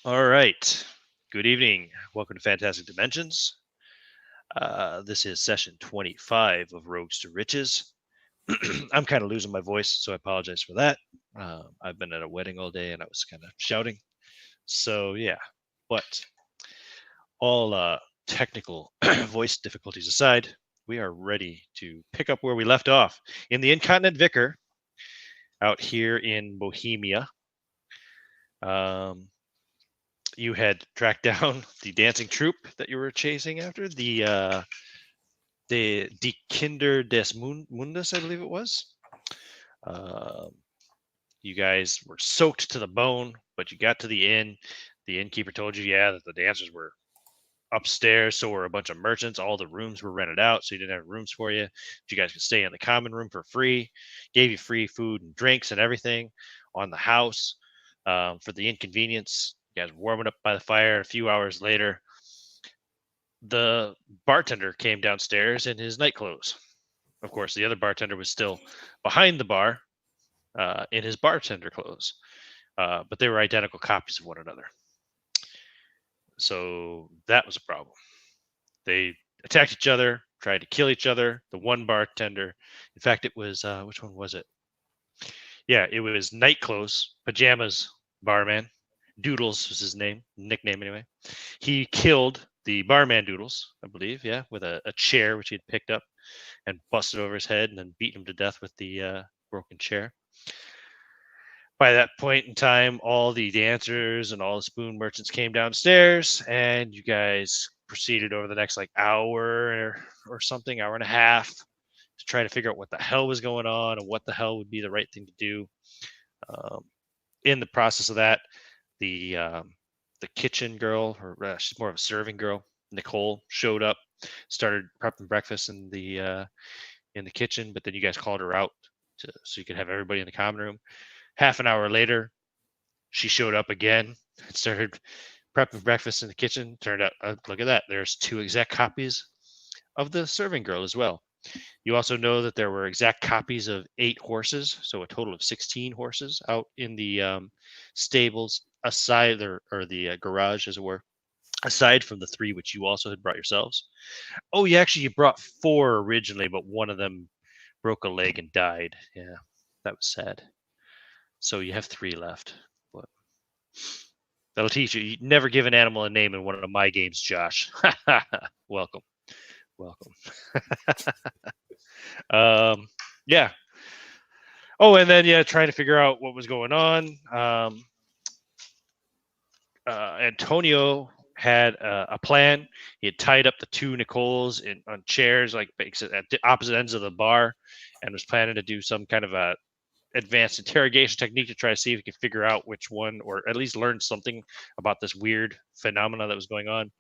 All right. Good evening. Welcome to Fantastic Dimensions. This is session 25 of Rogues to Riches. I'm kind of losing my voice, so I apologize for that. I've been at a wedding all day and I was kind of shouting. So, yeah. But all technical voice difficulties aside, we are ready to pick up where we left off in the Incontinent Vicar out here in Bohemia. You had tracked down the dancing troupe that you were chasing after, the Die Kinder des Mundes, I believe it was. You guys were soaked to the bone, but you got to the inn. The innkeeper told you, that the dancers were upstairs, so were a bunch of merchants. All the rooms were rented out, so you didn't have rooms for you. But you guys could stay in the common room for free. Gave you free food and drinks and everything on the house for the inconvenience. You guys were warming up by the fire. A few hours later, the bartender came downstairs in his night clothes. Of course, the other bartender was still behind the bar in his bartender clothes, but they were identical copies of one another. So that was a problem. They attacked each other, tried to kill each other. The one bartender, in fact, it was which one was it? Yeah, it was night clothes, pajamas barman. Doodles was his nickname anyway. He killed the barman Doodles, I believe, with a chair which he had picked up and busted over his head and then beat him to death with the broken chair. By that point in time, all the dancers and all the spoon merchants came downstairs, and you guys proceeded over the next hour or something, hour and a half, to try to figure out what the hell was going on and what the hell would be the right thing to do. In the process of that, the kitchen girl, or she's more of a serving girl, Nicole, showed up, started prepping breakfast in the kitchen, but then you guys called her out so you could have everybody in the common room. Half an hour later, she showed up again and started prepping breakfast in the kitchen. Turned out, look at that, there's 2 exact copies of the serving girl as well. You also know that there were exact copies of 8 horses, so a total of 16 horses out in the stables, aside or the garage, as it were, aside from the 3 which you also had brought yourselves. Oh, you brought 4 originally, but one of them broke a leg and died. Yeah, that was sad. So you have 3 left. But that'll teach you. You never give an animal a name in one of my games, Josh. Welcome. Yeah. Oh, and then trying to figure out what was going on. Antonio had a plan. He had tied up the 2 Nicoles on chairs, at the opposite ends of the bar, and was planning to do some kind of a advanced interrogation technique to try to see if he could figure out which one, or at least learn something about this weird phenomena that was going on.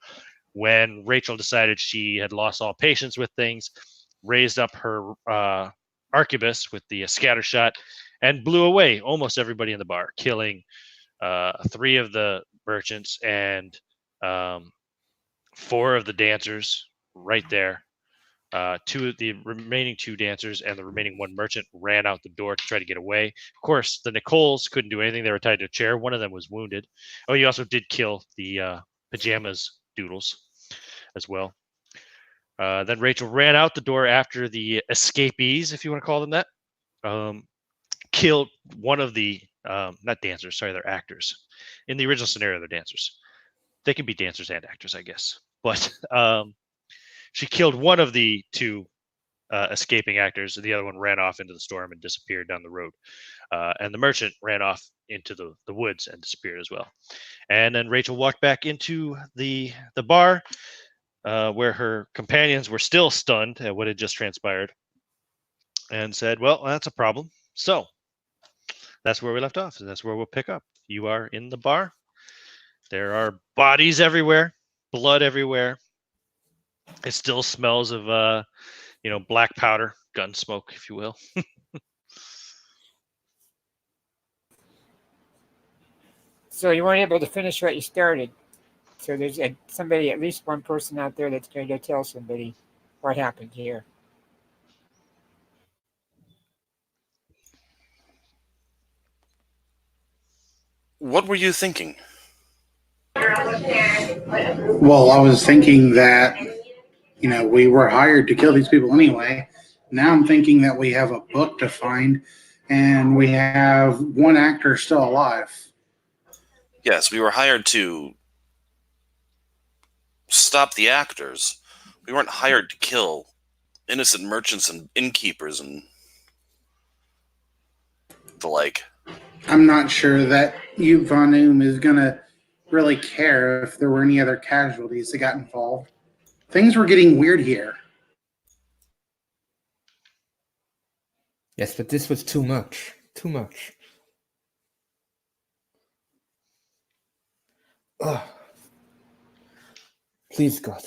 When Rachel decided she had lost all patience with things, raised up her arquebus with the scatter shot and blew away almost everybody in the bar, killing 3 of the merchants and 4 of the dancers right there. The remaining 2 dancers and the remaining 1 merchant ran out the door to try to get away. Of course, the Nicoles couldn't do anything. They were tied to a chair. One of them was wounded. Oh, you also did kill the pajamas Doodles as well. Then Rachel ran out the door after the escapees, if you want to call them that. Killed one of the not dancers, sorry, they're actors. In the original scenario, they're dancers. They can be dancers and actors, I guess. But she killed one of the 2 escaping actors. The other one ran off into the storm and disappeared down the road. And the merchant ran off into the woods and disappeared as well. And then Rachel walked back into the bar where her companions were still stunned at what had just transpired and said, well, that's a problem. So that's where we left off, and that's where we'll pick up. You are in the bar. There are bodies everywhere, blood everywhere. It still smells of black powder, gun smoke, if you will. So you weren't able to finish what you started. So there's somebody, at least one person out there that's going to tell somebody what happened here. What were you thinking? Well, I was thinking that, we were hired to kill these people anyway. Now I'm thinking that we have a book to find and we have one actor still alive. Yes, we were hired to stop the actors. We weren't hired to kill innocent merchants and innkeepers and the like. I'm not sure that Joop van Oops is going to really care if there were any other casualties that got involved. Things were getting weird here. Yes, but this was too much. Too much. Oh. Please, God.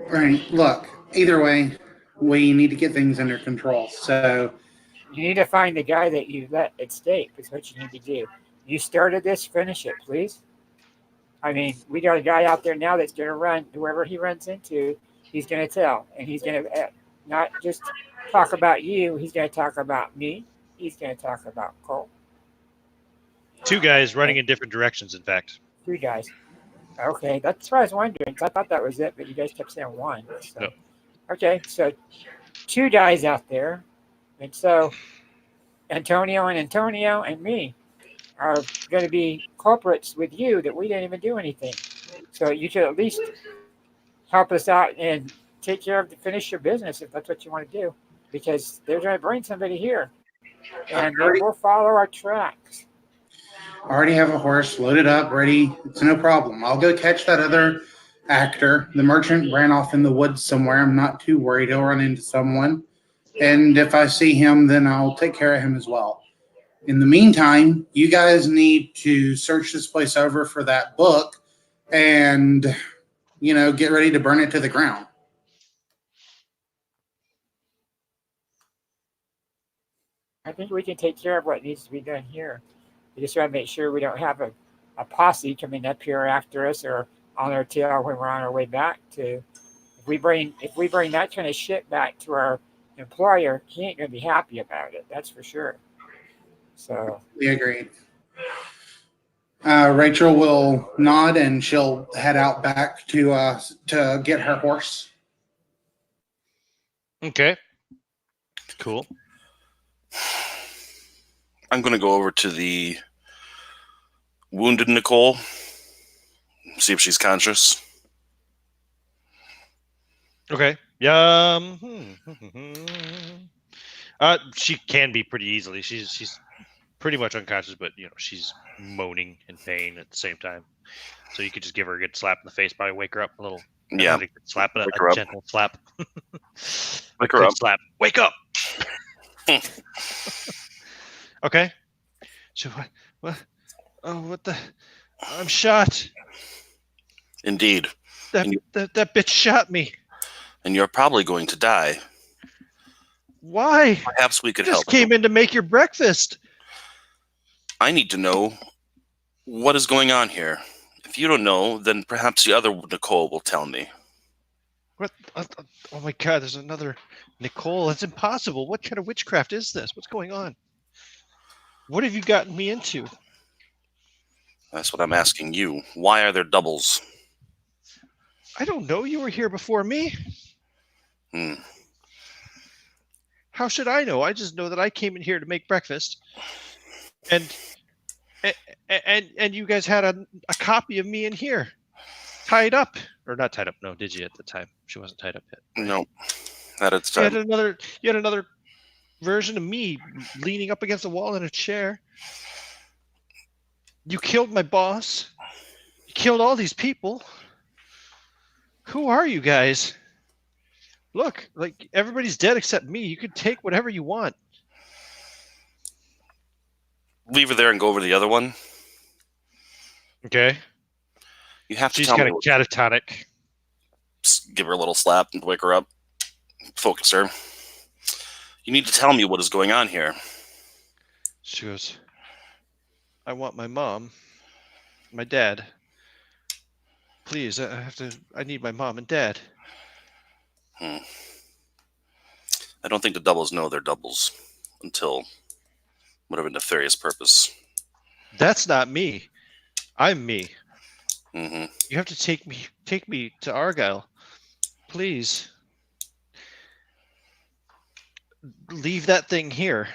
Right. Look, either way, we need to get things under control. So you need to find the guy that you let escape. Is what you need to do. You started this, finish it, please. I mean, we got a guy out there now that's going to run. Whoever he runs into, he's going to tell, and he's going to not just talk about you. He's going to talk about me. He's going to talk about Cole. 2 guys running in different directions. In fact, 3 guys. Okay, that's what I was wondering. I thought that was it, but you guys kept saying 1. So. No. Okay, so 2 guys out there, and so Antonio and me are going to be culprits with you that we didn't even do anything. So you should at least help us out and take care of finish your business if that's what you want to do, because they're going to bring somebody here, and they will follow our tracks. I already have a horse loaded up, ready. It's no problem. I'll go catch that other actor. The merchant ran off in the woods somewhere. I'm not too worried. He'll run into someone. And if I see him, then I'll take care of him as well. In the meantime, you guys need to search this place over for that book and, get ready to burn it to the ground. I think we can take care of what needs to be done here. We just want to make sure we don't have a posse coming up here after us or on our tail when we're on our way back to. If we bring that kind of shit back to our employer, he ain't going to be happy about it. That's for sure. So we agreed. Rachel will nod and she'll head out back to get her horse. Okay. Cool. I'm going to go over to the wounded Nicole, see if she's conscious. Okay. She can be pretty easily. She's pretty much unconscious, but she's moaning in pain at the same time. So you could just give her a good slap in the face, probably wake her up a little. Yeah. A slap, a gentle slap. Wake her up. Slap. Wake up. Okay. So what? Oh, what the? I'm shot. Indeed. That bitch shot me. And you're probably going to die. Why? Perhaps we could help. Just came in to make your breakfast. I need to know what is going on here. If you don't know, then perhaps the other Nicole will tell me. What? Oh my God! There's another Nicole. That's impossible. What kind of witchcraft is this? What's going on? What have you gotten me into? That's what I'm asking you. Why are there doubles? I don't know. You were here before me. How should I know? I just know that I came in here to make breakfast, and you guys had a copy of me in here, tied up or not tied up? No, did you at the time? She wasn't tied up yet. No, not at the time. You had another version of me leaning up against the wall in a chair. You killed my boss. You killed all these people. Who are you guys? Look, like everybody's dead except me. You could take whatever you want. Leave her there and go over to the other one. Okay. You have to. She's kind of catatonic. Give her a little slap and wake her up. Focus her. You need to tell me what is going on here. She goes, I want my mom, my dad. Please, I need my mom and dad. I don't think the doubles know they're doubles until whatever nefarious purpose. That's not me. I'm me. Mm-hmm. You have to take me to Argyle, please. Leave that thing here.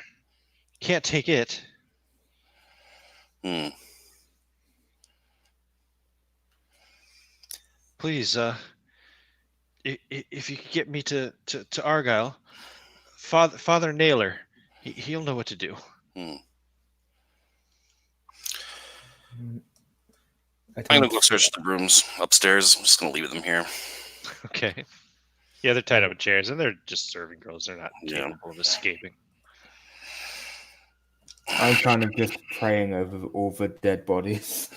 Can't take it. Hmm. Please, if you could get me to Argyle, Father Naylor, he'll know what to do. Hmm. I I'm don't gonna go search the rooms upstairs. I'm just gonna leave them here. Okay. Yeah, they're tied up in chairs, and they're just serving girls. They're not Yeah. capable of escaping. I'm kind of just praying over all the dead bodies.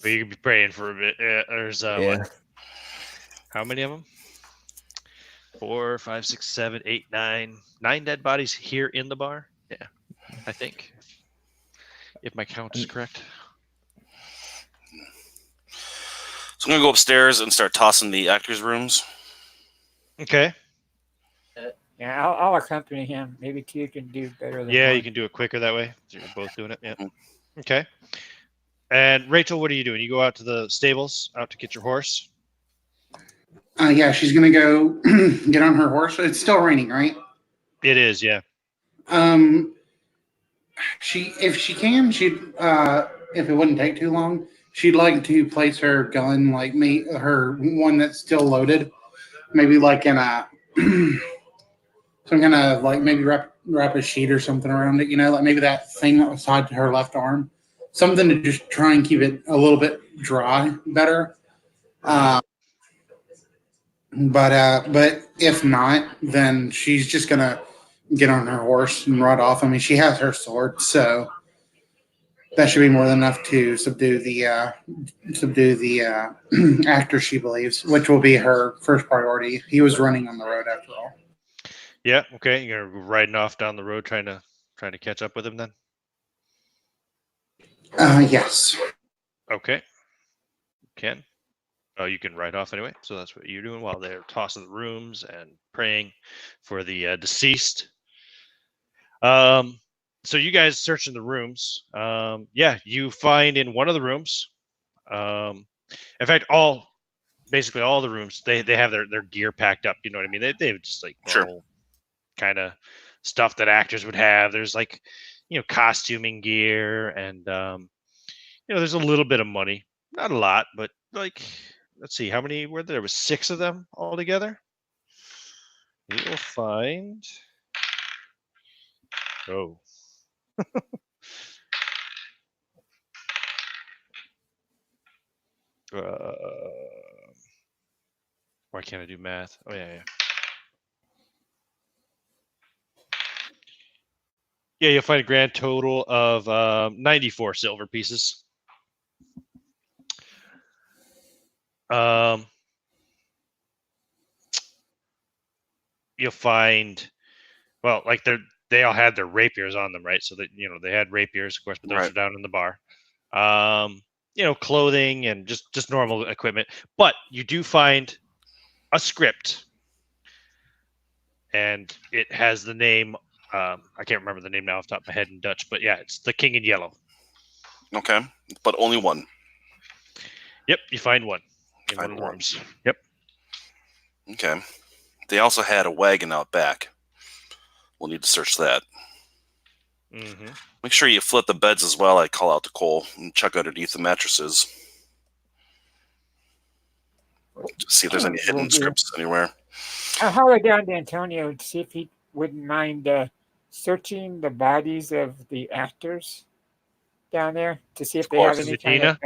But you could be praying for a bit. There's yeah. what? How many of them? 4, 5, 6, 7, 8, 9. 9 dead bodies here in the bar. Yeah, I think, if my count is correct. So I'm gonna go upstairs and start tossing the actors' rooms. Okay. Yeah, I'll accompany him. Maybe two can do better than Yeah, one. you can do it quicker that way. So you're both doing it. Yeah. Mhm. Okay. And Rachel, what are you doing? You go out to the stables, out to get your horse. Yeah, she's gonna go get on her horse. It's still raining, right? It is, yeah. If she can, if it wouldn't take too long, she'd like to place her gun, like her one that's still loaded, maybe like in a some kind of like maybe wrap a sheet or something around it. Like maybe that thing that was tied to her left arm, something to just try and keep it a little bit dry, better. But if not, then she's just gonna get on her horse and ride off. I mean, she has her sword, so that should be more than enough to subdue the actor, she believes, which will be her first priority. He was running on the road after all. Yeah, okay. You're riding off down the road trying to catch up with him then? Yes. Okay. Can. Oh, you can ride off anyway. So that's what you're doing while they're tossing the rooms and praying for the deceased. So you guys searching the rooms. Yeah, you find in one of the rooms. In fact, basically all the rooms they have their gear packed up. You know what I mean? They have just like normal kind of stuff that actors would have. There's like, costuming gear and there's a little bit of money, not a lot, but like, let's see, how many were there? There was 6 of them altogether. You will find. Oh. Why can't I do math? Oh yeah. Yeah, you'll find a grand total of 94 silver pieces. You'll find, well, like they all had their rapiers on them, right? So that they had rapiers, of course, but those Right. are down in the bar. Clothing and just normal equipment. But you do find a script, and it has the name. I can't remember the name now off the top of my head in Dutch, but yeah, it's the King in Yellow. Okay, but only one. Yep, you find one in Find one of the one. rooms. Yep. Okay. They also had a wagon out back. We'll need to search that. Mm-hmm. Make sure you flip the beds as well. I call out to Cole and check underneath the mattresses. Just see if there's any hidden scripts anywhere. I'll holler down to Antonio to see if he wouldn't mind searching the bodies of the actors down there to see if they have any kind of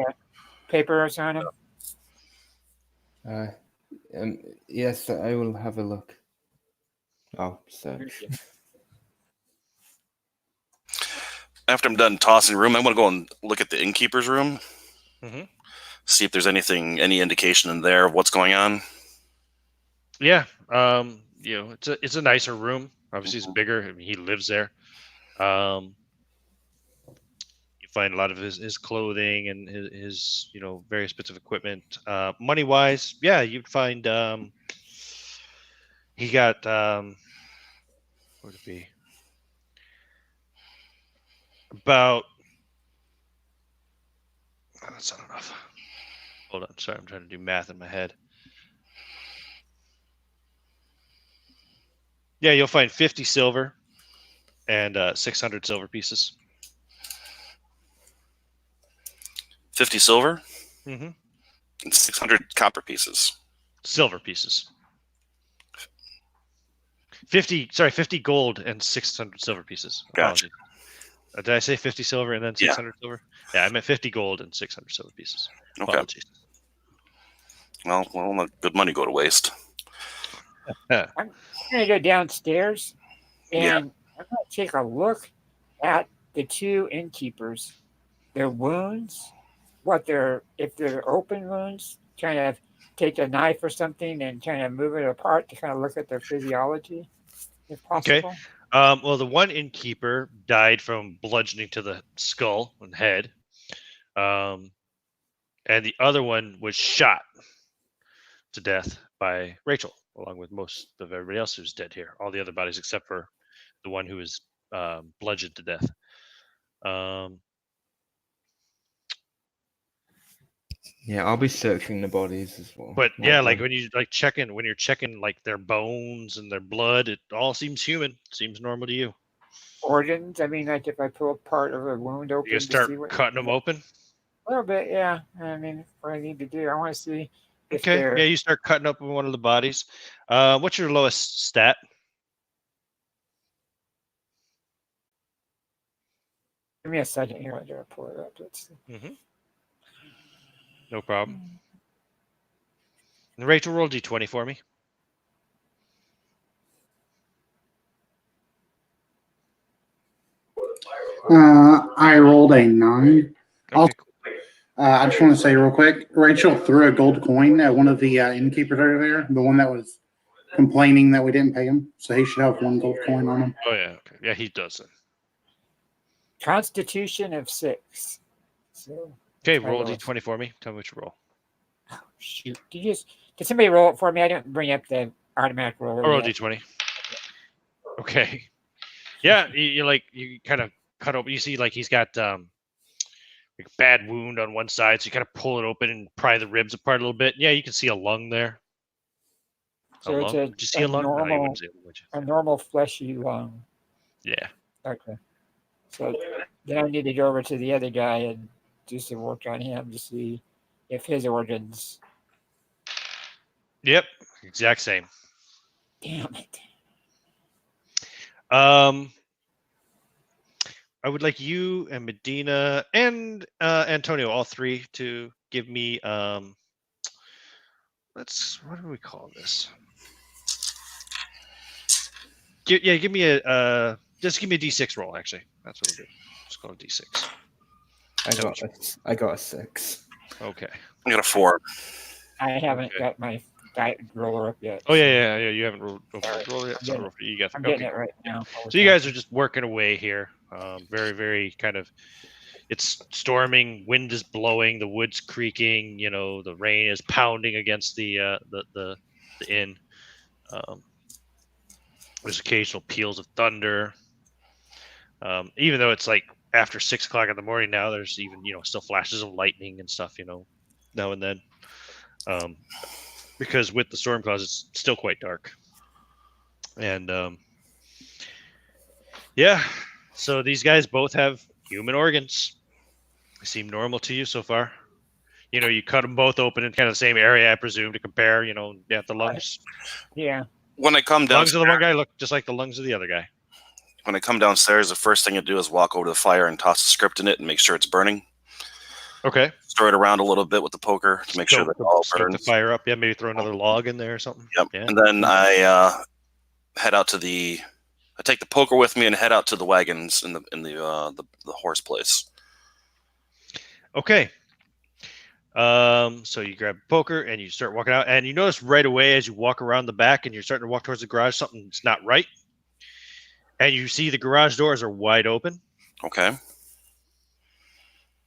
papers on them. Yes, I will have a look. Oh, search. After I'm done tossing room, I want to go and look at the innkeeper's room. Mm-hmm. See if there's any indication in there of what's going on. Yeah. It's a nicer room. Obviously, it's bigger. I mean, he lives there. You find a lot of his clothing and his various bits of equipment. Money wise, yeah, you'd find he got what would it be? About that's not enough. Hold on. Sorry, I'm trying to do math in my head. Yeah, you'll find 50 silver and 600 silver pieces. 50 silver Mm-hmm. and 600 copper pieces. Silver pieces. 50 gold and 600 silver pieces. Gotcha. Apologies. Did I say 50 silver and then 600 silver? Yeah, I meant 50 gold and 600 silver pieces. Okay. Apologies. Well, not good money go to waste. I'm going to go downstairs and Yeah. I'm going to take a look at the two innkeepers. Their wounds, if they're open wounds, kind of take a knife or something and kind of move it apart to kind of look at their physiology, if possible. Well, the one innkeeper died from bludgeoning to the skull and head. And the other one was shot to death by Rachel, along with most of everybody else who's dead here. All the other bodies except for the one who was bludgeoned to death. Yeah, I'll be searching the bodies as well. But yeah, like when you're checking like their bones and their blood, it all seems human. Seems normal to you. Organs, I mean, like if I pull part of a wound open You to start see what cutting them open. A little bit, yeah. I mean, what I need to do, I want to see if Okay. they're. Yeah, you start cutting up one of the bodies. What's your lowest stat? Give me a second here. I gotta pull it up. Let's see. Mm-hmm. No problem. And Rachel, roll d20 for me. I rolled a 9. Okay. I just want to say real quick, Rachel threw a gold coin at one of the innkeepers over there, the one that was complaining that we didn't pay him. So he should have 1 gold coin on him. Oh yeah. Okay. Yeah, he does it. Constitution of 6. So. Okay, roll d20 for me. Tell me what you roll. Oh, shoot! Did somebody roll it for me? I didn't bring up the automatic roller. I'll roll d20. Okay. Yeah, you kind of cut open. You see, like he's got like a bad wound on one side, so you kind of pull it open and pry the ribs apart a little bit. Yeah, you can see a lung there. So it's Did you see a lung? normal, No, you wouldn't see it, would you? a normal fleshy lung. Yeah. Okay. So then I need to go over to the other guy and do some work on him to see if his organs. Yep. Exact same. Damn it. I would like you and Medina and Antonio, all three, to give me what do we call this? Give me a just give me a d6 roll. Actually, that's what we'll do. Just call it d6. I got a 6. Okay. I got a 4. I haven't got my diet roller up yet. Oh yeah. You haven't rolled roll yet. So you got. I'm getting it right now. So you guys are just working away here. Very, very kind of. It's storming. Wind is blowing. The wood's creaking. You know, the rain is pounding against the inn. There's occasional peals of thunder. Even though it's like after 6 o'clock in the morning now, there's even still flashes of lightning and stuff. Now and then. Because with the storm clouds, it's still quite dark. And so these guys both have human organs. They seem normal to you so far. You cut them both open in kind of the same area, I presume, to compare. The lungs. Yeah. When I come down, Lungs of the one guy look just like the lungs of the other guy. When I come downstairs, the first thing I do is walk over to the fire and toss a script in it and make sure it's burning. Okay. Stir it around a little bit with the poker to make sure that it all Stoke burns. the fire up. Yeah, maybe throw another log in there or something. Yep. Yeah. And then I head out to I take the poker with me and head out to the wagons in the horse place. Okay. So you grab poker and you start walking out, and you notice right away as you walk around the back and you're starting to walk towards the garage, something's not right. And you see the garage doors are wide open. Okay.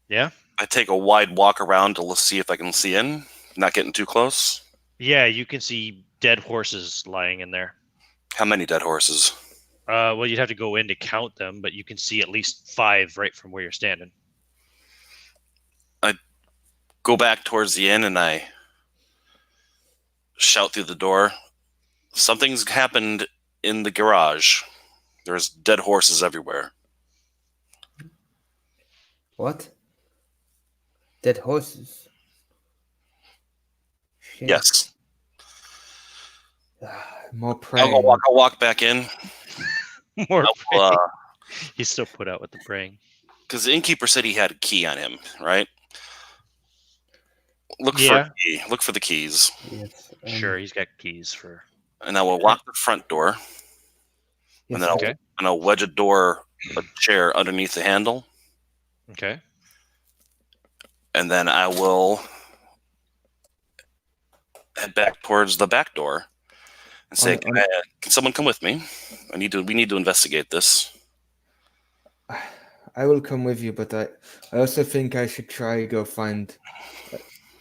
Yeah. I take a wide walk around to see if I can see in, not getting too close. Yeah, you can see dead horses lying in there. How many dead horses? Well, you'd have to go in to count them, but you can see at least 5 right from where you're standing. go back towards the inn and I shout through the door, "Something's happened in the garage. There's dead horses everywhere." What? Dead horses? Shit. Yes. More I'll praying. walk back in. More I'll, praying. He's still put out with the praying. Because the innkeeper said he had a key on him, right? Look for the keys. Yes. Sure, he's got keys for. And I will lock the front door. Yes, And then I'll wedge a chair underneath the handle. Okay. And then I will head back towards the back door and say, "Can someone come with me? We need to investigate this." I will come with you, but I also think I should try go find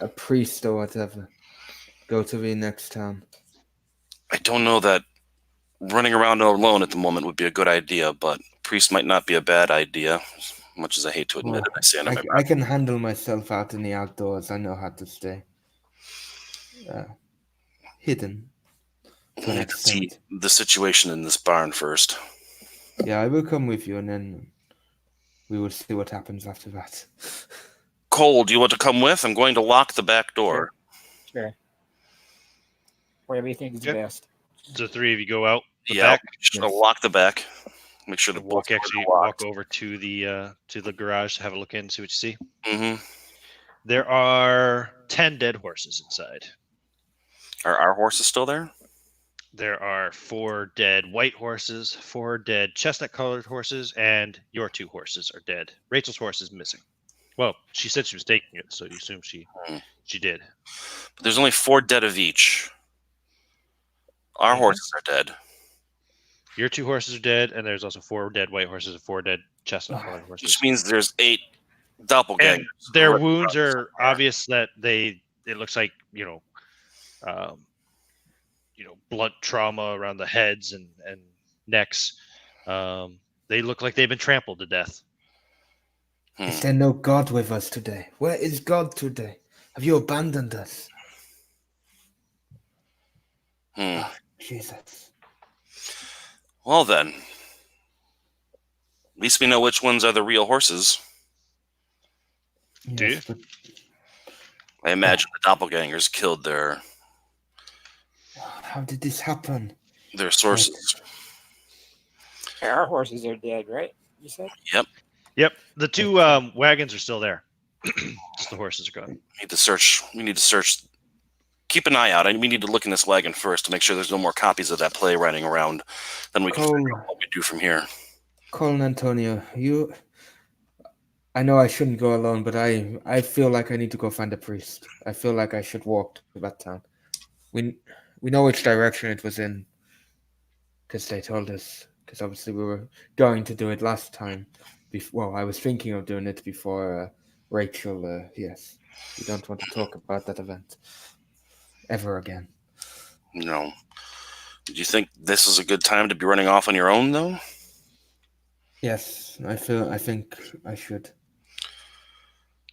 a priest or whatever. Go to the next town. I don't know that running around alone at the moment would be a good idea, but priest might not be a bad idea, as much as I hate to admit it. I say it. I can handle myself out in the outdoors. I know how to stay hidden. We need to see the situation in this barn first. Yeah, I will come with you, and then we will see what happens after that. Cole, do you want to come with? I'm going to lock the back door. Sure. Whatever you think is best. The three of you go out the back. I'll lock the back. Make sure the walk over to the garage to have a look in, see what you see. Mm-hmm. There are 10 dead horses inside. Are our horses still there? There are 4 dead white horses, 4 dead chestnut-colored horses, and your 2 horses are dead. Rachel's horse is missing. Well, she said she was taking it, so you assume she did. But there's only 4 dead of each. Our horses are dead. Your 2 horses are dead, and there's also 4 dead white horses and 4 dead chestnut-colored horses. Which means there's 8 doppelgangers. And their wounds are obvious that it looks like, blunt trauma around the heads and necks. They look like they've been trampled to death. Is there no God with us today? Where is God today? Have you abandoned us? Oh, Jesus. Well then, at least we know which ones are the real horses. Do you? But I imagine the doppelgangers killed their how did this happen? Their sources. Our horses are dead, right? You said? Yep. The 2 wagons are still there. Just the horses are gone. We need to search. Keep an eye out. We need to look in this wagon first to make sure there's no more copies of that play running around. Then we can figure out what we do from here. Cole and Antonio, I know I shouldn't go alone, but I feel like I need to go find a priest. I feel like I should walk to that town. We know which direction it was in, because they told us. Because obviously we were going to do it last time. I was thinking of doing it before Rachel. Yes, we don't want to talk about that event ever again. No. Do you think this is a good time to be running off on your own, though? Yes, I think I should.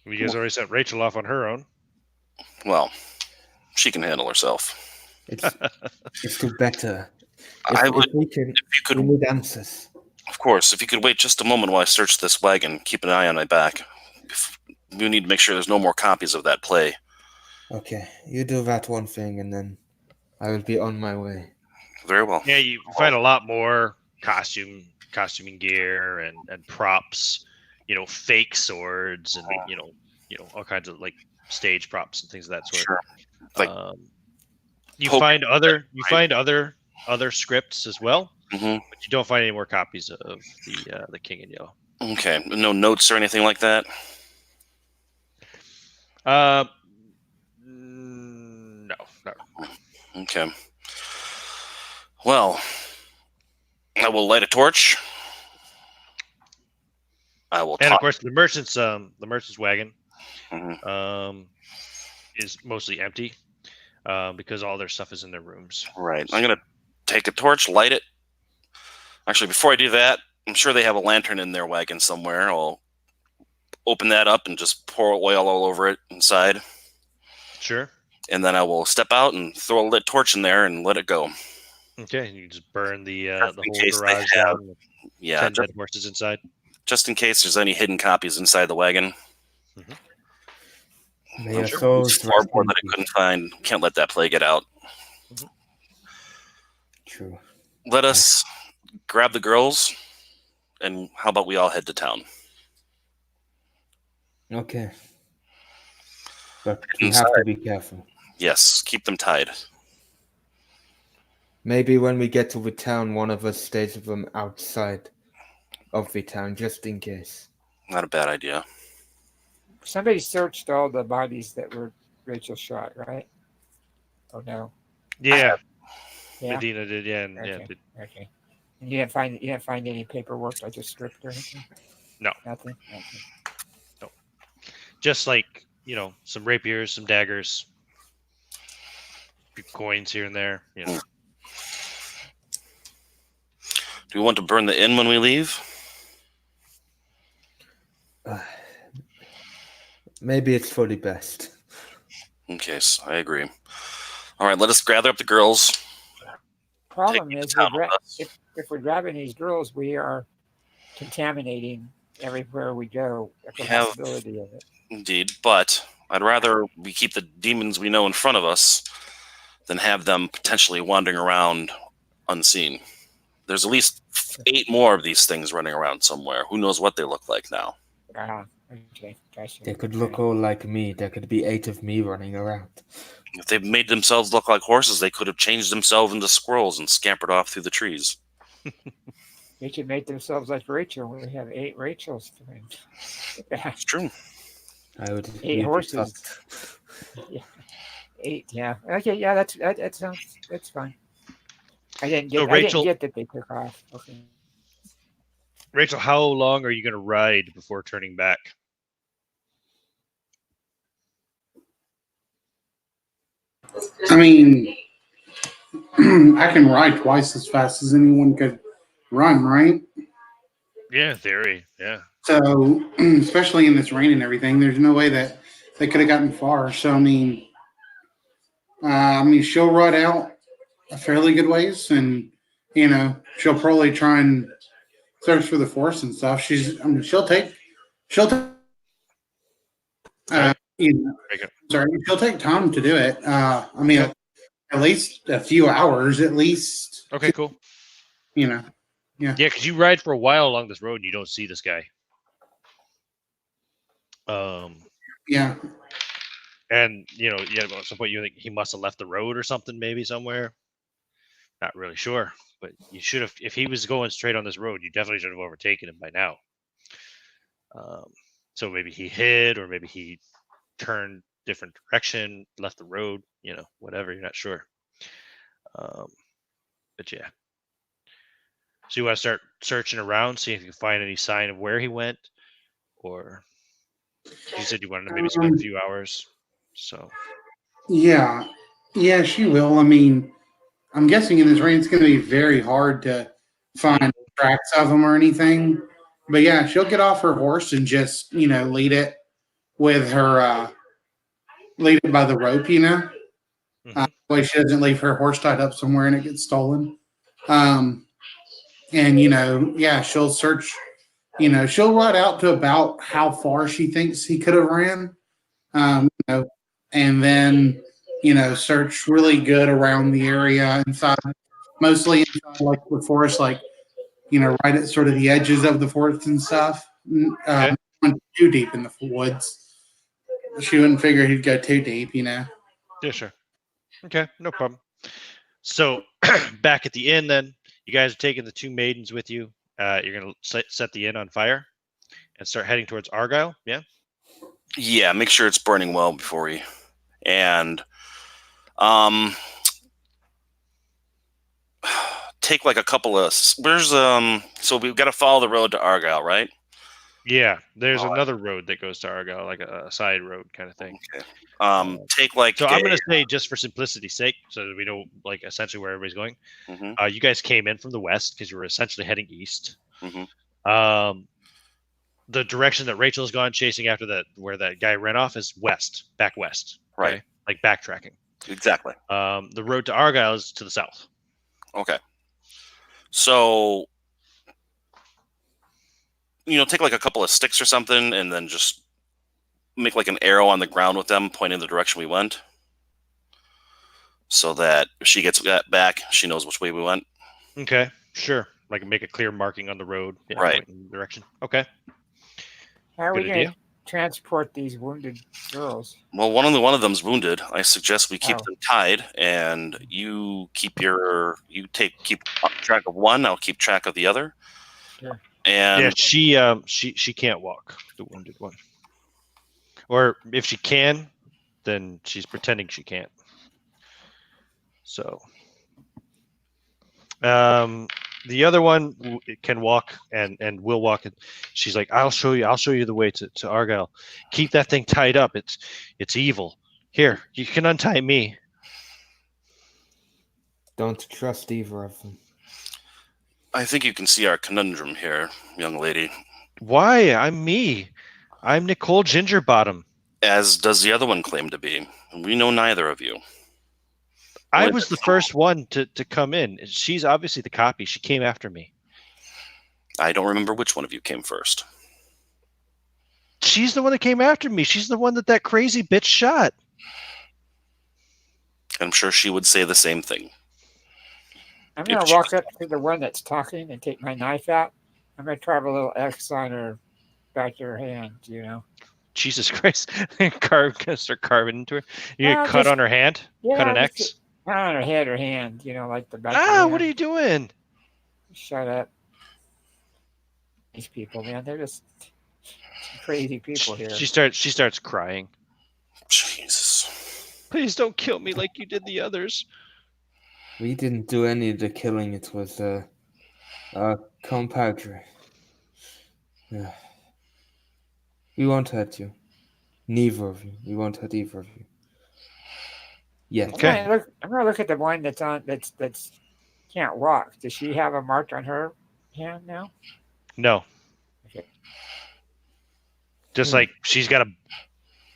You guys already sent Rachel off on her own. Well, she can handle herself. It's too better. We need answers. Of course, if you could wait just a moment while I search this wagon, keep an eye on my back. We need to make sure there's no more copies of that play. Okay, you do that one thing, and then I will be on my way. Very well. Yeah, you find a lot more costuming gear and props. Fake swords and all kinds of like stage props and things of that sort. Sure. You find other scripts as well, but you don't find any more copies of the King in Yellow. Okay, no notes or anything like that. No. Okay. Well, I will light a torch. Of course, the merchant's wagon is mostly empty because all their stuff is in their rooms. Right. I'm gonna take a torch, light it. Actually, before I do that, I'm sure they have a lantern in their wagon somewhere. I'll open that up and just pour oil all over it inside. Sure. And then I will step out and throw a lit torch in there and let it go. Okay, you just burn the Just in whole case they garage have- down with Yeah, 10 dead horses inside. just in case there's any hidden copies inside the wagon. May I'm your sure souls it's floorboard rest that I in couldn't find. Can't let that play get out. peace. True. Let us grab the girls, and how about we all head to town? Okay. But we have to be careful. Yes, keep them tied. Maybe when we get to the town, one of us stays with them outside of the town, just in case. Not a bad idea. Somebody searched all the bodies that were Rachel shot, right? Oh no. Yeah, Yeah. Medina did. Yeah, and Okay. yeah, Okay. And you didn't find any paperwork like a script or anything? No. Nothing? Okay. just like some rapiers, some daggers, few coins here and there. Do we want to burn the inn when we leave? Maybe it's for the best. Okay, so I agree. All right, let us gather up the girls. Problem Take me to is, town with us. if we're grabbing these girls, we are contaminating everywhere we go. The Have- possibility of it. Indeed, but I'd rather we keep the demons we know in front of us than have them potentially wandering around unseen. There's at least 8 more of these things running around somewhere. Who knows what they look like now? Okay. Gotcha. They could look all like me. There could be 8 of me running around. If they've made themselves look like horses, they could have changed themselves into squirrels and scampered off through the trees. They could make themselves like Rachel. We have 8 Rachels. It's true. I would 8 we'd be horses. fucked. Yeah. 8. Yeah. Okay. Yeah. That sounds. That's fine. I didn't So get Rachel- that they took off. Okay. Rachel, how long are you going to ride before turning back? I mean, I can ride twice as fast as anyone could run, right? Yeah, in theory. Yeah. So, especially in this rain and everything, there's no way that they could have gotten far. So, I mean, she'll ride out a fairly good ways, and she'll probably try and search for the force and stuff. She'll take, Okay. she'll take time to do it. I mean, Okay. at least a few hours, at least. Okay, cool. Yeah. Yeah, because you ride for a while along this road and you don't see this guy. Yeah. And at some point you think he must have left the road or something, maybe somewhere. Not really sure, but you should have. If he was going straight on this road, you definitely should have overtaken him by now. So maybe he hid, or maybe he turned different direction, left the road. Whatever. You're not sure. But yeah. So you want to start searching around, see if you can find any sign of where he went, or you said you wanted to maybe spend a few hours. So Yeah. Yeah, she will. I mean, I'm guessing in this rain it's going to be very hard to find tracks of them or anything. But yeah, she'll get off her horse and just, lead it with her, lead it by the rope, way she doesn't leave her horse tied up somewhere and it gets stolen. And, yeah, she'll search, she'll ride out to about how far she thinks he could have ran. And then, search really good around the area inside, mostly inside, like the forest, like, right at sort of the edges of the forest and stuff. Okay. Not too deep in the woods. She wouldn't figure he'd go too deep, yeah, sure. Okay, no problem. So back at the inn, then you guys are taking the 2 maidens with you. You're gonna set the inn on fire and start heading towards Argyle. Yeah. Yeah, make sure it's burning well before we... And take like a couple of... Where's... So we've got to follow the road to Argyle, right? Yeah, there's another road that goes to Argyle, like a side road kind of thing. Okay. Take like... So I'm going to say, just for simplicity's sake, so that we know like essentially where everybody's going. Mhm. You guys came in from the west because you were essentially heading east. Mhm. the direction that Rachel's gone chasing after that, where that guy ran off, is west, back west. Right. Like backtracking. Exactly. The road to Argyle is to the south. Okay. So, take like a couple of sticks or something, and then just make like an arrow on the ground with them, pointing the direction we went, so that if she gets back, she knows which way we went. Okay, sure. Like make a clear marking on the road, Right. pointing in the direction. Okay. How are we Good going idea. to transport these wounded girls? Well, one of them's wounded. I suggest we keep Oh. them tied, and you keep track of one. I'll keep track of the other. Sure. And Yeah, she can't walk, the wounded one. Or if she can, then she's pretending she can't. So, the other one can walk and will walk. And she's like, I'll show you the way to Argyle. Keep that thing tied up. It's evil. Here, you can untie me. Don't trust either of them. I think you can see our conundrum here, young lady. Why? I'm me. I'm Nicole Gingerbottom. As does the other one claim to be. We know neither of you. I was the first one to come in. She's obviously the copy. She came after me. I don't remember which one of you came first. She's the one that came after me. She's the one that crazy bitch shot. I'm sure she would say the same thing. I'm going to walk up to the one that's talking and take my knife out. I'm going to carve a little X on her back of her hand, Jesus Christ. Gonna start carving into her. You get cut just- on her hand? Yeah, Cut an just X? not on her head or hand, like the back of her hand. What are you doing? Shut up. These people, man, they're just crazy people here. She starts crying. Jesus. Please don't kill me like you did the others. We didn't do any of the killing. It was compadre. Yeah. We won't hurt you. Neither of you. We won't hurt either of you. Yeah. Okay. I'm gonna look at the one that's can't walk. Does she have a mark on her hand now? No. Okay. Just like she's got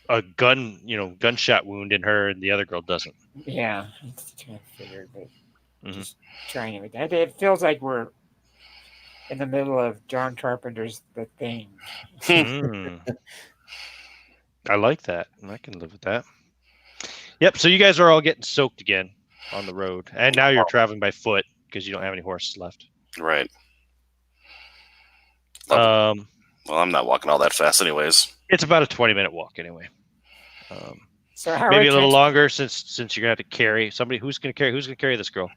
a gun, gunshot wound in her, and the other girl doesn't. Yeah, it's kind of figured, but Mhm. just trying with that. It feels like we're in the middle of John Carpenter's The Thing. Mm. I like that. I can live with that. Yep. So you guys are all getting soaked again on the road, and now you're traveling by foot because you don't have any horses left. Right. Well, I'm not walking all that fast anyways. it's about a 20-minute walk anyway. So how Maybe are a little longer since you're gonna have to carry somebody. Who's gonna carry this girl?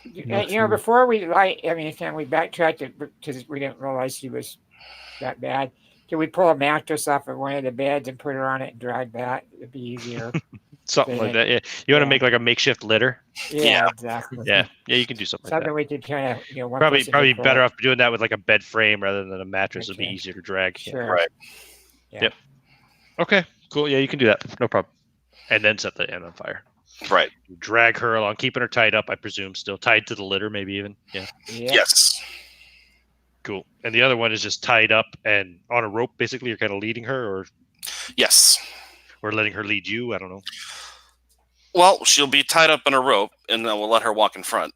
Before we can we backtracked it because we didn't realize she was that bad. Can we pull a mattress off of one of the beds and put her on it and drag back? It'd be easier. Something like that. Yeah. You want to make like a makeshift litter? Yeah, exactly. Yeah, you can do something like that. We could kind of one Probably person could pull better it. off doing that with like a bed frame rather than a mattress. It'd be Okay. easier to drag. Sure. Right. Yeah. Yep. Okay. Cool. Yeah, you can do that. No problem. And then set the end on fire. Right. Drag her along, keeping her tied up. I presume still tied to the litter, maybe even. Yeah. Yes. Cool. And the other one is just tied up and on a rope. Basically, you're kind of leading her, or Yes. letting her lead you. I don't know. Well, she'll be tied up in a rope, and then we'll let her walk in front.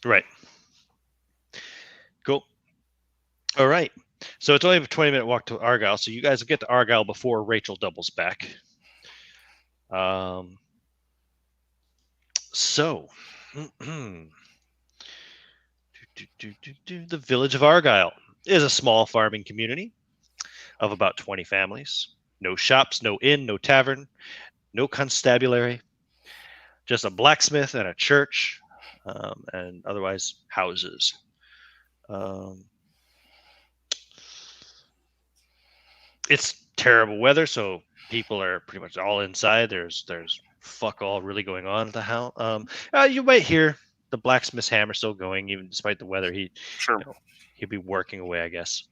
Right. Cool. All right. So it's only a 20-minute walk to Argyle. So you guys will get to Argyle before Rachel doubles back. So the village of Argyle is a small farming community of about 20 families. No shops, no inn, no tavern, no constabulary. Just a blacksmith and a church, and otherwise houses. It's terrible weather, so people are pretty much all inside. There's fuck all really going on at the house. You might hear the blacksmith's hammer still going, even despite the weather. He'll be working away, I guess.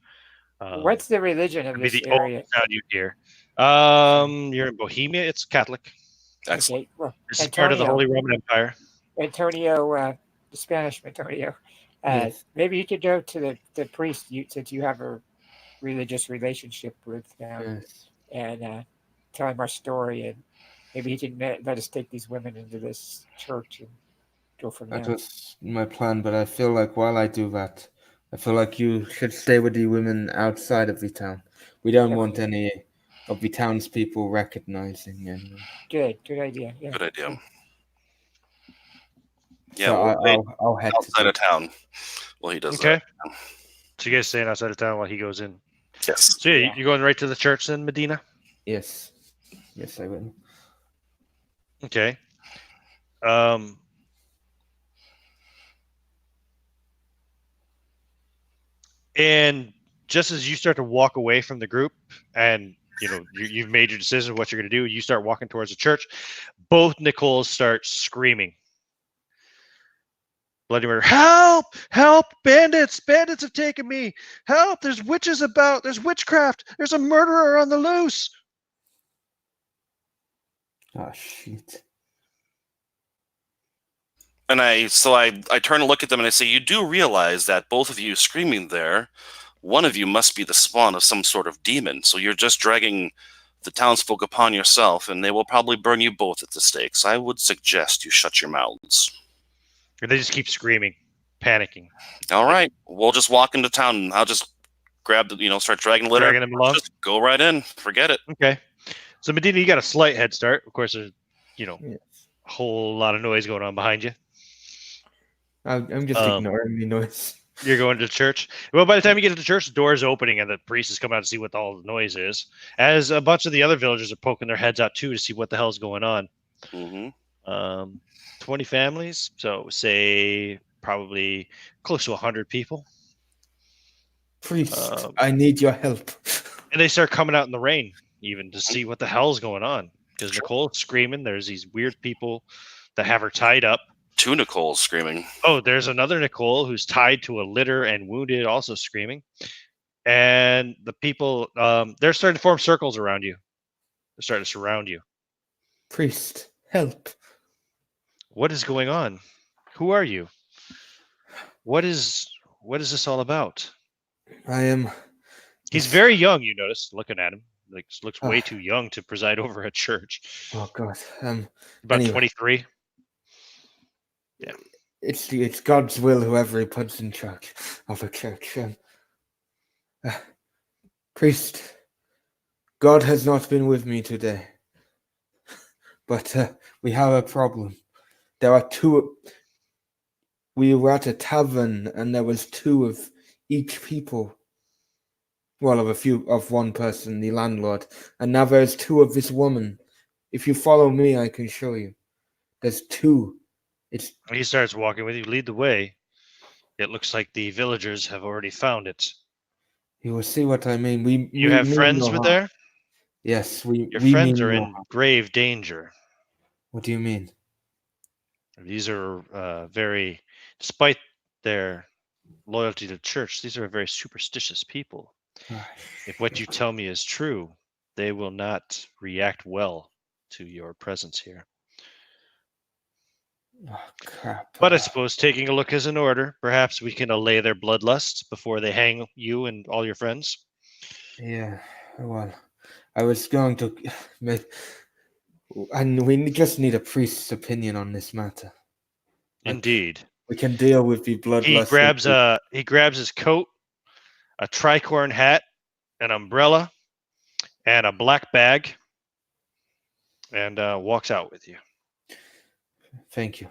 What's the religion of this the area? only sound you hear. You're in Bohemia. It's Catholic. Excellent. Okay. Well, This is part of the Holy Roman Empire. Antonio, the Spanish Antonio. Yes. Maybe you could go to the priest since you have her religious relationship with him, Yes. and tell him our story, and maybe he can let us take these women into this church and go from That there. was my plan, but I feel like while I do that, I feel like you should stay with the women outside of the town. We don't want any of the townspeople recognizing anyone. Good idea. Yeah. Good idea. Yeah, So we'll stay I'll head to outside the of town while he does Okay. that. So you guys staying outside of town while he goes in. Yes. So yeah, Yeah. you're going right to the church then, Medina? Yes. Yes, I will. Okay. Um, and just as you start to walk away from the group and you've made your decision of what you're going to do, you start walking towards the church, both Nicoles start screaming. Bloody murder. Help! Help! Bandits! Bandits have taken me! Help! There's witches about! There's witchcraft! There's a murderer on the loose! Oh, shit. And I turn and look at them and I say, you do realize that both of you screaming there, one of you must be the spawn of some sort of demon. So you're just dragging the townsfolk upon yourself, and they will probably burn you both at the stakes. I would suggest you shut your mouths. And they just keep screaming, panicking. All right, we'll just walk into town, and I'll just grab the, start dragging the litter. Dragging them along? Just go right in. Forget it. Okay. So Medina, you got a slight head start. Of course, there's Yes. a whole lot of noise going on behind you. I'm just ignoring the noise. You're going to church. Well, by the time you get to the church, the door is opening and the priest is coming out to see what all the noise is. As a bunch of the other villagers are poking their heads out too to see what the hell's going on. Mm-hmm. 20 families, so say probably close to 100 people. Priest, I need your help. And they start coming out in the rain even to see what the hell's going on. Because Nicole's screaming. There's these weird people that have her tied up. 2 Nicoles screaming. Oh, there's another Nicole who's tied to a litter and wounded, also screaming. And the people, they're starting to form circles around you. They're starting to surround you. Priest, help. What is going on? Who are you? What is this all about? I am... He's very young, you notice, looking at him. Looks way too young to preside over a church. Oh, God. About 23. Yeah. It's God's will, whoever he puts in charge of a church. Priest, God has not been with me today. But we have a problem. There are 2... We were at a tavern, and there was 2 of each people. Well, of one person, the landlord. And now there's 2 of this woman. If you follow me, I can show you. There's 2. He starts walking with you. Lead the way. It looks like the villagers have already found it. You will see what I mean. You have friends with there? Yes, Your friends are in grave danger. What do you mean? These are very, despite their loyalty to the church, these are very superstitious people. If what you tell me is true, they will not react well to your presence here. Oh, crap. But I suppose taking a look is in order. Perhaps we can allay their bloodlust before they hang you and all your friends. Yeah, well, I was going to... And we just need a priest's opinion on this matter. Indeed. We can deal with the bloodlust. He grabs his coat, a tricorn hat, an umbrella, and a black bag, and walks out with you. Thank you.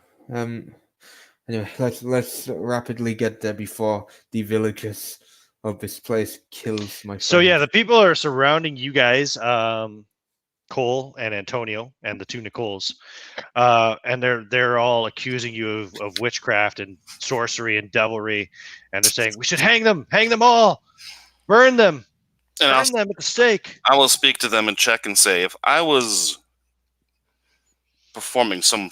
Anyway, let's rapidly get there before the villagers of this place kills my friend. So yeah, the people are surrounding you guys, Cole and Antonio and the 2 Nicoles, and they're all accusing you of witchcraft and sorcery and devilry, and they're saying we should hang them all, burn them, and burn them at the stake. I will speak to them and check and say, if I was performing some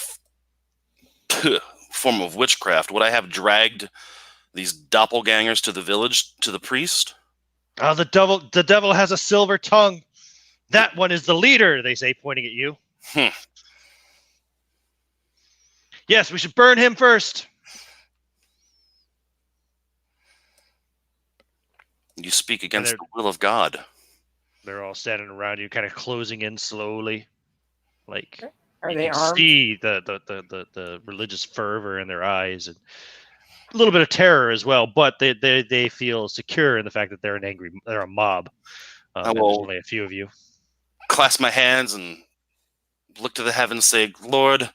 form of witchcraft, would I have dragged these doppelgangers to the village, to the priest? Oh, the devil has a silver tongue. That one is the leader, they say, pointing at you. Yes, we should burn him first. You speak And against the will of God. they're all standing around you, kind of closing in slowly. Like Are you they can armed? see the religious fervor in their eyes and a little bit of terror as well, but they feel secure in the fact that they're a mob, I and there's will only a few of you. clasp my hands and look to the heavens, say, Lord,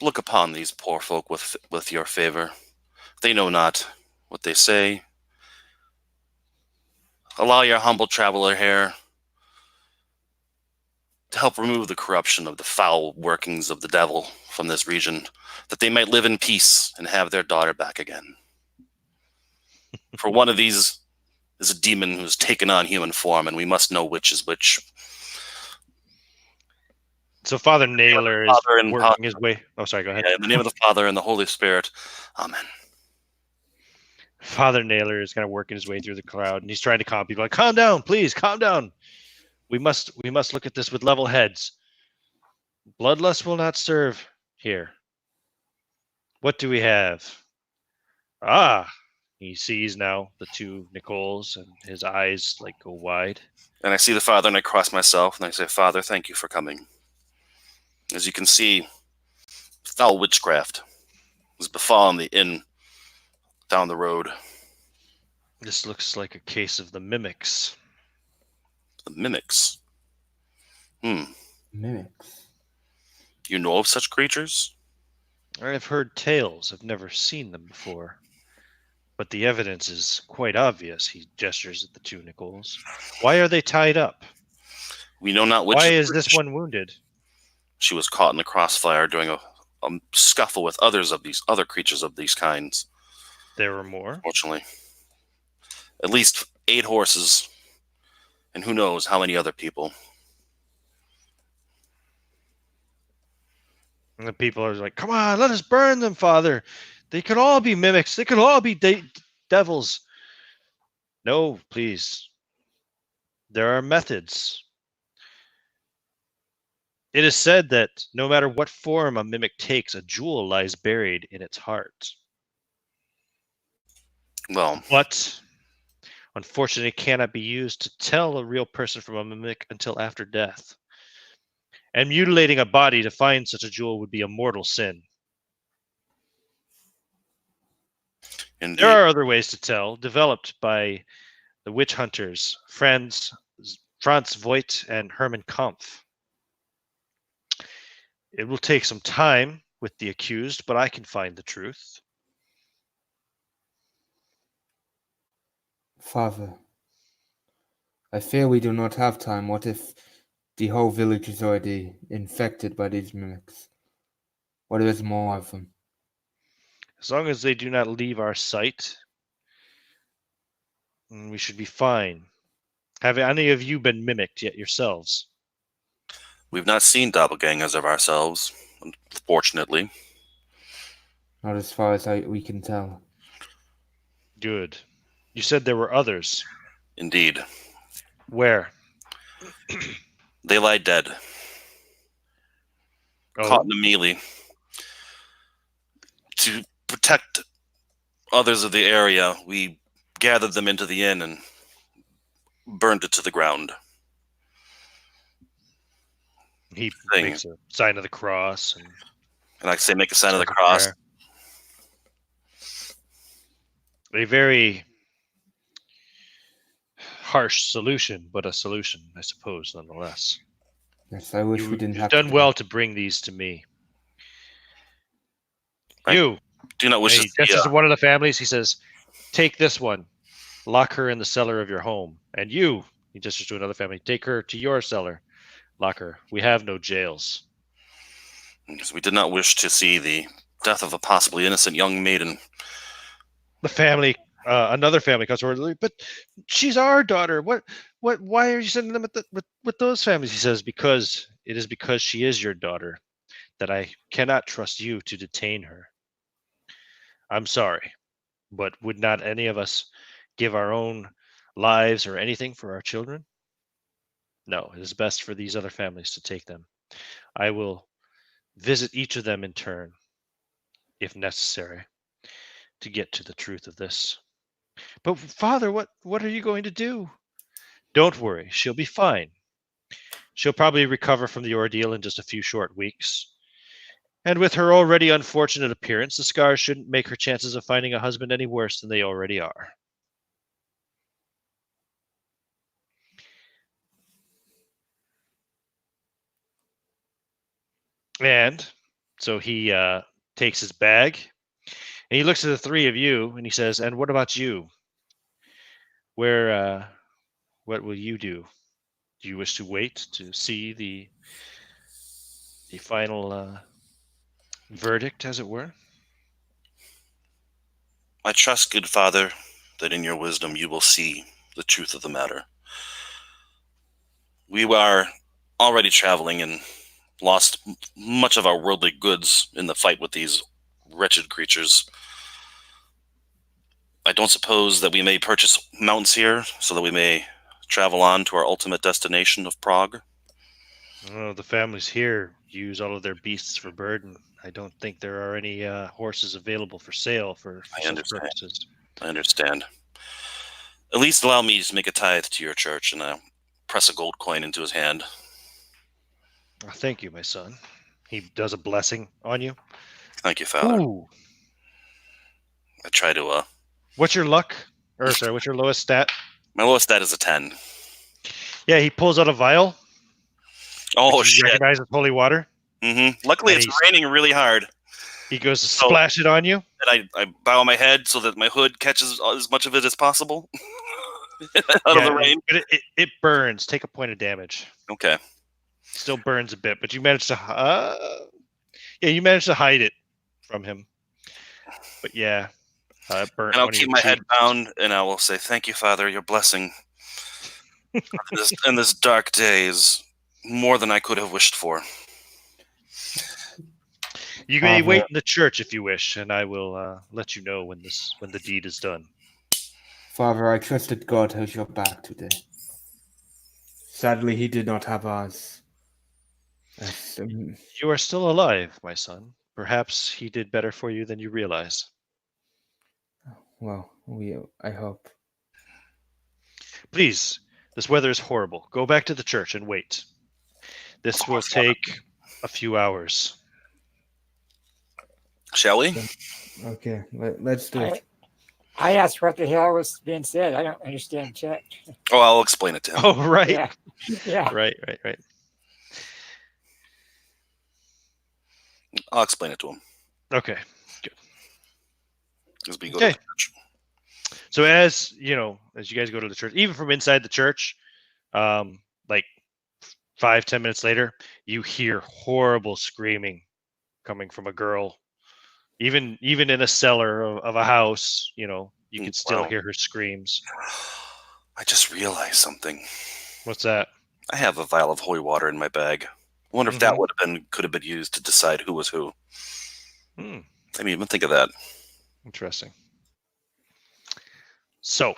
look upon these poor folk with your favor. They know not what they say. Allow your humble traveler here to help remove the corruption of the foul workings of the devil from this region, that they might live in peace and have their daughter back again. For one of these is a demon who's taken on human form, and we must know which is which. So Father Naylor is Father and working his way. Oh, sorry. Go ahead. Yeah, in the name of the Father and the Holy Spirit. Amen. Father Naylor is kind of working his way through the crowd, and he's trying to calm people. Like, calm down, please, calm down. We must look at this with level heads. Bloodlust will not serve here. What do we have? Ah, he sees now the two Nicoles, and his eyes like go wide. And I see the Father, and I cross myself, and I say, Father, thank you for coming. As you can see, foul witchcraft has befallen the inn down the road. This looks like a case of the mimics. The mimics. Mimics. You know of such creatures? I've heard tales. I've never seen them before. But the evidence is quite obvious. He gestures at the two Nicoles. Why are they tied up? We know not which. Why is this one wounded? She was caught in the crossfire during a scuffle with others of these other creatures of these kinds. There were more? Fortunately. At least 8 horses. And who knows how many other people. And the people are like, come on, let us burn them, Father. They could all be mimics. They could all be devils. No, please. There are methods. It is said that no matter what form a mimic takes, a jewel lies buried in its heart. Well, But unfortunately, it cannot be used to tell a real person from a mimic until after death. And mutilating a body to find such a jewel would be a mortal sin. indeed. There are other ways to tell, developed by the witch hunters, Franz Voigt and Hermann Kampf. It will take some time with the accused, but I can find the truth. Father, I fear we do not have time. What if the whole village is already infected by these mimics? What if there's more of them? As long as they do not leave our sight, we should be fine. Have any of you been mimicked yet yourselves? We've not seen doppelgangers of ourselves, unfortunately. Not as far as we can tell. Good. You said there were others. Indeed. Where? They lie dead. Caught in a melee. To protect others of the area, we gathered them into the inn and burned it to the ground. He makes a sign of the cross. And I say, make a sign of the cross. A very harsh solution, but a solution, I suppose, nonetheless. Yes, I wish we didn't have done well to bring these to me. You do not wish to see. Just as one of the families, he says, take this one, lock her in the cellar of your home. And you, he gestures to another family, take her to your cellar, lock her. We have no jails. Because we did not wish to see the death of a possibly innocent young maiden. The family, another family comes forward, but she's our daughter. Why are you sending them with those families? He says, because she is your daughter that I cannot trust you to detain her. I'm sorry, but would not any of us give our own lives or anything for our children? No, it is best for these other families to take them. I will visit each of them in turn, if necessary, to get to the truth of this. But Father, what are you going to do? Don't worry, she'll be fine. She'll probably recover from the ordeal in just a few short weeks. And with her already unfortunate appearance, the scars shouldn't make her chances of finding a husband any worse than they already are. And so he takes his bag and he looks at the three of you and he says, "And what about you? What will you do? Do you wish to wait to see the final verdict, as it were?" I trust, good father, that in your wisdom you will see the truth of the matter. We are already traveling and lost much of our worldly goods in the fight with these wretched creatures. I don't suppose that we may purchase mounts here so that we may travel on to our ultimate destination of Prague. Oh, the families here use all of their beasts for burden. I don't think there are any horses available for sale for I such understand. purposes. I understand. At least allow me to make a tithe to your church, and press a gold coin into his hand. Oh, thank you, my son. He does a blessing on you. Thank you, Father. Ooh. I try to, What's your luck? Or sorry, what's your lowest stat? my lowest stat is a 10. Yeah, he pulls out a vial, Oh, which you shit. recognize as holy water. Luckily, And it's raining really hard. He goes to splash it on you. And I bow my head so that my hood catches as much of it as possible out of the rain. But it burns. Take a point of damage. Okay. Still burns a bit, but you managed to you managed to hide it from him. But yeah, it burnt. And I'll one of keep your my head cheeks. bound, and I will say, "Thank you, Father. Your blessing in this dark day is more than I could have wished for." You may wait in the church if you wish, and I will let you know when the deed is done. Father, I trusted God has your back today. Sadly, he did not have ours. You are still alive, my son. Perhaps he did better for you than you realize. Well, I hope. Please, this weather is horrible. Go back to the church and wait. This will take a few hours. Shall we? Okay, let's do it. I asked what the hell was being said. I don't understand Czech. Oh, I'll explain it to him. Oh, right. Yeah. Right. I'll explain it to him. Okay, good. As we go to the church. So as you guys go to the church, even from inside the church, like 5-10 minutes later, you hear horrible screaming coming from a girl. Even in a cellar of a house, you can still hear her screams. I just realized something. What's that? I have a vial of holy water in my bag. I wonder if that could have been used to decide who was who. I didn't even think of that. Interesting. So,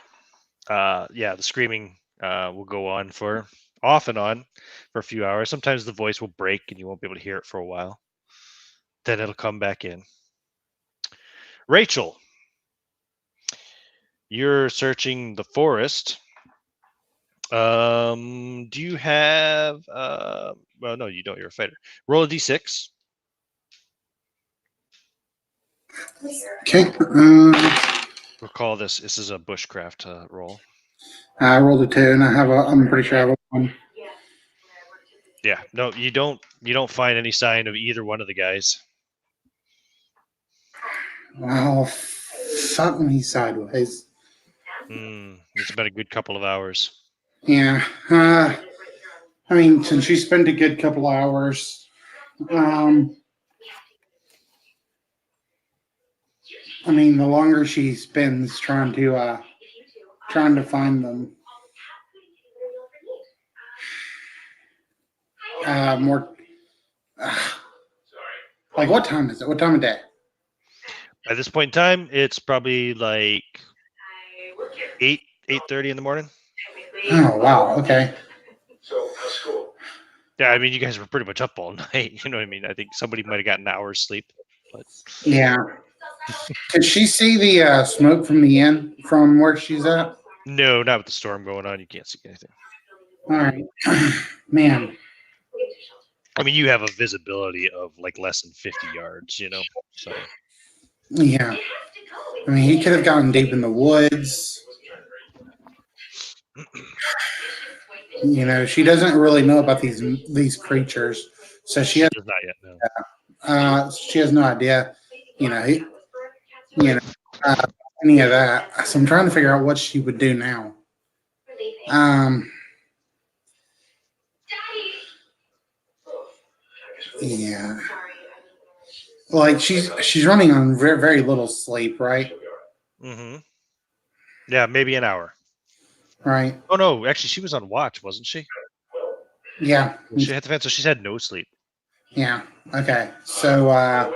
the screaming will go on off and on for a few hours. Sometimes the voice will break and you won't be able to hear it for a while. Then it'll come back in. Rachel, you're searching the forest. Do you have? Well, no, you don't. You're a fighter. Roll a d6. Okay. Recall this. This is a bushcraft roll. I rolled a 2, and I'm pretty sure I rolled 1. Yeah. No, you don't. You don't find any sign of either one of the guys. Well, fuck me sideways. It's been a good couple of hours. Yeah. Since she spent a good couple hours, the longer she spends trying to find them, more. Like, what time is it? What time of day? At this point in time, it's probably like 8:30 in the morning. Oh, wow. Okay. Yeah, you guys were pretty much up all night. You know what I mean? I think somebody might have gotten an hour's sleep. But yeah. Could she see the smoke from the inn from where she's at? No, not with the storm going on. You can't see anything. All right, man. I mean, you have a visibility of like less than 50 yards, So Yeah, I mean, he could have gotten deep in the woods. She doesn't really know about these creatures, so she has does not yet. No. she has no idea. You know, he, you know, uh, any of that. So I'm trying to figure out what she would do now. Yeah, like she's running on very very little sleep, right? Mm-hmm. Yeah, maybe an hour. Right. Oh no, actually, she was on watch, wasn't she? Yeah. She had the fence, so she's had no sleep. Yeah. Okay. So, I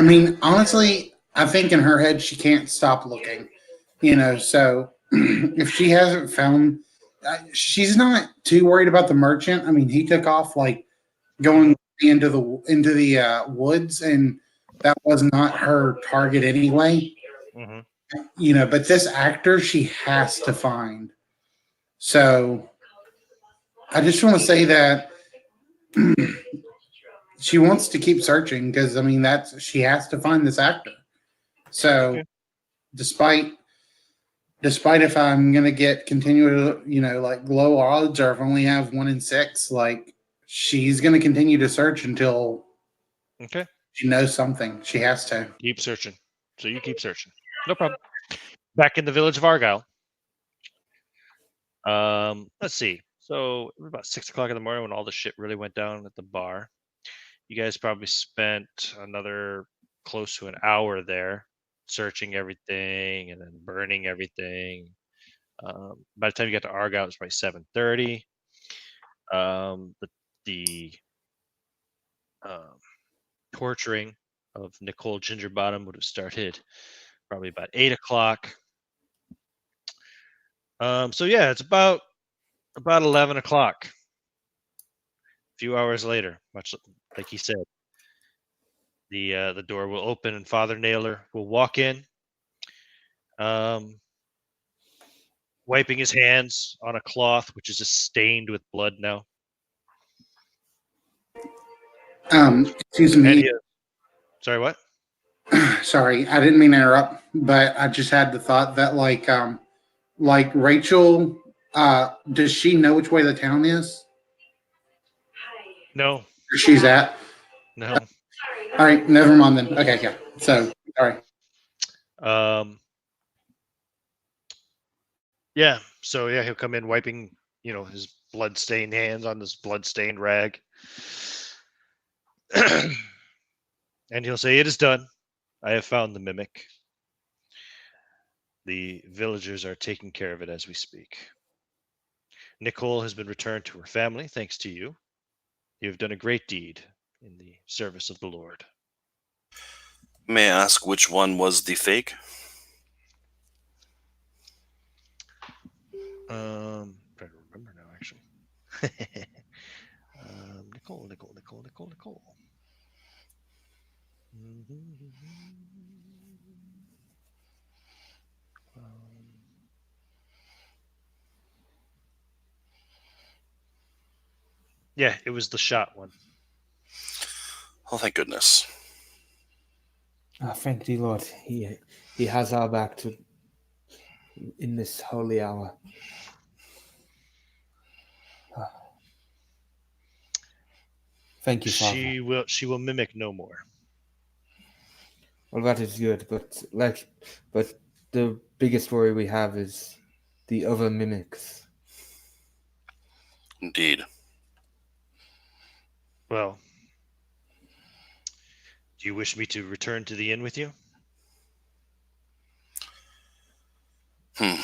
mean, honestly, I think in her head she can't stop looking. So if she hasn't found, she's not too worried about the merchant. I mean, he took off like going into the woods, and that was not her target anyway. Mm-hmm. But this actor she has to find. So I just want to say that she wants to keep searching because I mean she has to find this actor. So Okay. despite if I'm gonna get continual, like low odds, or if I only have 1 in 6, like she's gonna continue to search until Okay. she knows something. She has to. Keep searching. So you keep searching. No problem. Back in the village of Argyle. Let's see. So it was about 6 o'clock in the morning when all the shit really went down at the bar. You guys probably spent another close to an hour there searching everything and then burning everything. By the time you got to Argyle, it was probably 7:30. The torturing of Nicole Gingerbottom would have started probably about 8 o'clock. So yeah, it's about 11 o'clock. A few hours later, much like he said, the door will open and Father Naylor will walk in, wiping his hands on a cloth which is just stained with blood now. Excuse me. Sorry, what? Sorry, I didn't mean to interrupt, but I just had the thought that like Rachel, does she know which way the town is? No. Where she's at? No. All right, never mind then. Okay, yeah. So, all right. Yeah. So yeah, he'll come in wiping, his blood-stained hands on this blood-stained rag. And he'll say, "It is done. I have found the mimic. The villagers are taking care of it as we speak. Nicole has been returned to her family thanks to you. You have done a great deed in the service of the Lord." May I ask which one was the fake? Trying to remember now, actually. Nicole. Yeah, it was the shot one. Oh, thank goodness. Oh, thank the Lord. He has our back in this holy hour. Thank you, Father. She will mimic no more. Well, that is good, but the biggest worry we have is the other mimics. Indeed. Well, do you wish me to return to the inn with you? I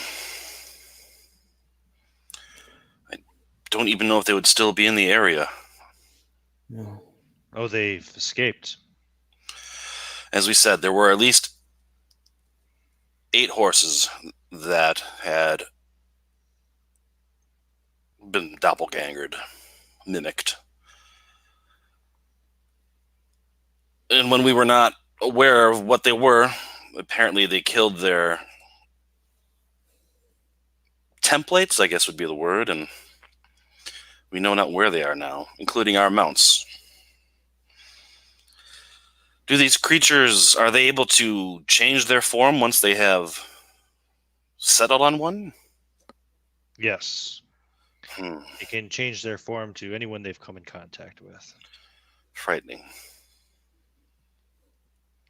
don't even know if they would still be in the area. No. Oh, they've escaped. As we said, there were at least 8 horses that had been doppelgangered, mimicked. And when we were not aware of what they were, apparently they killed their templates, I guess would be the word, and we know not where they are now, including our mounts. Do these creatures, are they able to change their form once they have settled on one? Yes. Hmm. They can change their form to anyone they've come in contact with. Frightening.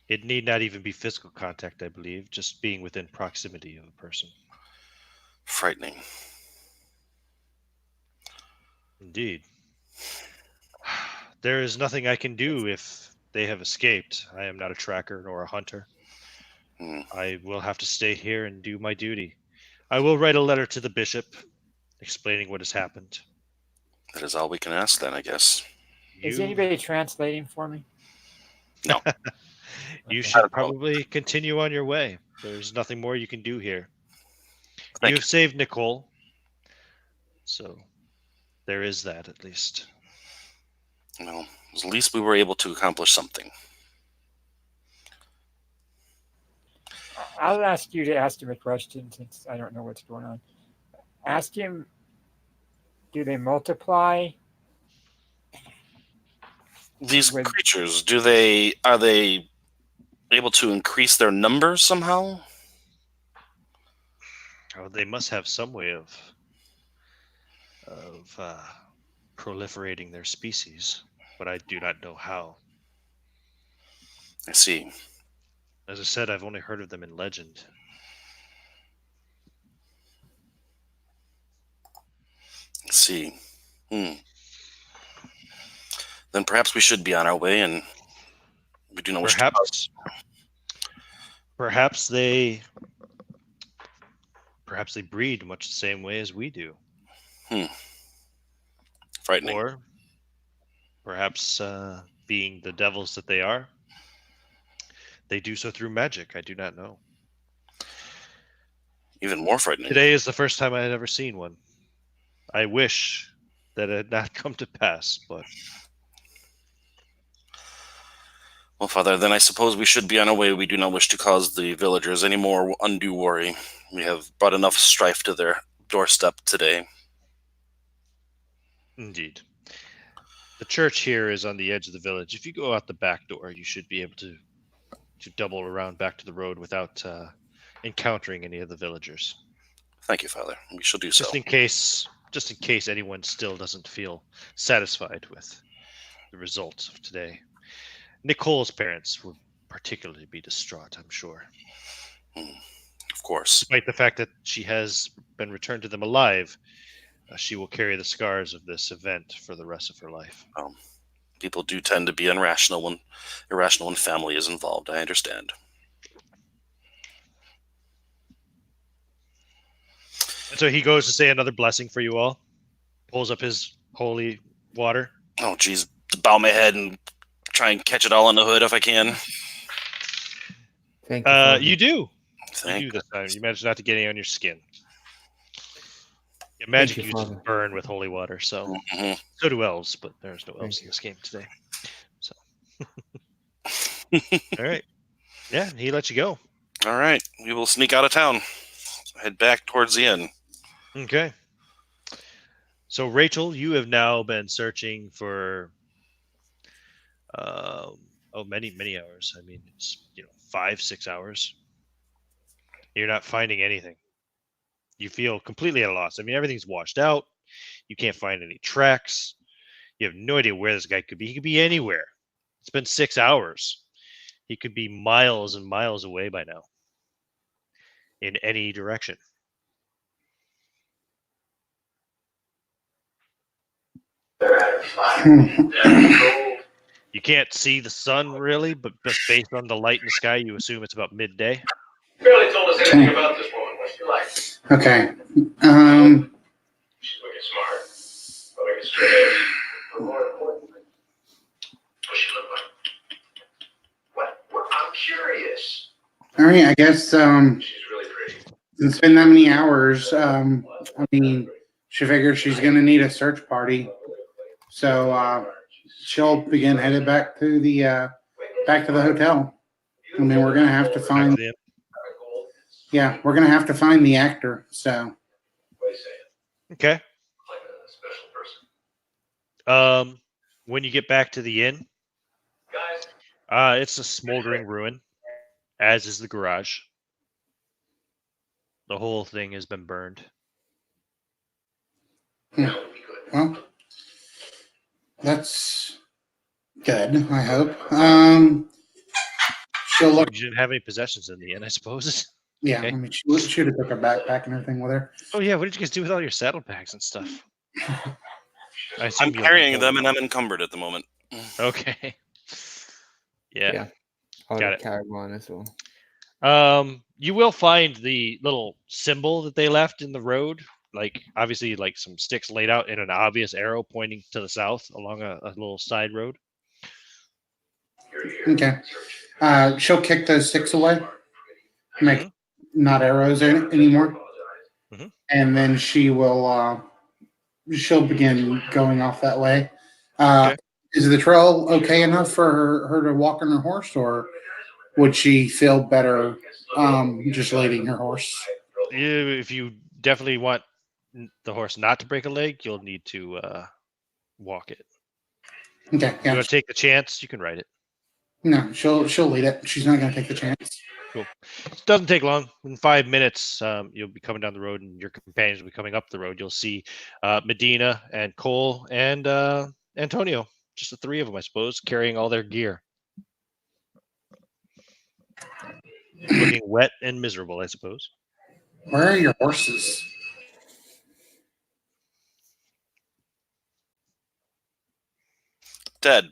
It need not even be physical contact, I believe, just being within proximity of a person. Frightening. Indeed. There is nothing I can do if they have escaped. I am not a tracker nor a hunter. Hmm. I will have to stay here and do my duty. I will write a letter to the bishop explaining what has happened. That is all we can ask then, I guess. Is You, anybody translating for me? No. you Okay. should probably continue on your way. There's nothing more you can do here. Thank You have saved Nicole, so there is that at least. Well, at least we were able to accomplish something. I'll ask you to ask him a question since I don't know what's going on. Ask him, do they multiply? These With- creatures, are they able to increase their numbers somehow? Oh, they must have some way of proliferating their species, but I do not know how. I see. As I said, I've only heard of them in legend. I see. Then perhaps we should be on our way, and we do not wish to Perhaps they breed much the same way as we do. Frightening. Or perhaps, being the devils that they are, they do so through magic. I do not know. Even more frightening. Today is the first time I had ever seen one. I wish that it had not come to pass, but Well, Father, then I suppose we should be on our way. We do not wish to cause the villagers any more undue worry. We have brought enough strife to their doorstep today. indeed. The church here is on the edge of the village. If you go out the back door, you should be able to double around back to the road without encountering any of the villagers. Thank you, Father. We shall do so. Just in case anyone still doesn't feel satisfied with the results of today. Nicole's parents would particularly be distraught, I'm sure. Of course. Despite the fact that she has been returned to them alive, she will carry the scars of this event for the rest of her life. People do tend to be irrational when family is involved. I understand. And so he goes to say another blessing for you all, pulls up his holy water. Oh, geez. Bow my head and try and catch it all on the hood if I can. Thank you. Father. You do. Thank You do this time. You managed not to get any on your skin. Yeah, magic you, uses Father. burn with holy water, so Mhm. so do elves, but there's no elves Thank in this game today. So, all right, yeah, he lets you go. All right. We will sneak out of town. Head back towards the inn. Okay. So Rachel, you have now been searching for many hours. I mean, it's 5-6 hours. You're not finding anything. You feel completely at a loss. I mean, everything's washed out. You can't find any tracks. You have no idea where this guy could be. He could be anywhere. It's been 6 hours. He could be miles and miles away by now. In any direction. You can't see the sun really, but just based on the light in the sky, you assume it's about midday. Barely told us anything about this woman. What's she like? Okay. She's wicked smart. Wicked straight. But more importantly, what's she look like? What? I'm curious. All right. I guess She's really pretty. it's been that many hours. I mean, she figures she's gonna need a search party, so she'll begin headed back to the back to the hotel. I mean, we're gonna have to Back find. to the inn. Yeah, we're gonna have to find the actor. So Okay. Like a special person. When you get back to the inn, Guys, it's a smoldering ruin, as is the garage. The whole thing has been burned. yeah. Well, that's good. I hope. She'll look. You didn't have any possessions in the inn, I suppose. Yeah, Okay. I mean, she would have took her backpack and everything with her. Oh yeah, what did you guys do with all your saddlebags and stuff? I assume I'm you'll carrying go them with and I'm encumbered at the moment. Okay. Yeah. Yeah. I'll Got it. carry one as well. You will find the little symbol that they left in the road, like obviously like some sticks laid out in an obvious arrow pointing to the south along a little side road. Okay. She'll kick those sticks away, make Mhm. not arrows anymore, Mhm. and then she'll begin going off that way. Okay. Is the trail okay enough for her to walk on her horse, or would she feel better just leading her horse? If you definitely want the horse not to break a leg, you'll need to walk it. Okay, You yeah. want to take the chance, you can ride it. No, she'll lead it. She's not going to take the chance. Cool. It doesn't take long. In 5 minutes, you'll be coming down the road, and your companions will be coming up the road. You'll see Medina and Cole and Antonio, just the three of them, I suppose, carrying all their gear, looking wet and miserable, I suppose. Where are your horses? Dead.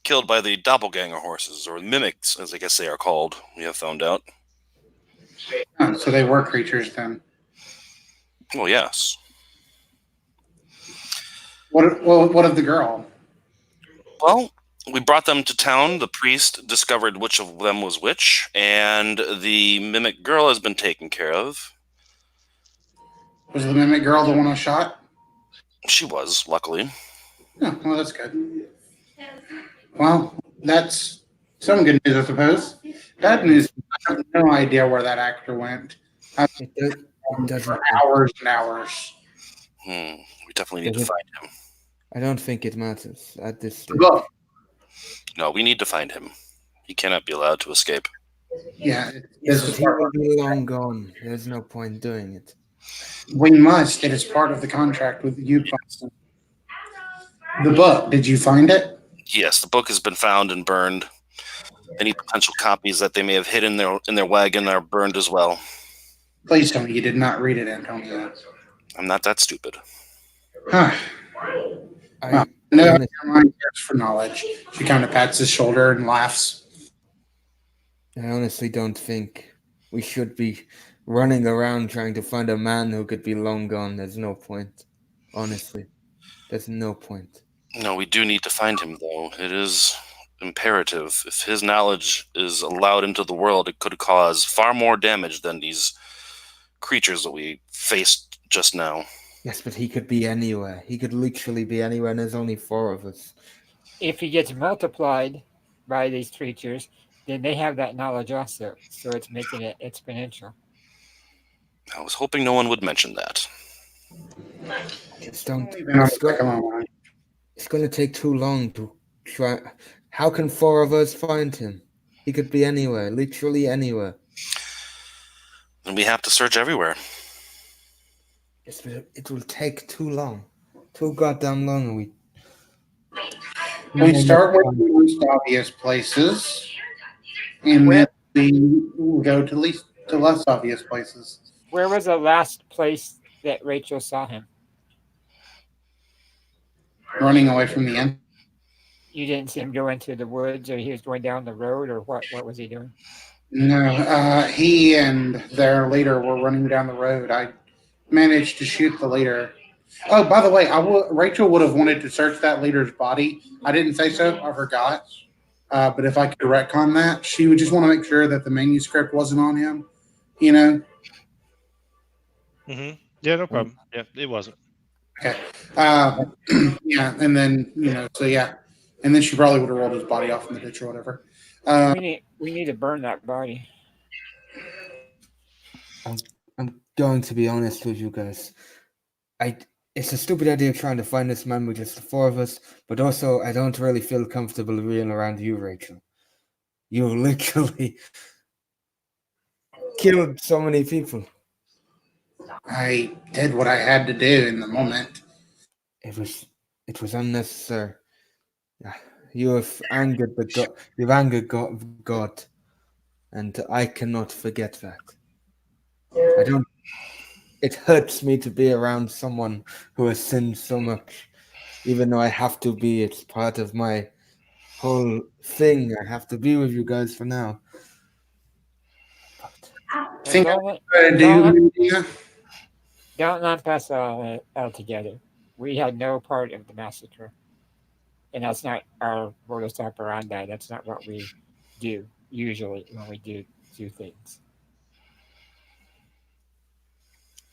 Killed by the doppelganger horses, or mimics, as I guess they are called, we have found out. Oh, so they were creatures then. Well, yes. What of the girl? Well, we brought them to town. The priest discovered which of them was which, and the mimic girl has been taken care of. Was the mimic girl the one I shot? She was, luckily. Oh, well, that's good. Well, that's some good news, I suppose. Bad news, I have no idea where that actor went. It doesn't. For hours and hours. We definitely need to find him. I don't think it matters at this stage. Look, No, we need to find him. He cannot be allowed to escape. yeah, Yes, this but is he will be long gone. There's no point doing it. we must. It is part of the contract with you. The book. Did you find it? Yes, the book has been found and burned. Any potential copies that they may have hid in their wagon are burned as well. Please tell me you did not read it, Antonio. I'm not that stupid. Huh. I No, honest- your mind cares for knowledge. She kind of pats his shoulder and laughs. I honestly don't think we should be running around trying to find a man who could be long gone. There's no point. Honestly, there's no point. No, we do need to find him, though. It is imperative. If his knowledge is allowed into the world, it could cause far more damage than these creatures that we faced just now. Yes, but he could be anywhere. He could literally be anywhere, and there's only 4 of us. If he gets multiplied by these creatures, then they have that knowledge also. So it's making it exponential. I was hoping no one would mention that. Just don't. Even on the second line. It's going to take too long to try. How can 4 of us find him? He could be anywhere, literally anywhere. And we have to search everywhere. Yes, but it will take too long. Too goddamn long. We start with the most obvious places, and then we go to less obvious places. Where was the last place that Rachel saw him? Running away from the end. You didn't see him go into the woods, or he was going down the road, or what? What was he doing? No, he and their leader were running down the road. I managed to shoot the leader. Oh, by the way, Rachel would have wanted to search that leader's body. I didn't say so. I forgot. But if I could retcon that, she would just want to make sure that the manuscript wasn't on him. You know? Mm-hmm. Yeah, no problem. Yeah, it wasn't. Okay. Yeah, and then, so yeah. And then she probably would have rolled his body off in the ditch or whatever. We need to burn that body. I'm going to be honest with you guys. It's a stupid idea trying to find this man with just the four of us, but also I don't really feel comfortable being around you, Rachel. You literally killed so many people. I did what I had to do in the moment. It was unnecessary. You have angered the God. You've angered God, and I cannot forget that. I don't. It hurts me to be around someone who has sinned so much, even though I have to be. It's part of my whole thing. I have to be with you guys for now. But Think Don't I'm going to do, Medina? not pass out together. We had no part of the massacre, and that's not our modus operandi. That's not what we do usually when we do things.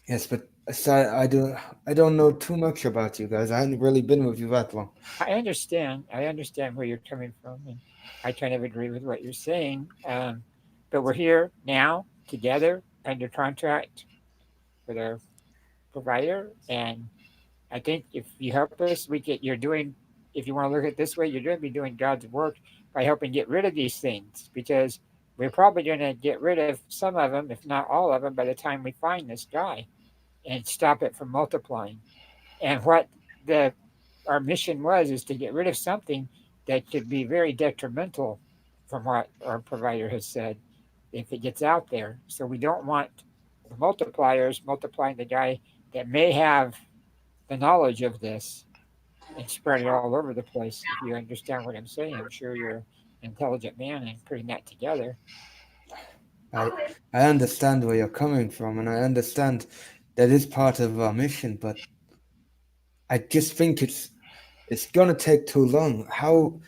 yes, but aside, I don't know too much about you guys. I haven't really been with you that long. I understand. I understand where you're coming from, and I kind of agree with what you're saying. But we're here now together under contract with our provider, and I think if you help us, you're doing. If you want to look at it this way, you're going to be doing God's work by helping get rid of these things because we're probably going to get rid of some of them, if not all of them, by the time we find this guy and stop it from multiplying. And what the our mission was is to get rid of something that could be very detrimental from what our provider has said if it gets out there. So we don't want the multipliers multiplying the guy that may have the knowledge of this and spread it all over the place. If you understand what I'm saying, I'm sure you're an intelligent man and putting that together. I I understand where you're coming from, and I understand that is part of our mission. But I just think it's gonna take too long. How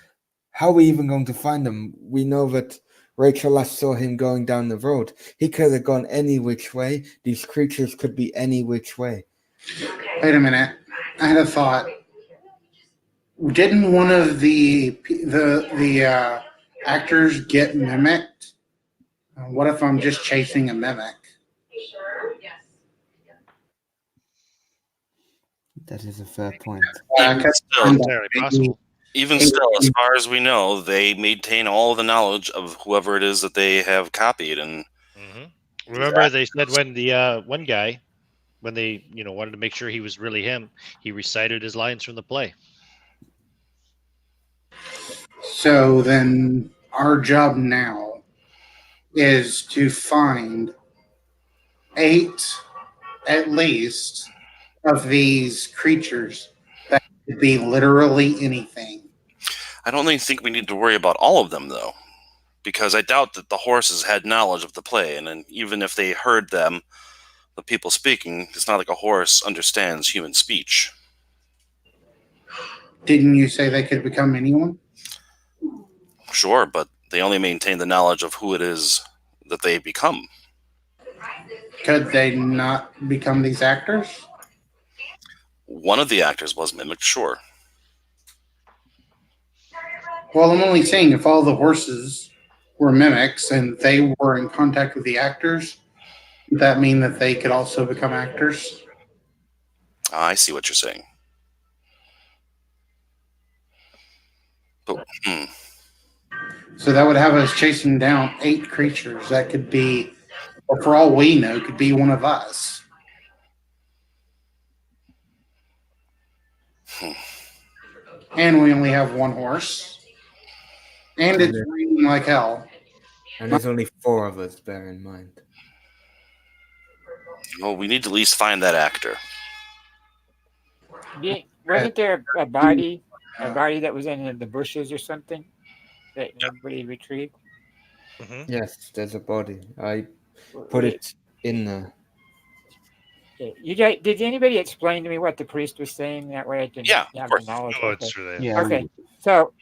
are we even going to find him? We know that Rachel last saw him going down the road. He could have gone any which way. These creatures could be any which way. Wait a minute. I had a thought. Didn't one of the actors get mimicked? What if I'm just chasing a mimic? That is a fair point. Even still, Entirely possible. even still, as far as we know, they maintain all the knowledge of whoever it is that they have copied. And Remember, they said when the one guy, when they wanted to make sure he was really him, he recited his lines from the play. So then our job now is to find 8 at least of these creatures that could be literally anything. I don't really think we need to worry about all of them, though, because I doubt that the horses had knowledge of the play. And then even if they heard them, the people speaking, it's not like a horse understands human speech. Didn't you say they could become anyone? Sure, but they only maintain the knowledge of who it is that they become. Could they not become these actors? One of the actors was mimicked, sure. Well, I'm only saying if all the horses were mimics and they were in contact with the actors, would that mean that they could also become actors? I see what you're saying. But, So that would have us chasing down 8 creatures that could be, or for all we know, could be one of us. And we only have one horse. And it's raining like hell. And there's only 4 of us, bear in mind. well, we need to at least find that actor. Wasn't there a body that was in the bushes or something that nobody retrieved? Yes, there's a body. I put it in there. You guys, did anybody explain to me what the priest was saying? That way I can Yeah, of have course. the knowledge. Oh, it's true. Yeah. Okay. So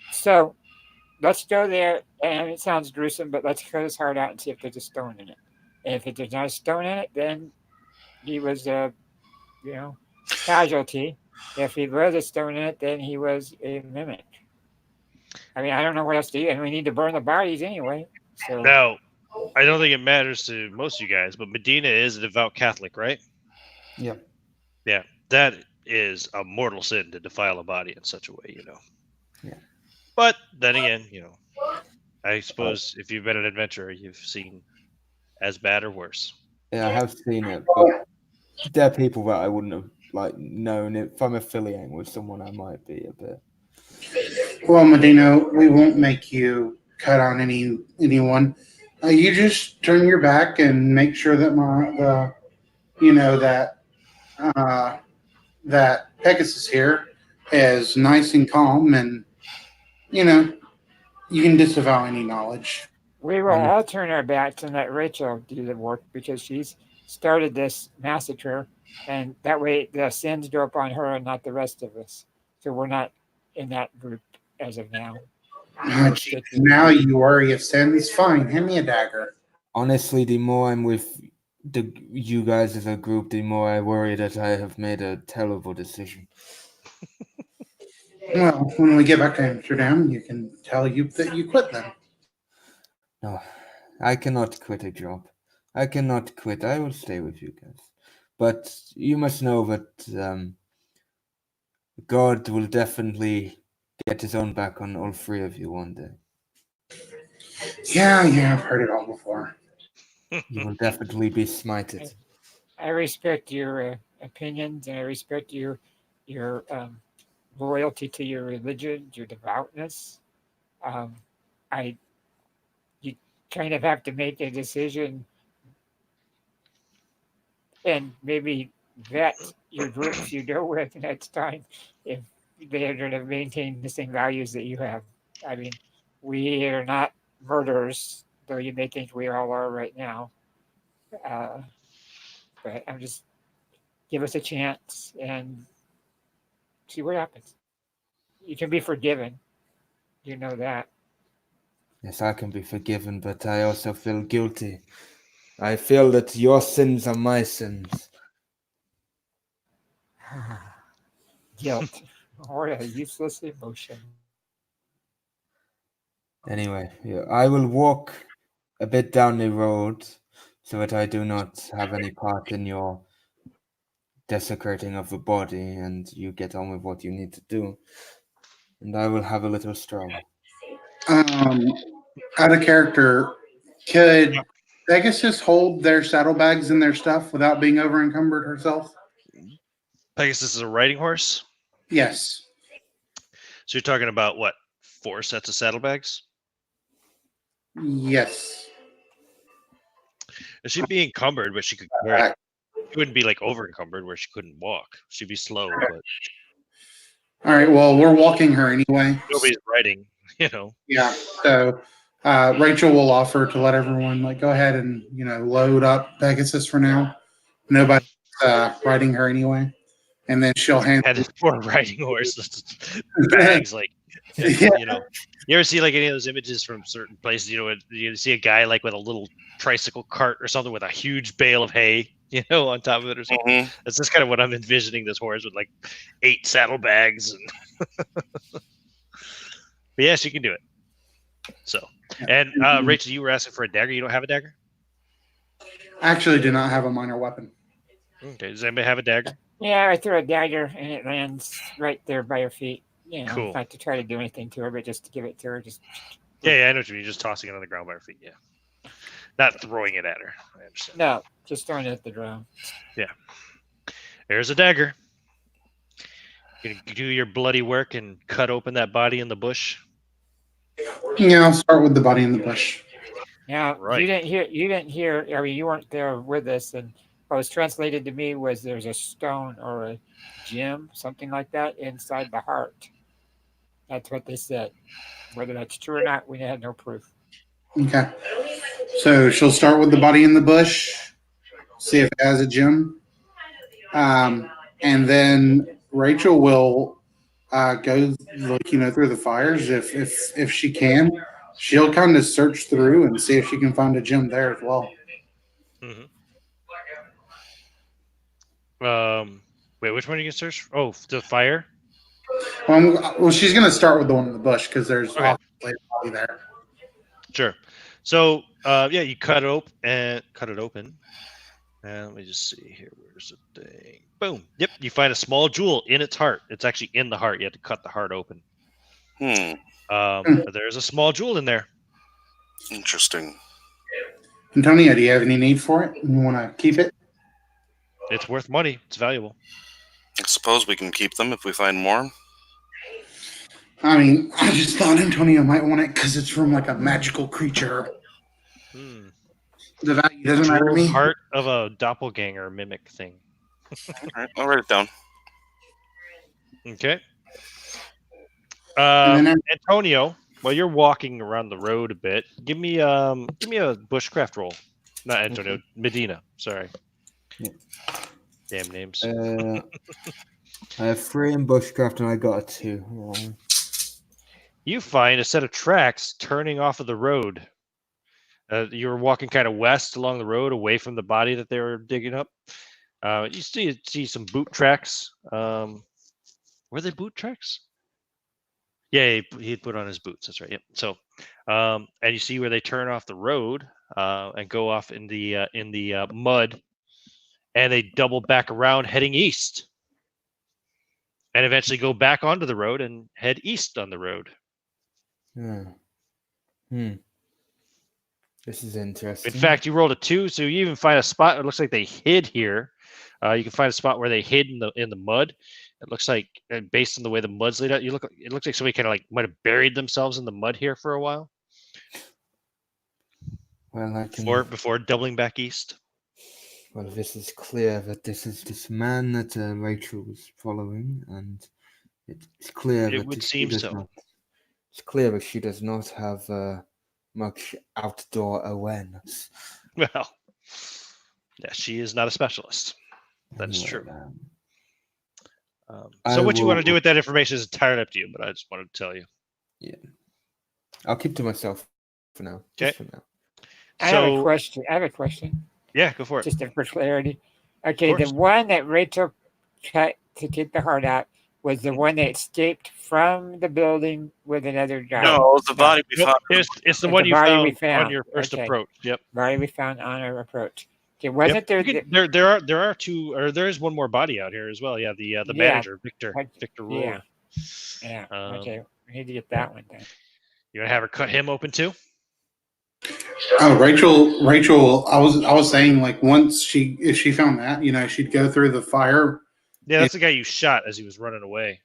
let's go there. And it sounds gruesome, but let's cut his heart out and see if there's a stone in it. And if there's not a stone in it, then he was a casualty. If he was a stone in it, then he was a mimic. I mean, I don't know what else to do, and we need to burn the bodies anyway. So Now, I don't think it matters to most of you guys, but Medina is a devout Catholic, right? Yeah. Yeah, that is a mortal sin to defile a body in such a way, you know. Yeah. But then again, you know, I suppose if you've been an adventurer, you've seen as bad or worse. Yeah, I have seen it, but there are people that I wouldn't have like known. If I'm affiliating with someone, I might be a bit. Well, Medina, we won't make you cut on anyone. You just turn your back and make sure that uh, that Pegasus here is nice and calm, and you know you can disavow any knowledge. we will all turn our backs and let Rachel do the work because she's started this massacre, and that way the sins go upon her and not the rest of us. So we're not in that group as of now. We'll Geez, stick with now you worry of sins. Fine, hand me a dagger. Honestly, the more I'm with you guys as a group, the more I worry that I have made a terrible decision. Well, when we get back to Amsterdam, you can tell you that you quit then. No, I cannot quit a job. I cannot quit. I will stay with you guys. But you must know that God will definitely get his own back on all three of you one day. Yeah, I've heard it all before. You will definitely be smited. I respect your opinions, and I respect your loyalty to your religion, your devoutness. Um, I you kind of have to make a decision and maybe vet your groups you go with next time if they are going to maintain the same values that you have. I mean, we are not murderers, though you may think we all are right now. Uh, but I'm just give us a chance and see what happens. You can be forgiven. You know that. Yes, I can be forgiven, but I also feel guilty. I feel that your sins are my sins. Guilt. What a useless emotion. Anyway, yeah, I will walk a bit down the road so that I do not have any part in your desecrating of the body and you get on with what you need to do. And I will have a little stroll. Out of character, could Pegasus hold their saddlebags and their stuff without being over encumbered herself? Pegasus is a riding horse. Yes. So you're talking about what? 4 sets of saddlebags? Yes. She'd be encumbered, but she could carry it. She wouldn't be like over encumbered where she couldn't walk. She'd be slow, but All right. Well, we're walking her anyway. nobody's riding, you know. Yeah. So Rachel will offer to let everyone go ahead and load up Pegasus for now. Nobody's riding her anyway, and then she'll hand. Had 4 riding horses, bags like Yeah. you know. You ever see like any of those images from certain places? You know, you see a guy like with a little tricycle cart or something with a huge bale of hay, on top of it or something. Mhm. That's just kind of what I'm envisioning this horse with, like 8 saddlebags. And but yes, you can do it. So, and Rachel, you were asking for a dagger. You don't have a dagger? I actually do not have a minor weapon. Okay. Does anybody have a dagger? Yeah, I threw a dagger and it lands right there by her feet. Cool. Not to try to do anything to her, but just to give it to her. Just Yeah, I know what you mean. Just tossing it on the ground by her feet. Yeah. Not throwing it at her. I understand. no, just throwing it at the ground. There's a dagger. You can do your bloody work and cut open that body in the bush. Yeah, I'll start with the body in the bush. Now Right. you didn't hear. I mean, you weren't there with us, and what was translated to me was there's a stone or a gem, something like that, inside the heart. That's what they said. Whether that's true or not, we had no proof. Okay. So she'll start with the body in the bush, see if it has a gem. And then Rachel will go through the fires if she can. She'll kind of search through and see if she can find a gem there as well. Mm-hmm. Wait, which one are you gonna search? Oh, the fire. Well, she's going to start with the one in the bush because there's Okay. obviously a body there. Sure. So yeah, you cut it open. And let me just see here. Where's the thing? Boom. Yep. You find a small jewel in its heart. It's actually in the heart. You have to cut the heart open. But there's a small jewel in there. Interesting. Antonia, do you have any need for it? You want to keep it? It's worth money. It's valuable. I suppose we can keep them if we find more. I mean, I just thought Antonia might want it because it's from like a magical creature. The value doesn't matter to Jeweled me. heart of a doppelganger mimic thing. All right, I'll write it down. Okay. And then Antonio, while you're walking around the road a bit, give me a bushcraft roll. Not Antonio, Medina. Sorry. Yeah. Damn names. I have 3 in bushcraft and I got a 2. You find a set of tracks turning off of the road. You were walking kind of west along the road, away from the body that they were digging up. You see some boot tracks. Were they boot tracks? Yeah, he put on his boots. That's right. Yep. So, and you see where they turn off the road and go off in the mud, and they double back around, heading east, and eventually go back onto the road and head east on the road. This is interesting. In fact, you rolled a 2, so you even find a spot. It looks like they hid here. You can find a spot where they hid in the mud. It looks like, based on the way the mud's laid out, it looks like somebody kind of like might have buried themselves in the mud here for a while. Well, before doubling back east. Well, this is clear that this is this man that Rachel was following, and it's clear It that would she seem does so. not. It's clear that she does not have much outdoor awareness. Well, yeah, she is not a specialist. That is true. So what you want to do with that information is entirely up to you, but I just wanted to tell you. Yeah. I'll keep to myself for now. Okay. Just for now. I have a question. Yeah, go for it. Just for clarity. Okay, the one that Rachel cut to get the heart out was the one that escaped from the building with another guy. No, it was the body we found. It's the one you found on your first approach. Yep. Body we found on our approach. Okay, wasn't there? There are 2, or there is one more body out here as well. Yeah, the manager, Victor Rohr. Yeah. Okay, we need to get that one then. You want to have her cut him open too? Oh, Rachel. I was saying, like, if she found that, she'd go through the fire. Yeah, that's the guy you shot as he was running away.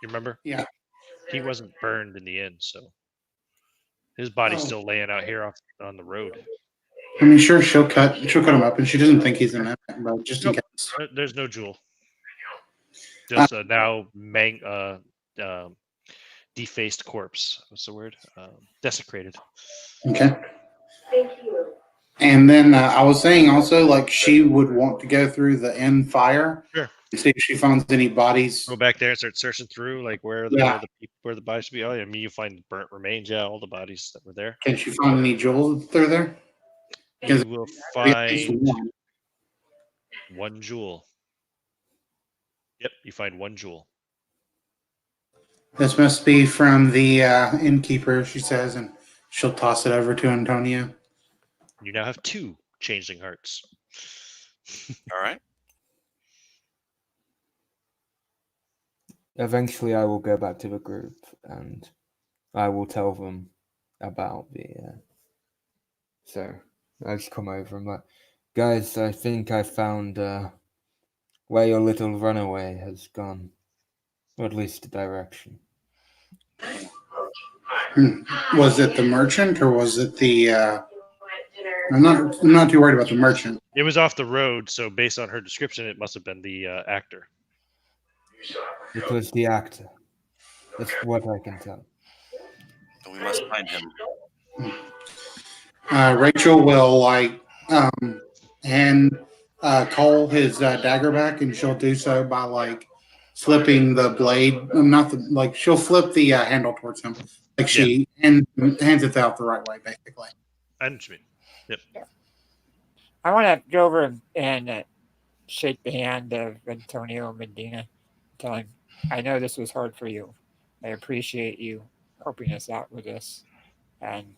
You remember? Yeah. He wasn't burned in the end, so his body's still laying out here on the road. I mean, sure, she'll cut him up, and she doesn't think he's in it, but just in case. There's no jewel. Just a now defaced corpse. What's the word? Desecrated. Okay. Thank you. And then I was saying also, like, she would want to go through the end fire. Sure. And see if she finds any bodies. Go back there and start searching through, like where the bodies should be. Oh, yeah, I mean, you find burnt remains. Yeah, all the bodies that were there. Can she find any jewels through there? You will find one jewel. Yep, you find one jewel. This must be from the innkeeper, she says, and she'll toss it over to Antonio. You now have 2 changeling hearts. All right. Eventually, I will go back to the group and I will tell them about the. So I just come over and like, guys, I think I found where your little runaway has gone, or at least the direction. Was it the merchant or was it the? I'm not too worried about the merchant. It was off the road, so based on her description, it must have been the actor. It was the actor. That's what I can tell. So we must find him. Rachel will call his dagger back, and she'll do so by flipping the blade. She'll flip the handle towards him, she hands it out the right way, basically. I understand. Yep. I want to go over and shake the hand of Antonio Medina. Tell him I know this was hard for you. I appreciate you helping us out with this, and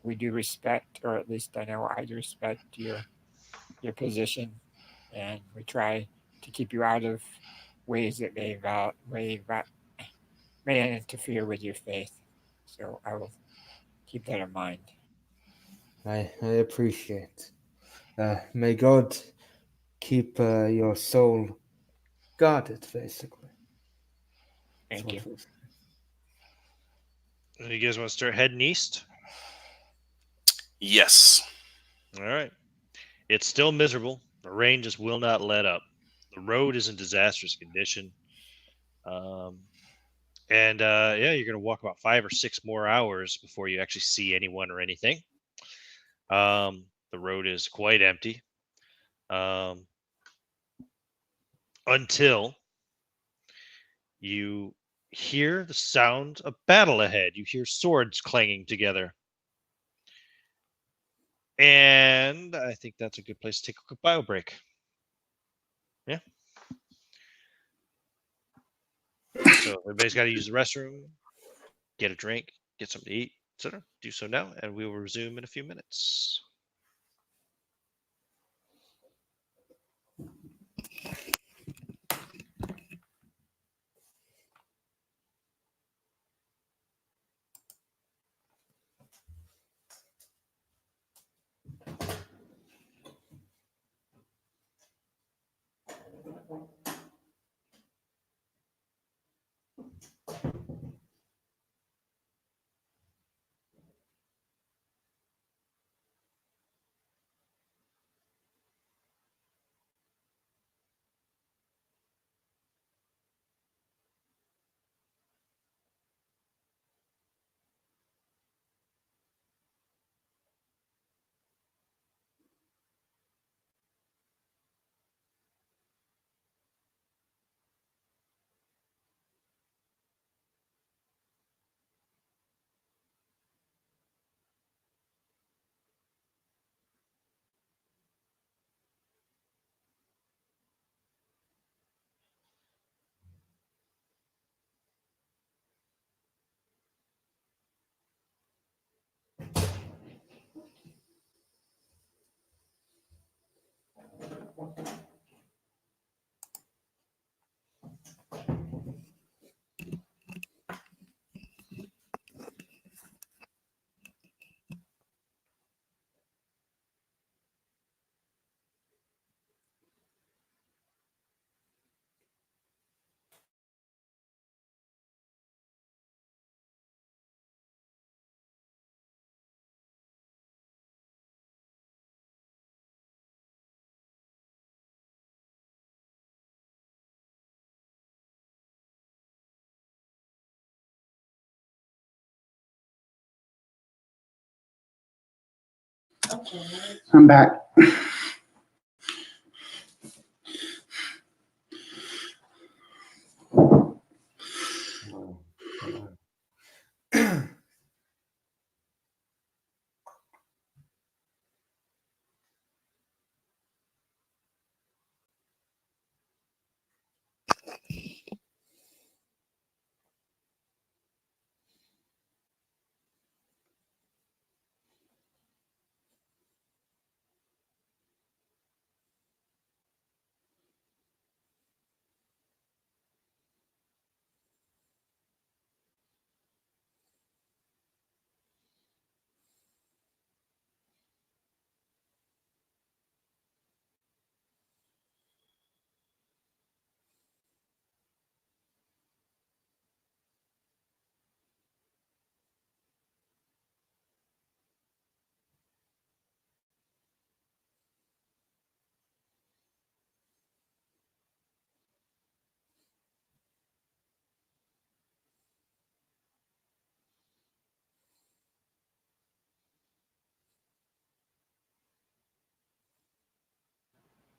we do respect, or at least I know I do respect your position, and we try to keep you out of ways that may interfere with your faith. So I will keep that in mind. I appreciate. May God keep your soul guarded, basically. That's Thank you. what we say. You guys want to start heading east? Yes. All right. It's still miserable. The rain just will not let up. The road is in disastrous condition. Yeah, you're going to walk about 5 or 6 more hours before you actually see anyone or anything. The road is quite empty. Until you hear the sound of battle ahead. You hear swords clanging together. And I think that's a good place to take a quick bio break. Yeah. So everybody's got to use the restroom, get a drink, get something to eat, etc. Do so now, and we will resume in a few minutes. I'm back.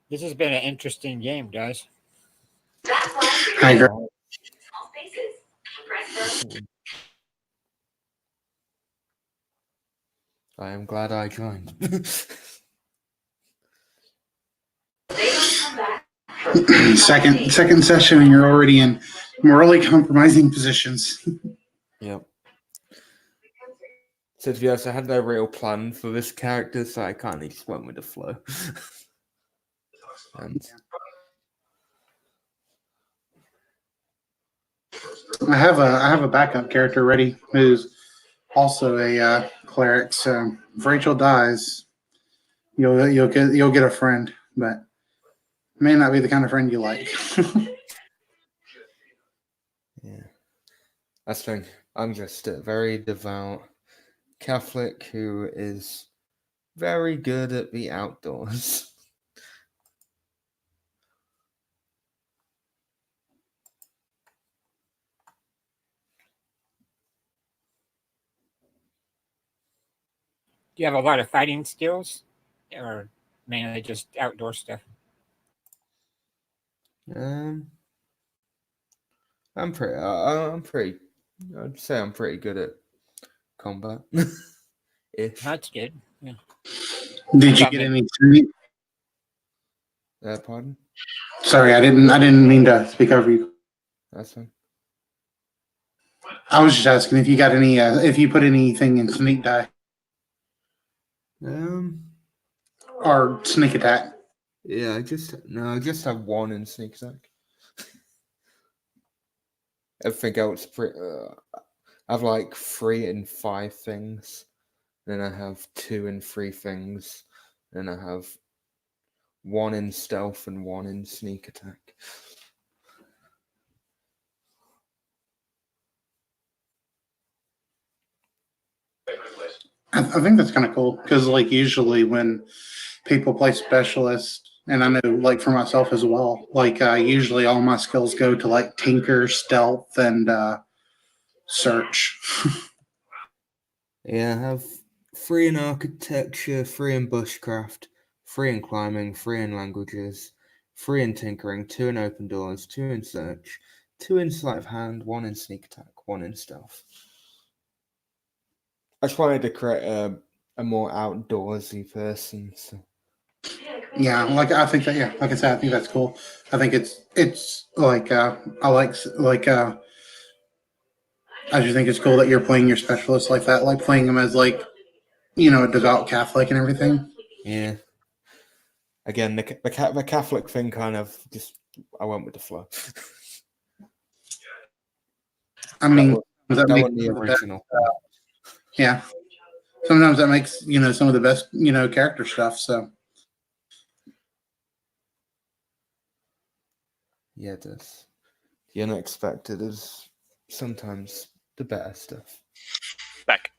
This has been an interesting game, guys. I agree. I am glad I joined. Second session, and you're already in morally compromising positions. Yep. So to be honest, I had no real plan for this character, so I kind of just went with the flow. And I have a backup character ready who's also a cleric. So if Rachel dies, you'll get a friend, but may not be the kind of friend you like. yeah, that's the thing. I'm just a very devout Catholic who is very good at the outdoors. Do you have a lot of fighting skills, or mainly just outdoor stuff? I'm pretty. I'd say I'm pretty good at combat. Ish. That's good. Yeah. Did you get any? Pardon? Sorry, I didn't mean to speak over you. That's fine. I was just asking if you got any. If you put anything in sneak die or sneak attack. Yeah, I just have one in sneak attack. Everything else, I have like 3 and 5 things. Then I have 2 and 3 things. Then I have 1 in stealth and 1 in sneak attack. I think that's kind of cool because, like, usually when people play specialist, and I know, like, for myself as well, like, usually all my skills go to like tinker, stealth, and search. Yeah, I have 3 in architecture, 3 in bushcraft, 3 in climbing, 3 in languages, 3 in tinkering, 2 in open doors, 2 in search, 2 in sleight of hand, 1 in sneak attack, 1 in stealth. I just wanted to create a more outdoorsy person. So. Yeah, like I think that. Yeah, like I said, I think that's cool. I think it's like I like I just think it's cool that you're playing your specialist like that, like playing him as like a devout Catholic and everything. Yeah. Again, the Catholic thing kind of just I went with the flow. I mean, that makes wasn't the original. Yeah, sometimes that makes some of the best character stuff. So yeah, it does. The unexpected is sometimes the better stuff. Back.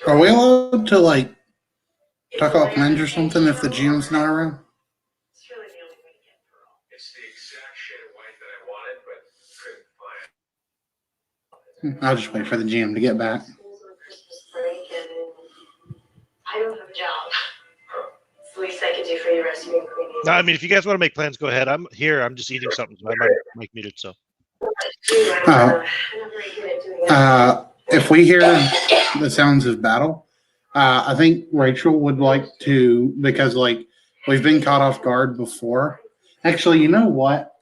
are we allowed to like talk about plans or something if the GM's not around? It's really the only way to get through. It's the exact shade of white that I wanted, but couldn't find. I'll just wait for the GM to get back. School's on Christmas break, and I don't have a job. It's the least I could do for you rescuing Queenie. No, I mean, if you guys want to make plans, go ahead. I'm here. I'm just eating something, so I might make muted. So. If we hear the sounds of battle, I think Rachel would like to, because like we've been caught off guard before. Actually, you know what?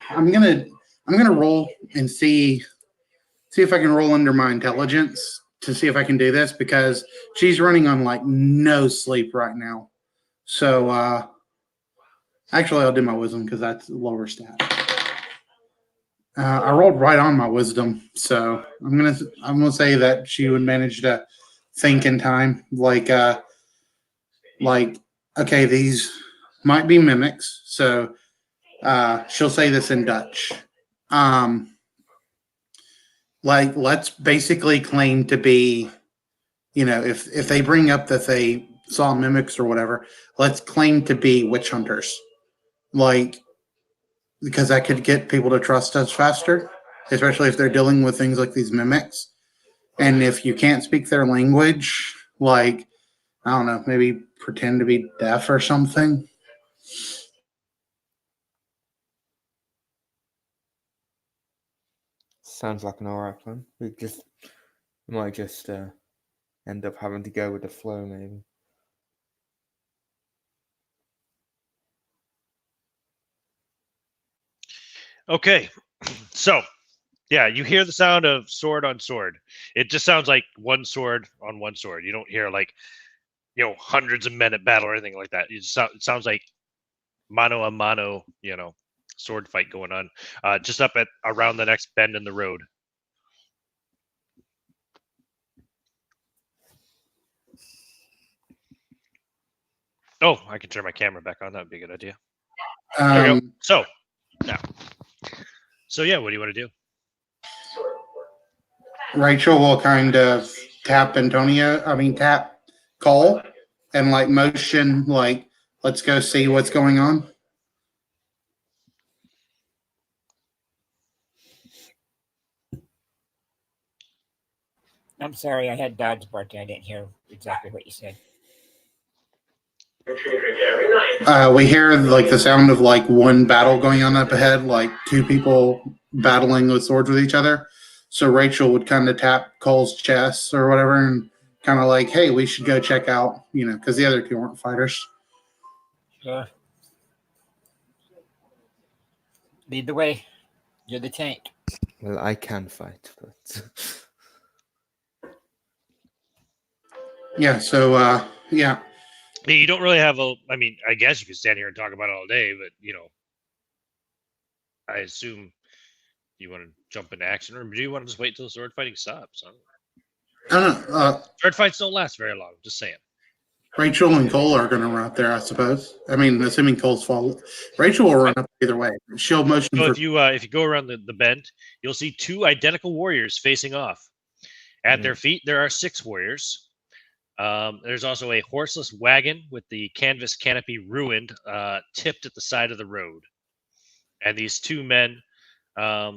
I'm gonna roll and see if I can roll under my intelligence to see if I can do this, because she's running on like no sleep right now. So actually, I'll do my wisdom because that's lower stat. I rolled right on my wisdom, so I'm gonna say that she would manage to think in time, like okay, these might be mimics, so she'll say this in Dutch. Like, let's basically claim to be, if they bring up that they saw mimics or whatever, let's claim to be witch hunters, like, because that could get people to trust us faster, especially if they're dealing with things like these mimics. And if you can't speak their language, like, I don't know, maybe pretend to be deaf or something. Sounds like an alright plan. We might just end up having to go with the flow, maybe. Okay, so yeah, you hear the sound of sword on sword. It just sounds like one sword on one sword. You don't hear like hundreds of men at battle or anything like that. It sounds like mano a mano, sword fight going on, just up at around the next bend in the road. Oh, I can turn my camera back on. That would be a good idea. There we go. So now, yeah, what do you want to do? Rachel will kind of tap Cole, and like motion, like, let's go see what's going on. I'm sorry, I had dogs barking. I didn't hear exactly what you said. We hear like the sound of like one battle going on up ahead, like two people battling with swords with each other. So Rachel would kind of tap Cole's chest or whatever, and kind of like, "Hey, we should go check out," because the other two weren't fighters. Sure. Lead the way. You're the tank. Well, I can fight, but Yeah. So yeah. You don't really have a. I mean, I guess you could stand here and talk about it all day, but I assume you want to jump into action, or do you want to just wait till the sword fighting stops? I don't know. Sword fights don't last very long. Just saying. Rachel and Cole are going to run up there, I suppose. I mean, assuming Cole's fall. Rachel will run up either way. She'll motion. So if you go around the bend, you'll see two identical warriors facing off. At their feet, there are 6 warriors. There's also a horseless wagon with the canvas canopy ruined, tipped at the side of the road. And these 2 men are,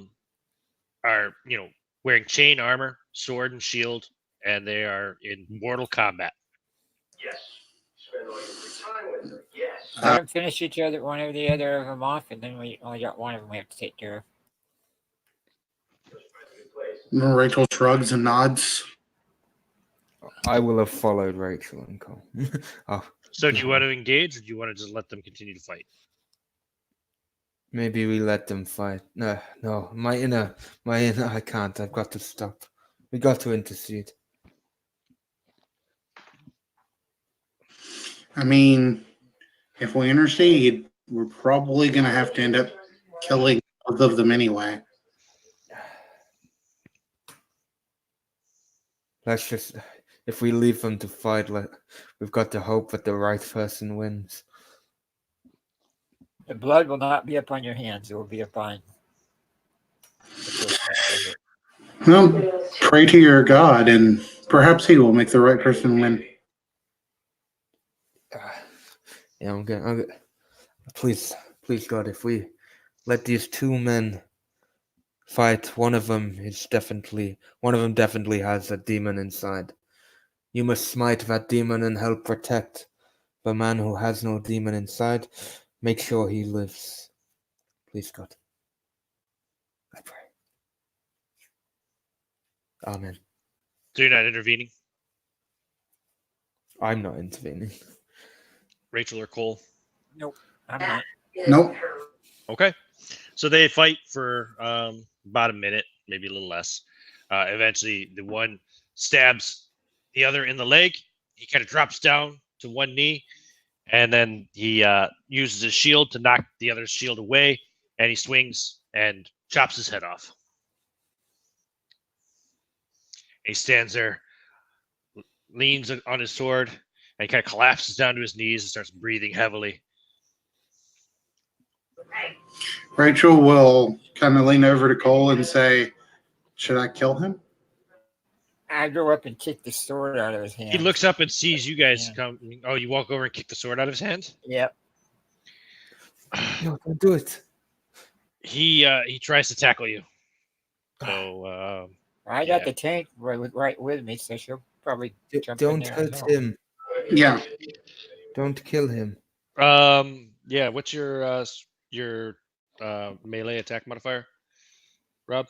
wearing chain armor, sword and shield, and they are in mortal combat. Yes. Spend all your free time with her. Yes. Let them finish each other, one or the other of them off, and then we only got one of them we have to take care of. Rachel shrugs and nods. I will have followed Rachel and Cole. So do you want to engage, or do you want to just let them continue to fight? Maybe we let them fight. No, my inner, I can't. I've got to stop. We got to intercede. I mean, if we intercede, we're probably going to have to end up killing both of them anyway. Let's just, if we leave them to fight, we've got to hope that the right person wins. The blood will not be upon your hands. It will be upon the person that did it. Well, pray to your God, and perhaps he will make the right person win. Yeah, I'm gonna please, God, if we let these 2 men fight, one of them definitely has a demon inside. You must smite that demon and help protect the man who has no demon inside. Make sure he lives. Please, God. I pray. Amen. So you're not intervening? I'm not intervening. Rachel or Cole? Nope, I'm not. Nope. Okay. So they fight for about a minute, maybe a little less. Eventually, the one stabs the other in the leg. He kind of drops down to one knee, and then he uses his shield to knock the other's shield away, and he swings and chops his head off. He stands there, leans on his sword, and he kind of collapses down to his knees and starts breathing heavily. Rachel will kind of lean over to Cole and say, "Should I kill him?" I go up and kick the sword out of his hand. He looks up and sees you guys come. Oh, you walk over and kick the sword out of his hand? Yep. No, don't do it. He tries to tackle you. So I got the tank right with me, so she'll probably jump in Don't there hurt as well. him. Yeah. Don't kill him. yeah. What's your melee attack modifier, Rob?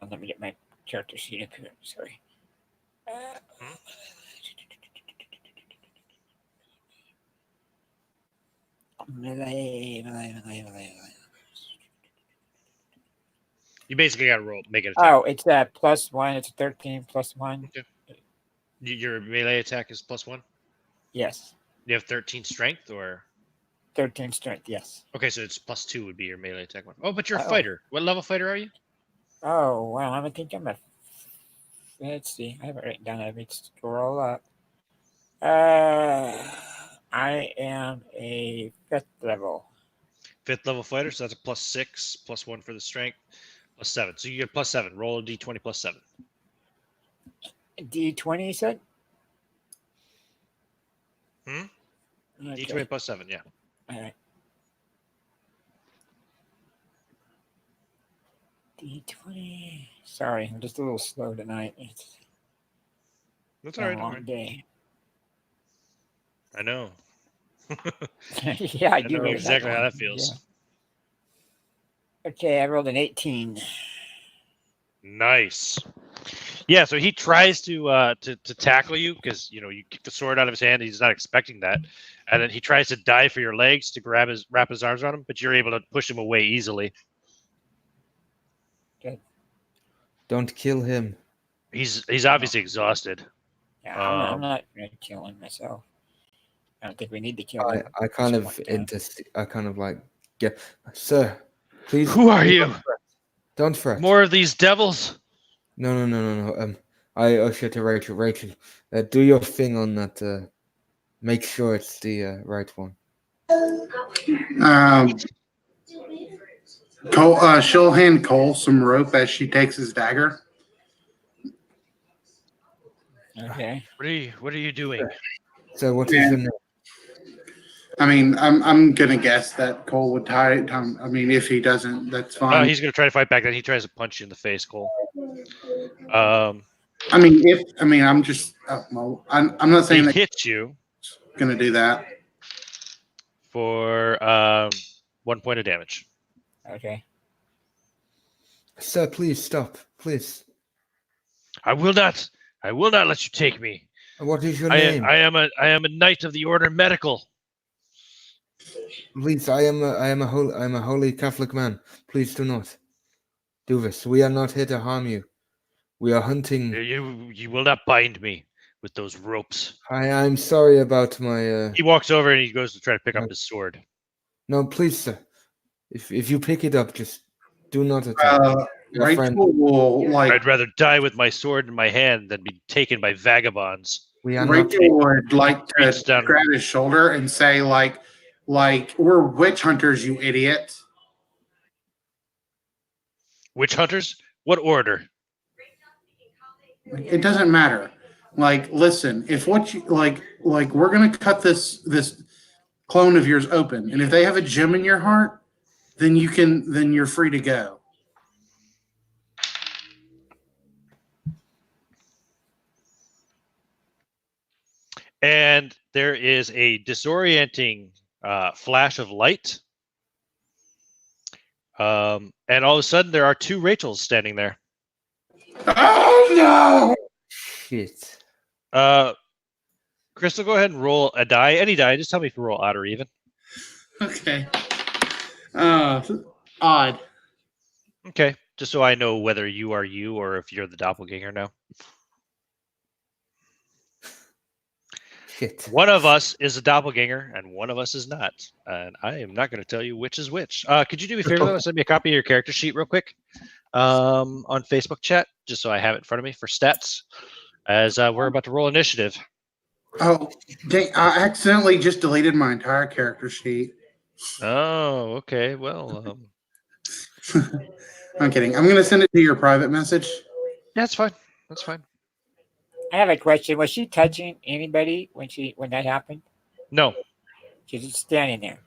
Let me get my character sheet up here. Sorry. Melee. You basically got to roll, make an attack. Oh, it's that +1. It's 13 +1. Okay. Your melee attack is +1. Yes. You have 13 strength, or 13 strength. Yes. okay, so it's +2 would be your melee attack. Oh, but you're a Oh. fighter. What level fighter are you? Oh, well, I think I'm a. Let's see. I have it written down. I need to scroll up. I am a 5th level. 5th level fighter, so that's a +6, +1 for the strength, +7. So you get +7. Roll a d20 +7. D20, you said? Hmm? Okay. D20 +7, yeah. All right. D20. Sorry, I'm just a little slow tonight. It's That's been all a right. long day. I know. Yeah, I do. know exactly how that feels. Yeah. Okay, I rolled an 18. Nice. Yeah, so he tries to tackle you because you kick the sword out of his hand. He's not expecting that, and then he tries to dive for your legs to wrap his arms around him, but you're able to push him away easily. Good. Don't kill him. He's obviously exhausted. Yeah, I'm not going to kill him myself. I don't think we need to kill him. I kind of get, sir, please. Who are you? Don't fret. More of these devils? No. I usher to Rachel. Rachel, do your thing on that. Make sure it's the right one. Cole, she'll hand Cole some rope as she takes his dagger. Okay. What are you doing? So what is your name? I mean, I'm gonna guess that Cole would tie it. I mean, if he doesn't, that's fine. He's gonna try to fight back. Then he tries to punch you in the face, Cole. I'm just. Well, I'm not saying he that hits you gonna do that. for 1 point of damage. Okay. Sir, please stop. Please. I will not let you take me. What is your name? I am a knight of the Order Medical. Please, I am a holy Catholic man. Please do not do this. We are not here to harm you. We are hunting. You will not bind me with those ropes. I'm sorry about my. He walks over and he goes to try to pick up his sword. No, please, sir. If you pick it up, just do not attack. Rachel will I'd rather die with my sword in my hand than be taken by vagabonds. Rachel would like to grab his shoulder and say, like we're witch hunters, you idiot. Witch hunters? What order? It doesn't matter. Like, listen, if what you like we're gonna cut this clone of yours open, and if they have a gem in your heart, then you're free to go. And there is a disorienting flash of light. And all of a sudden, there are 2 Rachels standing there. Oh no! Shit. Crystal, go ahead and roll a die. Any die. Just tell me if you roll odd or even. Okay. Odd. Okay. Just so I know whether you are you or if you're the doppelganger now. Shit. One of us is a doppelganger and one of us is not. And I am not going to tell you which is which. Could you do me a favor though? Send me a copy of your character sheet real quick on Facebook chat, just so I have it in front of me for stats as we're about to roll initiative. Oh, dang, I accidentally just deleted my entire character sheet. Oh, okay. Well, I'm kidding. I'm going to send it to your private message. yeah, that's fine. That's fine. I have a question. Was she touching anybody when that happened? No, She's just standing there.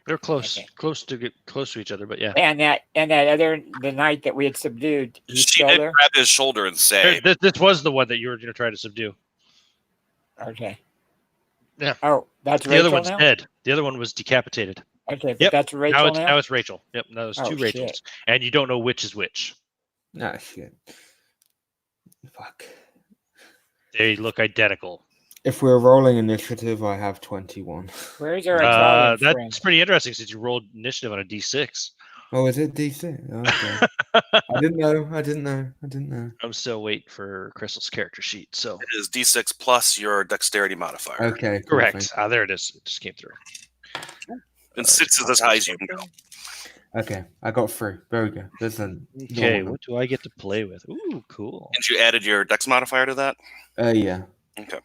they're close, Okay. close to each other, but yeah. And that the night that we had subdued, he's She still did there. grab his shoulder and say, This was the one that you were going to try to subdue. Okay. Yeah. Oh, that's The Rachel other one's now? dead. The other one was decapitated. Okay, but Yep. that's Rachel Now it's Rachel. Yep. Now there's 2 Rachels, shit. and you don't know which is which. Ah, shit. Fuck. They look identical. If we're rolling initiative, I have 21. Where's our Italian friend? That's pretty interesting since you rolled initiative on a D6. Oh, is it DC? Okay. I didn't know. I'm still waiting for Crystal's character sheet. So It is D6 plus your dexterity modifier. Okay. Cool, correct. There it is. It just came through. And 6 is as high as you can go. Okay, I got 3. Very good. There's a Okay, normal. what do I get to play with? Ooh, cool. And you added your dex modifier to that? Yeah. Okay.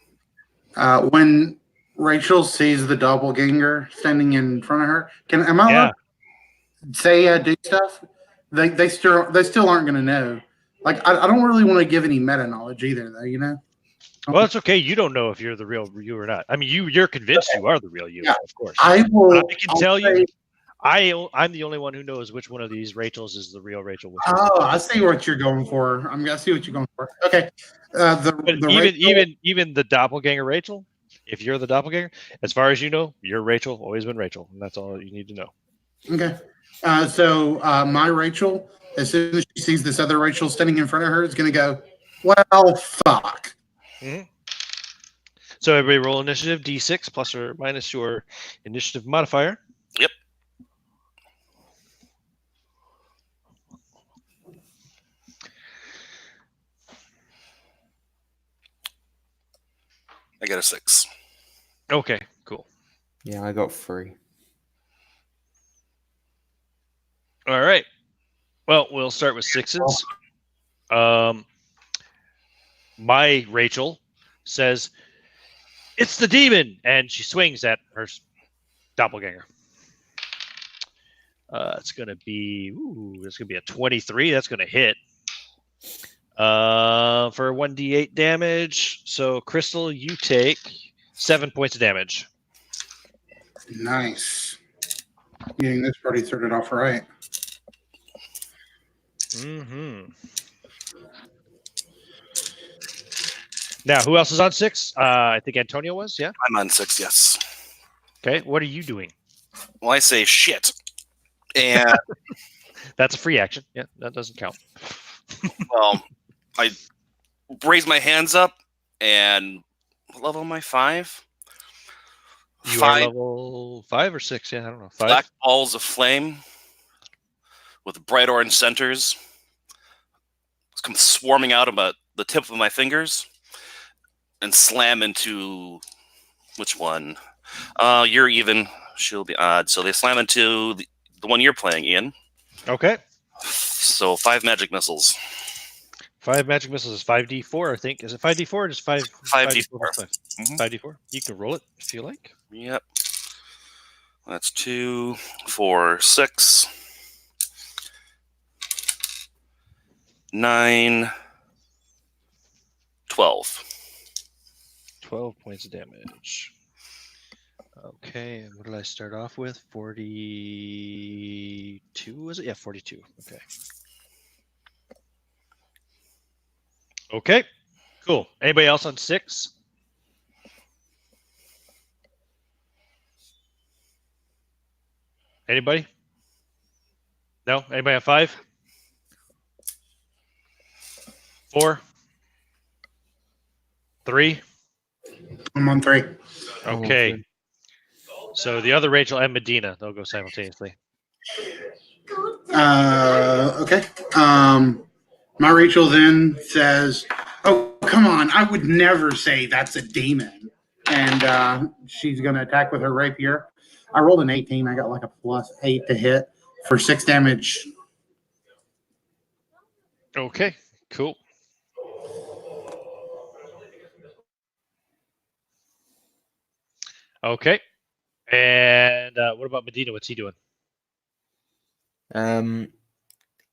When Rachel sees the doppelganger standing in front of her, am I allowed to say do stuff? They still aren't going to know. Like I don't really want to give any meta knowledge either, though. You know. Well, it's okay. You don't know if you're the real you or not. I mean, you're convinced you are the real you, Yeah. of course. I will. I can tell you, I'm the only one who knows which one of these Rachels is the real Rachel. Oh, I see what you're going for. I see what you're going for. Okay. Even the doppelganger Rachel, if you're the doppelganger, as far as you know, you're Rachel, always been Rachel, and that's all you need to know. Okay. So my Rachel, as soon as she sees this other Rachel standing in front of her, is going to go, well, fuck. Mm-hmm. So everybody roll initiative, D6 plus or minus your initiative modifier. Yep. I got a 6. Okay, cool. Yeah, I got 3. All right. Well, we'll start with 6s. My Rachel says, "It's the demon," and she swings at her doppelganger. It's gonna be a 23. That's gonna hit. For 1d8 damage. So Crystal, you take 7 points of damage. Nice. Getting this party started off right. Mm-hmm. Now, who else is on 6? I think Antonio was, yeah? I'm on 6, yes. Okay, what are you doing? Well, I say shit. And, That's a free action. Yeah, that doesn't count. well, I raise my hands up and what level am I? 5? You 5 are level 5 or 6? Yeah, I don't know. 5? black balls of flame with bright orange centers come swarming out of the tip of my fingers and slam into which one? You're even. She'll be odd. So they slam into the one you're playing, Ian. Okay. So 5 magic missiles. 5 magic missiles is 5d4, I think. Is it 5d4 or just 5? 5d4. 5d4. You can roll it if you like. Yep. That's 2, 4, 6, 9, 12. 12 points of damage. Okay, and what did I start off with? 42, was it? Yeah, 42. Okay. Okay, cool. Anybody else on 6? Anybody? No? Anybody on 5? 4? 3? I'm on 3. Okay. So the other Rachel and Medina, they'll go simultaneously. Okay. My Rachel then says, "Oh, come on! I would never say that's a demon." And she's going to attack with her rapier. I rolled an 18. I got like a +8 to hit for 6 damage. Okay, cool. Okay. And what about Medina? What's he doing?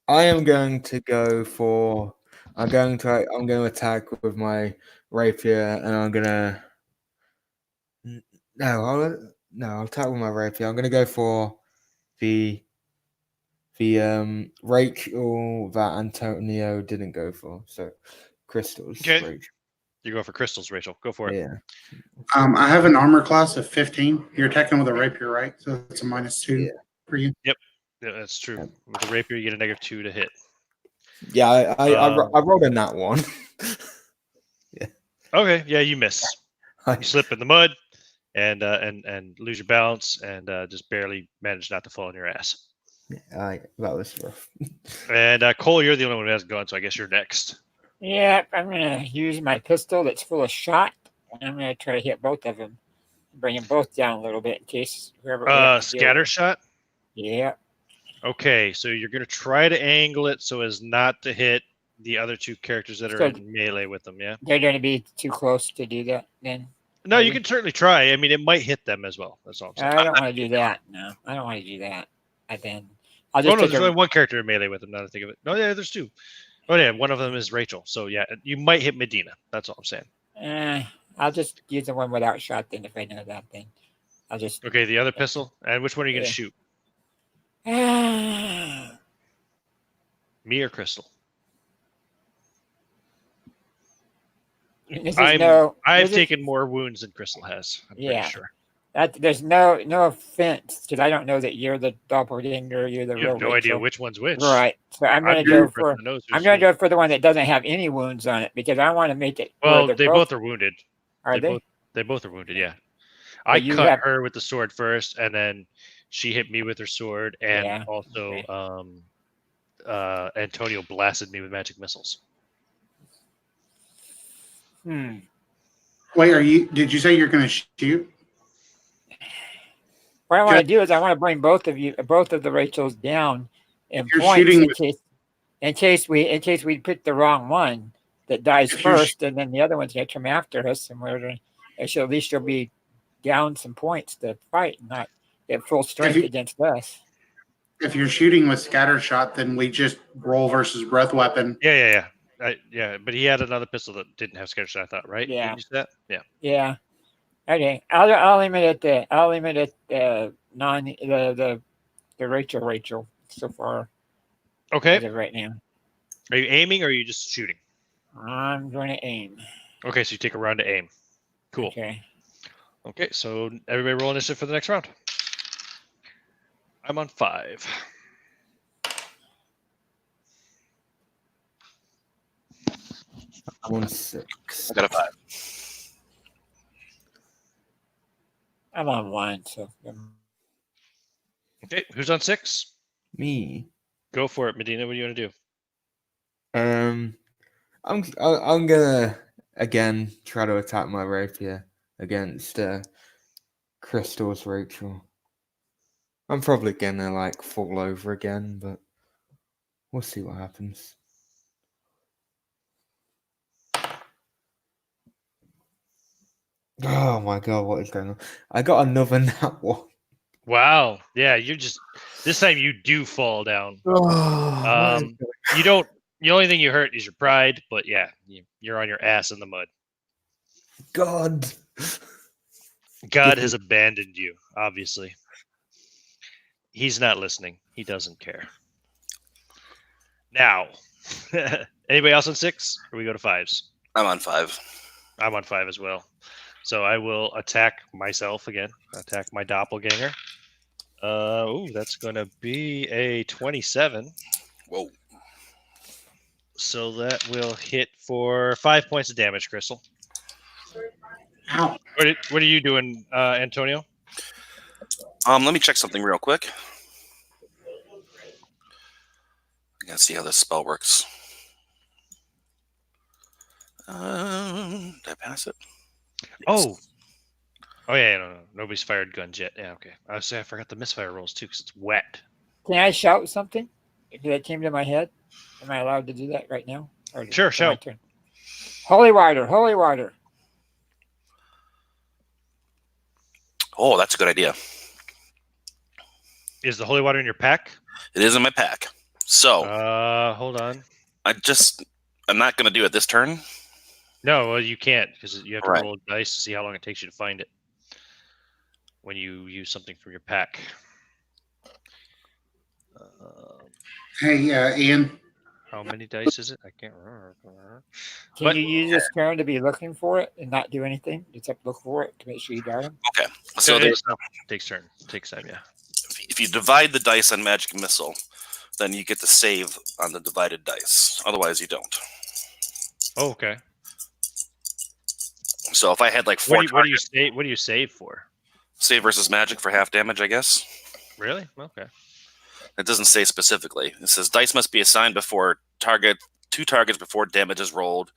I am going to go for. I'm going to attack with my rapier, and I'm gonna. I'll attack with my rapier. I'm gonna go for the Rachel that Antonio didn't go for. So Crystal's Okay. Rachel. You're going for crystals, Rachel. Go for it. Yeah. I have an armor class of 15. You're attacking with a rapier, right? So it's a -2 for you. Yeah, that's true. With the rapier, you get a -2 to hit. Yeah, I rolled a nat 1. Okay, yeah, you miss. You slip in the mud and lose your balance and just barely manage not to fall on your ass. That was rough. And Cole, you're the only one who has a gun, so I guess you're next. Yeah, I'm going to use my pistol that's full of shot, and I'm going to try to hit both of them. Bring them both down a little bit in case whoever. Scatter shot? Yeah. Okay, so you're going to try to angle it so as not to hit the other two characters that are So- in melee with them, yeah? They're going to be too close to do that then. No, you Maybe. can certainly try. I mean, it might hit them as well. That's all I'm saying. I don't want to do that. No, I don't want to do that. And then I'll Oh, just no, take there's only one character in melee with them, now that I think of it. No, yeah, there's two. Oh, yeah, one of them is Rachel. So, yeah, you might hit Medina. That's all I'm saying. I'll just use the one without shot then if I know that thing. I'll just. Okay, the other pistol. And which one are you going to shoot? Me or Crystal? I've taken more wounds than Crystal has. I'm pretty sure. There's no offense because I don't know that you're the doppelganger. You're the You real. have no idea which one's which. Right. So I'm going to go for. I'm going to go for the one that doesn't have any wounds on it because I want to make it. Well, they both are wounded. Are they? They both are wounded. Yeah. I cut her with the sword first, and then she hit me with her sword, and also Antonio blasted me with magic missiles. Wait, did you say you're going to shoot? What I want to do is I want to bring both of the Rachels down in points in case we pick the wrong one that dies first, and then the other one's going to come after us, and at least she'll be down some points to fight, and not get full strength against us. If you're shooting with scatter shot, then we just roll versus breath weapon. Yeah. But he had another pistol that didn't have scatter shot, I thought, right? Yeah. Didn't you say that? Yeah. Yeah. Okay. I'll limit it the Rachel so far. Okay. As of right now. Are you aiming or are you just shooting? I'm going to aim. Okay, so you take a round to aim. Cool. Okay, so everybody roll initiative for the next round. I'm on 5. I'm on 6. I got a 5. I'm on 1. So. Okay, who's on 6? Me. Go for it, Medina. What do you want to do? I'm gonna again try to attack my rapier against Crystal's Rachel. I'm probably gonna fall over again, but we'll see what happens. Oh my god, what is going on? I got another nat one. Wow. Yeah, this time you do fall down. You don't. The only thing you hurt is your pride, but yeah, you're on your ass in the mud. God has abandoned you, obviously. He's not listening. He doesn't care. Now, anybody else on 6? Or we go to 5s? I'm on 5. I'm on 5 as well. So I will attack myself again. Attack my doppelganger. That's going to be a 27. Whoa. So that will hit for 5 points of damage, Crystal. Ow. What are you doing, Antonio? Let me check something real quick. I gotta see how this spell works. Did I pass it? Oh yeah, no. Nobody's fired guns yet. Yeah, okay. I forgot the misfire rolls too because it's wet. Can I shout something that came to my head? Am I allowed to do that right now? Sure, shout. Holy water, holy water. Oh, that's a good idea. Is the holy water in your pack? It is in my pack. So, hold on. I'm not going to do it this turn. No, well, you can't because you have to roll dice to see how long it takes you to find it when you use something from your pack. Hey, Ian. How many dice is it? I can't remember. Can you use this turn to be looking for it and not do anything? Just have to look for it to make sure you got them. Okay. So it takes turn. It takes time, yeah. If you divide the dice on magic missile, then you get to save on the divided dice. Otherwise, you don't. Oh, okay. So if I had like 4 What do you say? What do you save for? save versus magic for half damage, I guess. Really? Okay. It doesn't say specifically. It says dice must be assigned before 2 targets before damage is rolled.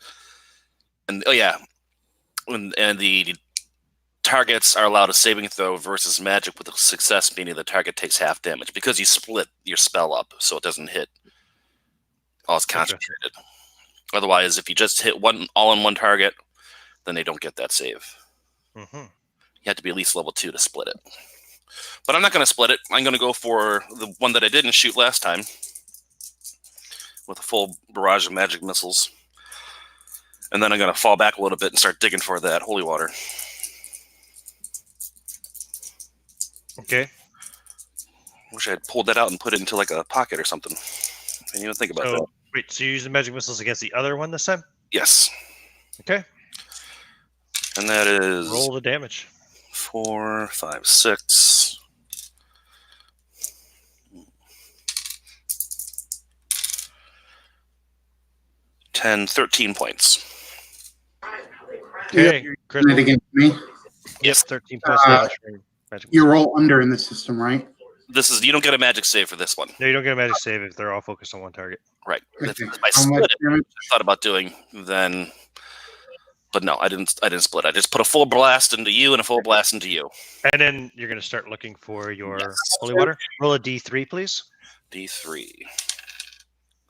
And and the targets are allowed a saving throw versus magic with a success, meaning the target takes half damage because you split your spell up so it doesn't hit all it's concentrated. Otherwise, if you just hit all in one target, then they don't get that save. Mm-hmm. You have to be at least level 2 to split it. But I'm not going to split it. I'm going to go for the one that I didn't shoot last time with a full barrage of magic missiles. And then I'm going to fall back a little bit and start digging for that holy water. Okay. Wish I had pulled that out and put it into like a pocket or something. I didn't even think about that. Wait, so you use the magic missiles against the other one this time? Yes. Okay. And that is roll the damage. 4, 5, 6. $10, 13 points. Okay, And Crystal. it against me. Yes, 13 points damage. For magic You missiles. roll under in the system, right? You don't get a magic save for this one. No, you don't get a magic save if they're all focused on one target. Right. Okay. If I How split much it, damage? I thought about doing then, but no, I didn't split. I just put a full blast into you and a full blast into you. And then you're going to start looking for your Yes. holy water. Roll a D3, please. D3.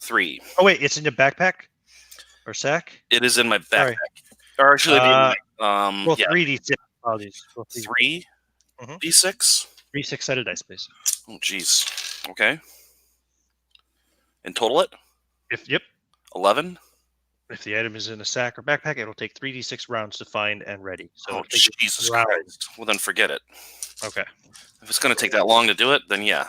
3. Oh, wait, it's in your backpack or sack? It is in my backpack. Sorry. Or actually, Roll 3D6. Apologies. Roll 3 Mhm. D6. 3 6-sided dice, please. Oh, jeez. Okay. And total it? Yep. 11. If the item is in a sack or backpack, it'll take 3d6 rounds to find and ready. So Oh, it'll take you Jesus rounds. Christ. Well, then forget it. Okay. If it's going to take that long to do it, then yeah.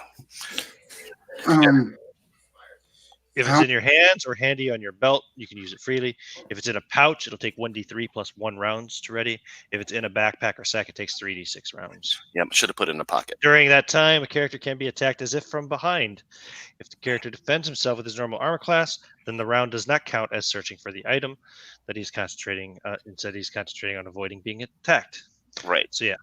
If it's in your hands or handy on your belt, you can use it freely. If it's in a pouch, it'll take 1d3 plus 1 rounds to ready. If it's in a backpack or sack, it takes 3d6 rounds. Yeah, should have put it in a pocket. During that time, a character can be attacked as if from behind. If the character defends himself with his normal armor class, then the round does not count as searching for the item that he's concentrating. Instead, he's concentrating on avoiding being attacked. Right. So yeah.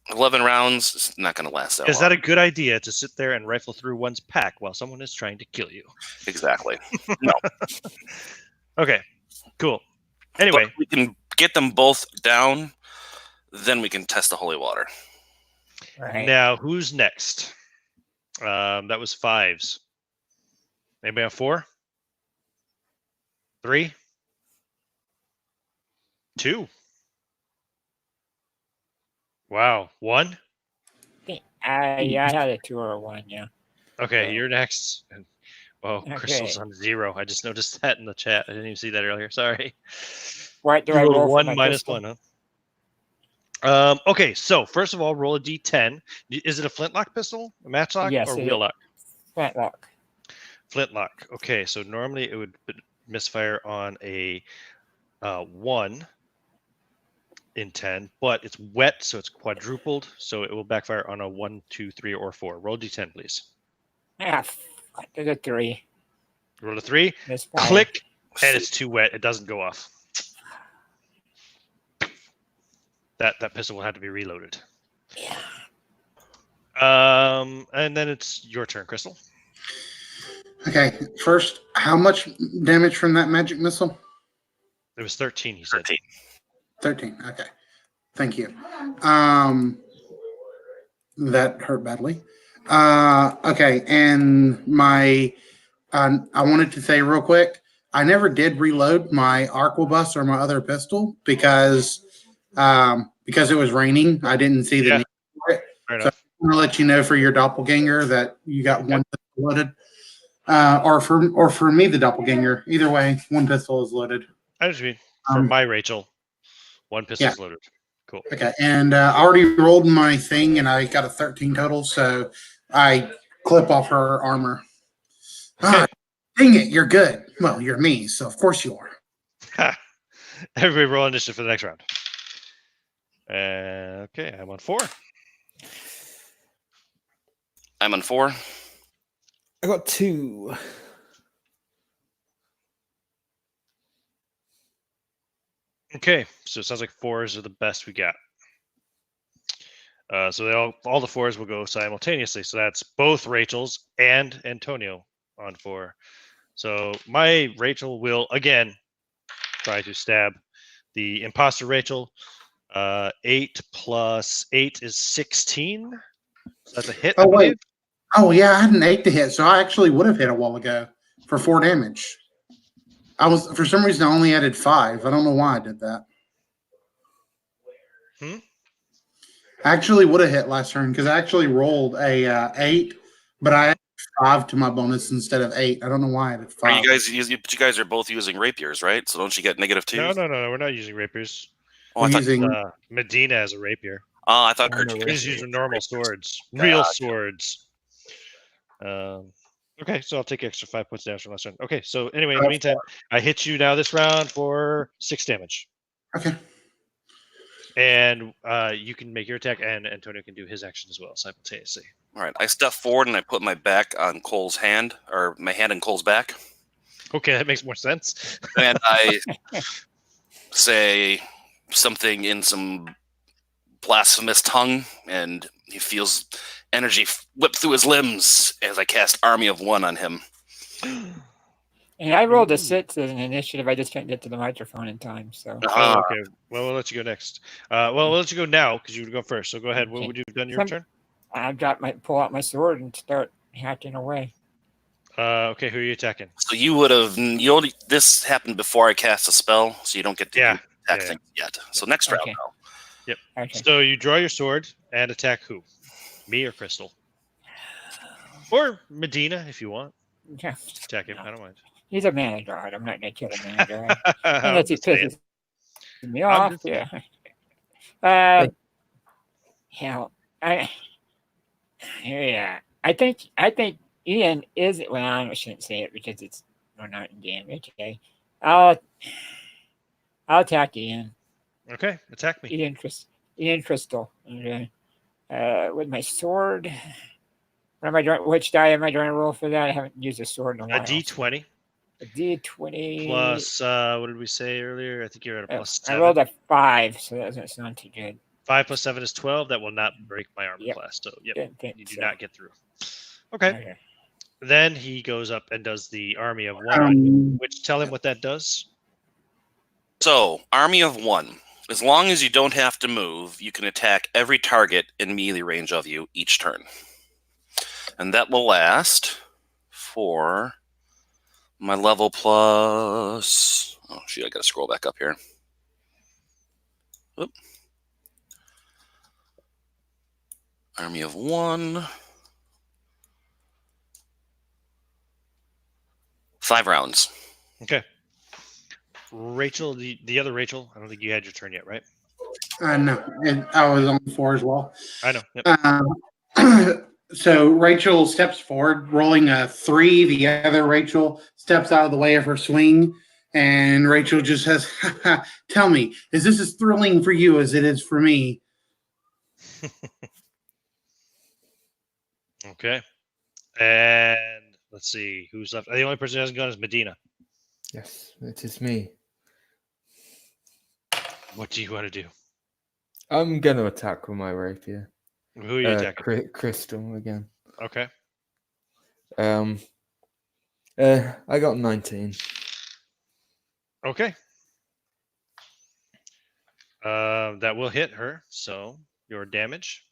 11 rounds is not going to last that long. Is that a good idea to sit there and rifle through one's pack while someone is trying to kill you? Exactly. No. Okay, cool. Anyway. But we can get them both down, then we can test the holy water. Right. Now, who's next? That was 5s. Anybody have 4? 3? 2? Wow. 1? Yeah, I had a 2 or a 1, yeah. Okay, you're next. Well, Okay. Crystal's on 0. I just noticed that in the chat. I didn't even see that earlier. Sorry. What do You I rolled roll for 1 my minus pistol? 1, huh? Okay, so first of all, roll a d10. Is it a flintlock pistol, a matchlock, Yes, or it wheel lock? Flintlock. Flintlock. Okay, so normally it would misfire on a 1 in 10, but it's wet, so it's quadrupled, so it will backfire on a 1, 2, 3, or 4. Roll d10, please. Ah, there's a 3. Roll a 3. Misfire. Click, and it's too wet. It doesn't go off. That pistol will have to be reloaded. Yeah. And then it's your turn, Crystal. Okay, first, how much damage from that magic missile? It was 13, he said. 13. 13. Okay. Thank you. That hurt badly. Okay, and my I wanted to say real quick, I never did reload my arquebus or my other pistol because it was raining. I didn't see the need for it. Fair So enough. I'm gonna let you know for your doppelganger that you got one pistol loaded. Or for me, the doppelganger. Either way, one pistol is loaded. I just mean, for my Rachel, 1 pistol's loaded. Cool. Okay, and I already rolled my thing, and I got a 13 total, so I clip off her armor. Okay. Dang it, you're good. Well, you're me, so of course you are. Ha. Everybody roll initiative for the next round. Okay, I'm on 4. I'm on 4. I got 2. Okay, so it sounds like 4s are the best we got. So all the 4s will go simultaneously. So that's both Rachel's and Antonio on 4. So my Rachel will again try to stab the imposter Rachel. 8 plus 8 is 16. So that's a hit, I Oh, wait. believe. Oh, yeah, I had an 8 to hit, so I actually would have hit a while ago for 4 damage. For some reason, I only added 5. I don't know why I did that. Hmm? I actually would have hit last turn because I actually rolled a 8, but I added 5 to my bonus instead of 8. I don't know why I did 5. Are you guys using? But you guys are both using rapiers, right? So don't you get -2? No, we're not using rapiers. Oh, I I'm thought. using. Medina as a rapier. Oh, I thought I'm Kurt a you He's guys were using using normal rapiers. swords, real Gotcha. swords. Okay, so I'll take extra 5 points damage from last turn. Okay, so anyway, in the meantime, I hit you now this round for 6 damage. Okay. And you can make your attack, and Antonio can do his action as well simultaneously. All right, I step forward and I put my back on Cole's hand, or my hand on Cole's back, Okay, that makes more sense. and I say something in some blasphemous tongue, and he feels energy whip through his limbs as I cast Army of One on him. And I rolled a 6 as an initiative. I just can't get to the microphone in time. So Oh, okay. Well, we'll let you go next. We'll let you go now because you would go first. So go ahead. What Okay. would you have done your turn? I pull out my sword and start hacking away. Okay, who are you attacking? So you would have. This happened before I cast a spell, so you don't get to attack things yet. So next round now. Yep. Okay. So you draw your sword and attack who? Me or Crystal? Or Medina if you want. Yeah. Attack him. I don't mind. He's a mana god. I'm not going to kill a mana god. I'm Unless he just saying. pisses me off. just Yeah. Hell, I think Ian is. Well, I shouldn't say it because we're not in game. Okay. I'll attack Ian. Okay, attack me. Ian Crystal. Okay. With my sword. What am I doing? Which die am I trying to roll for that? I haven't used a sword in a while. A D20. A D20 plus. What did we say earlier? I think you're at a plus 7. I rolled a 5, so that's not too good. 5 plus 7 is 12. That will not break my armor class. So you do not get through. Okay. Then he goes up and does the Army of One. Which tell him what that does. So Army of One. As long as you don't have to move, you can attack every target in melee range of you each turn. And that will last for my level plus... Oh, shoot, I got to scroll back up here. Oop. Army of One. 5 rounds. Okay. Rachel, the other Rachel, I don't think you had your turn yet, right? No, and I was on 4 as well. I know. Yep. So Rachel steps forward, rolling a 3. The other Rachel steps out of the way of her swing, and Rachel just says, "Tell me, is this as thrilling for you as it is for me?" Okay. And let's see who's left. The only person who hasn't gone is Medina. Yes, it is me. What do you want to do? I'm going to attack with my rapier. Who are you attacking? Crystal again. Okay. I got 19. Okay. That will hit her. So your damage.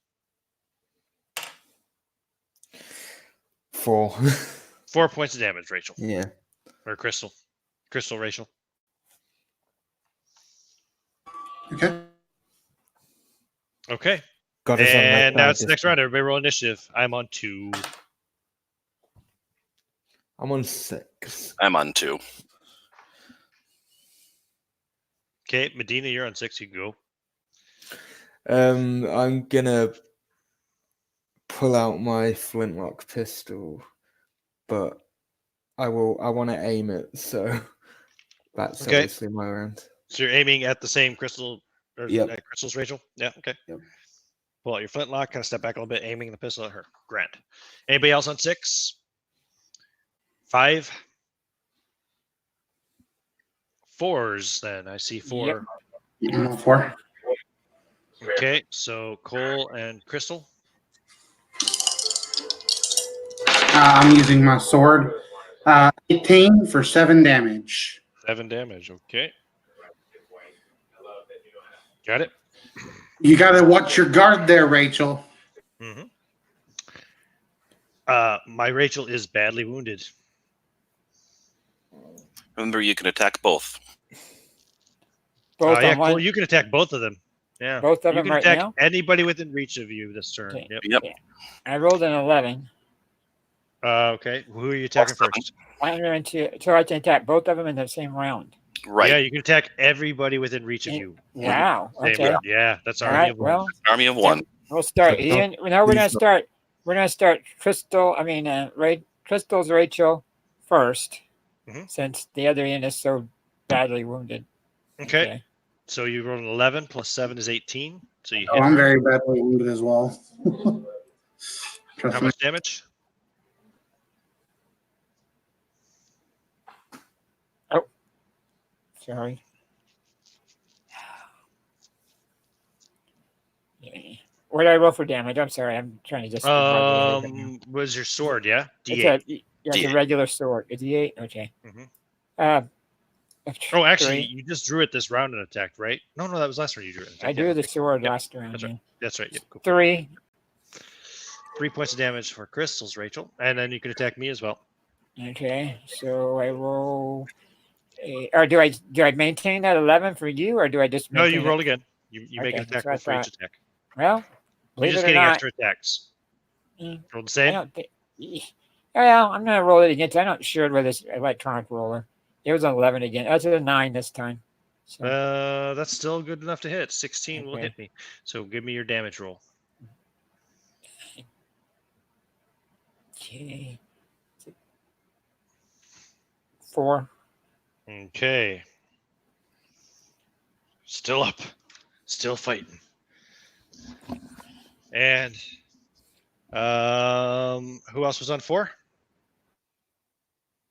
4. 4 points of damage, Rachel. Yeah. Or Crystal. Rachel. Okay. Okay. God, and now it's the next round. Everybody roll initiative. I'm on 2. I'm on 6. I'm on 2. Okay, Medina, you're on 6. You can go. I'm gonna pull out my flintlock pistol, but I want to aim it. So that's obviously my round. So you're aiming at the same crystal, or at Crystal's Rachel. Yeah. Okay. Yep. Pull out your flintlock. Kind of step back a little bit, aiming the pistol at her. Grant. Anybody else on 6? 5. 4s. Then I see 4. Yep. I'm all for. Okay, so Cole and Crystal. I'm using my sword. 18 for 7 damage. 7 damage. Okay. Got it. You got to watch your guard there, Rachel. Mm-hmm. My Rachel is badly wounded. Remember, you can attack both. Both Yeah, on one. Cole, you can attack both of them. Yeah. Both of You them can right attack now? anybody within reach of you this turn. Okay. Yep. Yep. Yeah. I rolled an 11. Okay. Who are you attacking first? I'm going to, so I can attack both of them in the same round. Right. Yeah, you can attack everybody within reach of And- you. Wow. Same Okay. round. Yeah, that's All army right. of one. Well, Army of one. we'll start. So Ian, don't- no, we're please gonna don't. start. We're gonna start Crystal. I mean, Crystal's Rachel first, Mhm. since the other Ian is so badly wounded. Okay. So you rolled an 11 plus 7 is 18. So you Oh, hit I'm her. very badly wounded as well. Trust How me. much damage? Sorry. Yeah. What did I roll for damage? I'm sorry. I'm trying to just. Was your sword, yeah? It's D8. it's a D8. regular sword. A D8. Okay. Mhm. Oh, actually, you just drew it this round and attacked, right? No, that was last round you drew it. I drew the sword Yep, last round. that's right. That's right. Yep. Cool. 3. 3 points of damage for crystals, Rachel, and then you can attack me as well. Okay. So I roll. Or do I maintain that 11 for you, or do I just No, maintain you roll again. You make an Okay, attack that's what I roll for each thought. attack. Well, You're believe just it or getting not, extra attacks. Mm, Roll the I same. don't think. Well, I'm gonna roll it again. I'm not sure with this electronic roller. It was an 11 again. That's a 9 this time. So That's still good enough to hit. 16 will Okay. hit me. So give me your damage roll. okay. 4. Okay. Still up. Still fighting. And who else was on 4?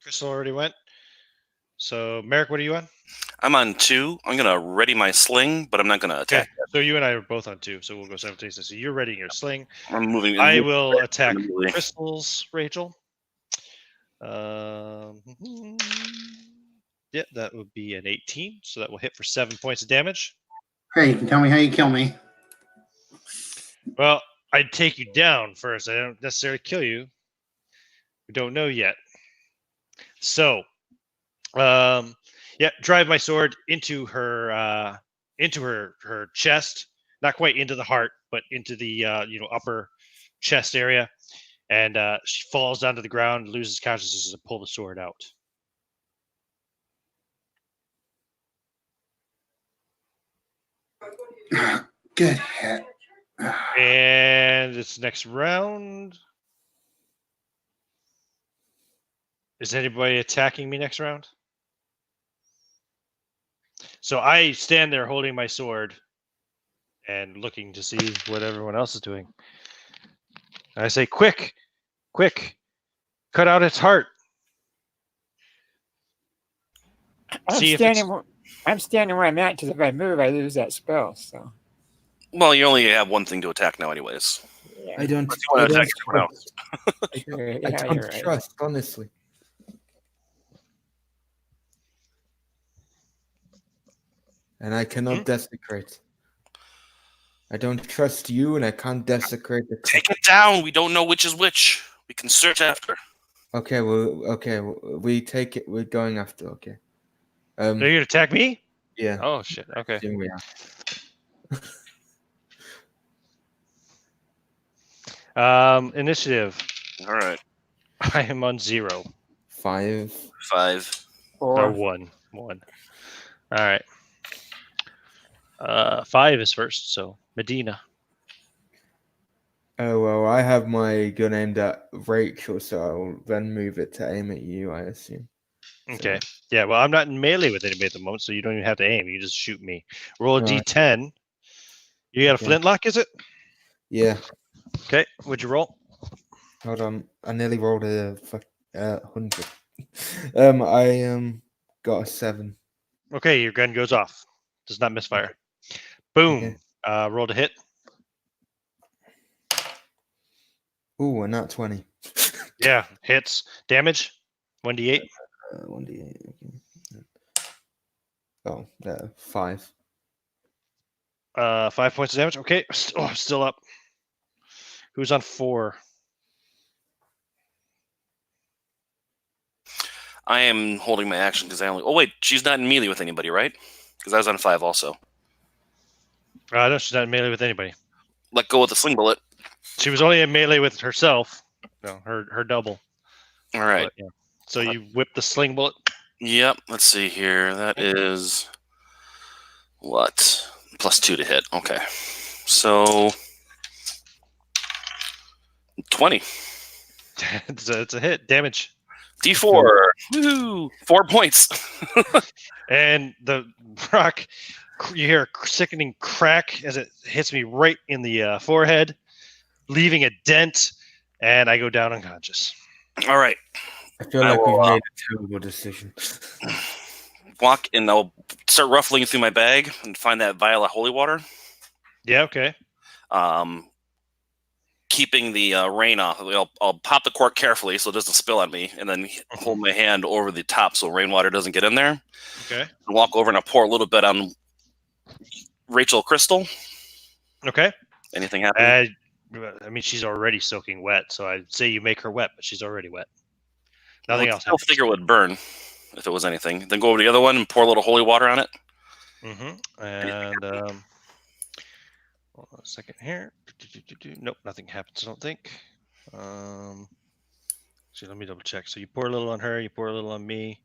Crystal already went. So Merrick, what are you on? I'm on 2. I'm gonna ready my sling, but I'm not gonna Okay. attack. So you and I are both on 2. So we'll go simultaneously. So you're readying your sling. I'm moving. I will attack immediately. crystals, Rachel. Yeah, that would be an 18. So that will hit for 7 points of damage. Hey, you can tell me how you kill me. Well, I'd take you down first. I don't necessarily kill you. We don't know yet. So, drive my sword into her chest, not quite into the heart, but into the upper chest area, and she falls down to the ground, loses consciousness as I pull the sword out. Good hit. And it's next round. Is anybody attacking me next round? So I stand there holding my sword and looking to see what everyone else is doing. And I say, quick, cut out its heart. I'm See if it's- standing where I'm at because if I move, I lose that spell. So Well, you only have one thing to attack now, anyways. yeah. I don't. You wanna I don't attack everyone trust. Sure, I yeah, don't you're right. trust, honestly. And I cannot desecrate. I don't trust you, and I can't desecrate the. Take it down. We don't know which is which. We can search after. Okay, we take it. We're going after. Okay. Are you gonna attack me? Yeah. Oh shit. Okay. Here we are. Initiative. All right. I am on 0. 5. 5. Or 4. 1. All right. 5 is first. So Medina. Oh well, I have my gun aimed at Rachel, so I'll then move it to aim at you. I assume. Okay. Yeah. Well, I'm not in melee with anybody at the moment, so you don't even have to aim. You just shoot me. Roll a Right. D10. You got a Okay. flintlock, is it? Yeah. Okay. What'd you roll? Hold on. I nearly rolled a 100. I got a 7. Okay, your gun goes off. Does not misfire. Boom. Okay. Roll to hit. Ooh, a nat 20. Yeah, hits. Damage. 1d8. 1d8. Okay. Oh, 5. 5 points of damage. Okay. Oh, still up. Who's on 4? I am holding my action because I only. Oh wait, she's not in melee with anybody, right? Because I was on 5 also. No, she's not in melee with anybody. Let go with the sling bullet. She was only in melee with herself. No, her double. All right. But, yeah. So you whip the sling bullet. Yep. Let's see here. That is what? +2 to hit. Okay. So 20. It's a hit. Damage. D4. Woo! 4 points. And the rock, you hear a sickening crack as it hits me right in the forehead, leaving a dent, and I go down unconscious. All right. I feel I like will, we've made a terrible decision. Walk and I'll start ruffling through my bag and find that vial of holy water. Yeah, okay. Keeping the rain off. I'll pop the cork carefully so it doesn't spill on me, and then hold my hand over the top so rainwater doesn't get in there. Okay. And walk over and I'll pour a little bit on Rachel Crystal. Okay. Anything happen? I mean, she's already soaking wet, so I'd say you make her wet, but she's already wet. Nothing else. I figure it would burn if it was anything. Then go over to the other one and pour a little holy water on it. Mm-hmm. And hold on a second here. Nope, nothing happens, I don't think. Let me double check. So you pour a little on her, you pour a little on me.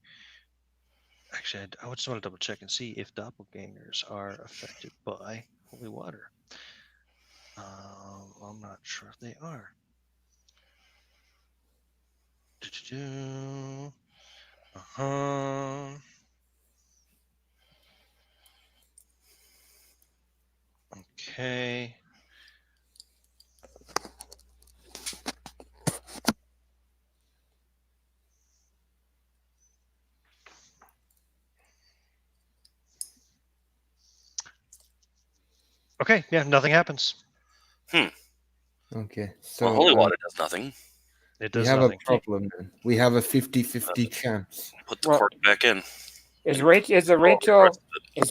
Actually, I just want to double check and see if doppelgangers are affected by holy water. I'm not sure if they are. Okay. Okay, yeah, nothing happens. Okay, so Well, holy water does nothing. It we does have nothing. a problem then. We have a 50-50 chance. Put the cork back in. Is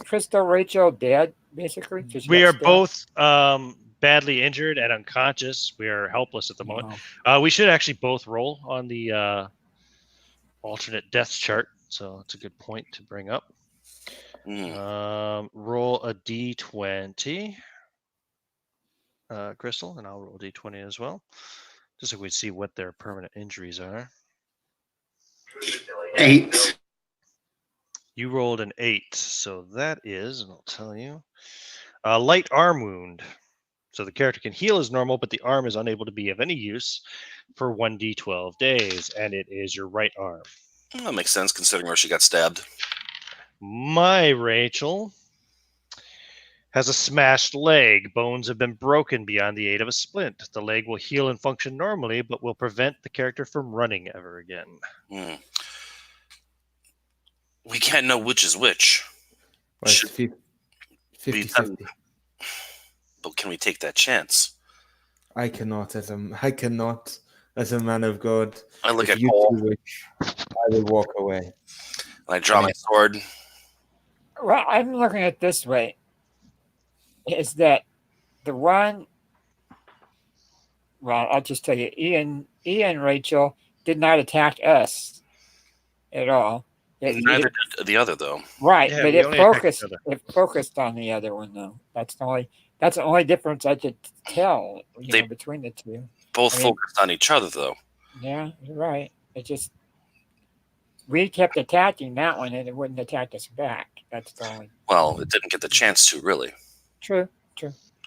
Crystal Rachel dead, basically? We are both badly injured and unconscious. We are helpless at the moment. We should actually both roll on the alternate deaths chart. So that's a good point to bring up. Roll a d20, Crystal, and I'll roll a d20 as well, just so we see what their permanent injuries are. 8. You rolled an 8, so that is, and I'll tell you, a light arm wound. So the character can heal as normal, but the arm is unable to be of any use for 1d12 days, and it is your right arm. That makes sense considering where she got stabbed. My Rachel has a smashed leg. Bones have been broken beyond the aid of a splint. The leg will heal and function normally, but will prevent the character from running ever again. We can't know which is which. Well, it's 50-50. But can we take that chance? I cannot, as a man of God. I look If at you Cole. do which, I will walk away. I draw my sword. Well, I'm looking at it this way. Is that the one? Well, I'll just tell you, Ian and Rachel did not attack us at all. Neither did the other, though. Right, Yeah, but we it only attacked focused. each other. It focused on the other one, though. That's the only difference I could tell. Between the two. Both focused on each other, though. Yeah, you're right. It just we kept attacking that one, and it wouldn't attack us back. That's the only. Well, it didn't get the chance to, really. True.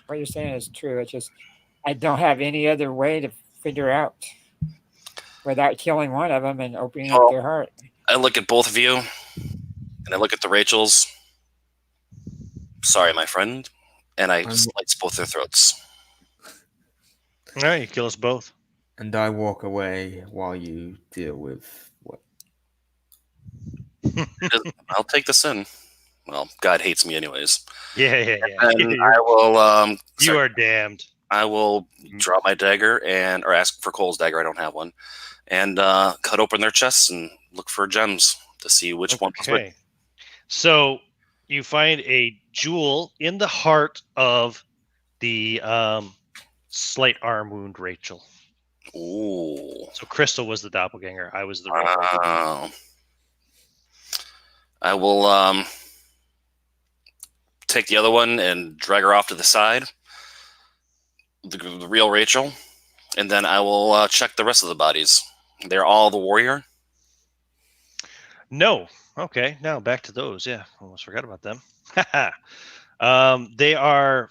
What you're saying is true. It's just I don't have any other way to figure out without killing one of them and opening up their heart. I look at both of you, and I look at the Rachels. Sorry, my friend. And I slice both their throats. All right, you kill us both. And I walk away while you deal with what? I'll take this in. Well, God hates me anyways. Yeah. And I will. You are damned. I will draw my dagger or ask for Cole's dagger. I don't have one, and cut open their chests and look for gems to see which one was which. Okay. So you find a jewel in the heart of the slight arm wound Rachel. Ooh. So Crystal was the doppelganger. I was the Wow. I will take the other one and drag her off to the side, the real Rachel, and then I will check the rest of the bodies. They're all the warrior? No. Okay, now back to those. Yeah, almost forgot about them. They are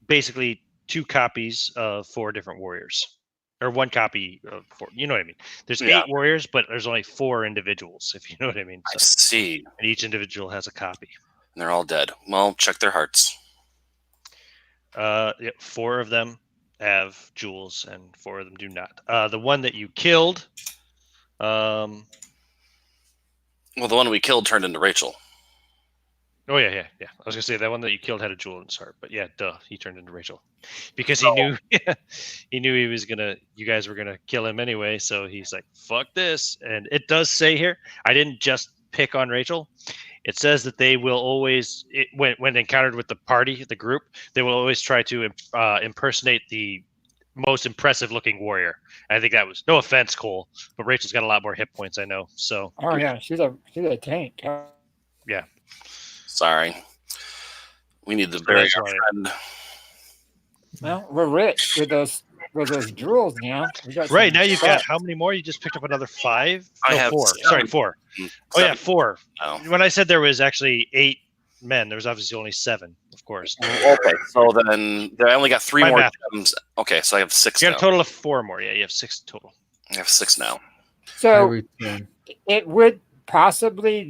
basically 2 copies of 4 different warriors. Or 1 copy of 4. You know what I mean? There's 8 warriors, but there's only 4 individuals, if you know what I mean. So, I see. And each individual has a copy. And they're all dead. Well, check their hearts. 4 of them have jewels, and 4 of them do not. The one that you killed... Well, the one we killed turned into Rachel. Oh, yeah. I was going to say that one that you killed had a jewel in his heart. But yeah, duh, he turned into Rachel. Because he knew he was you guys were going to kill him anyway. So he's like, fuck this. And it does say here, I didn't just pick on Rachel. It says that they will always, when encountered with the party, the group, they will always try to impersonate the most impressive looking warrior. And I think that was, no offense, Cole, but Rachel's got a lot more hit points, I know. So. Oh yeah, she's a tank. Yeah. Sorry. We need to bury our friend. Well, we're rich with those jewels now. Right, now you've got how many more? You just picked up another 5? I have 4. Sorry, 4. Oh yeah, 4. Oh. When I said there was actually 8 men, there was obviously only 7, of course. Okay, so then I only got 3 more gems. Okay, so I have 6 You got now. a total of 4 more. Yeah, you have 6 total. I have 6 now. So it would possibly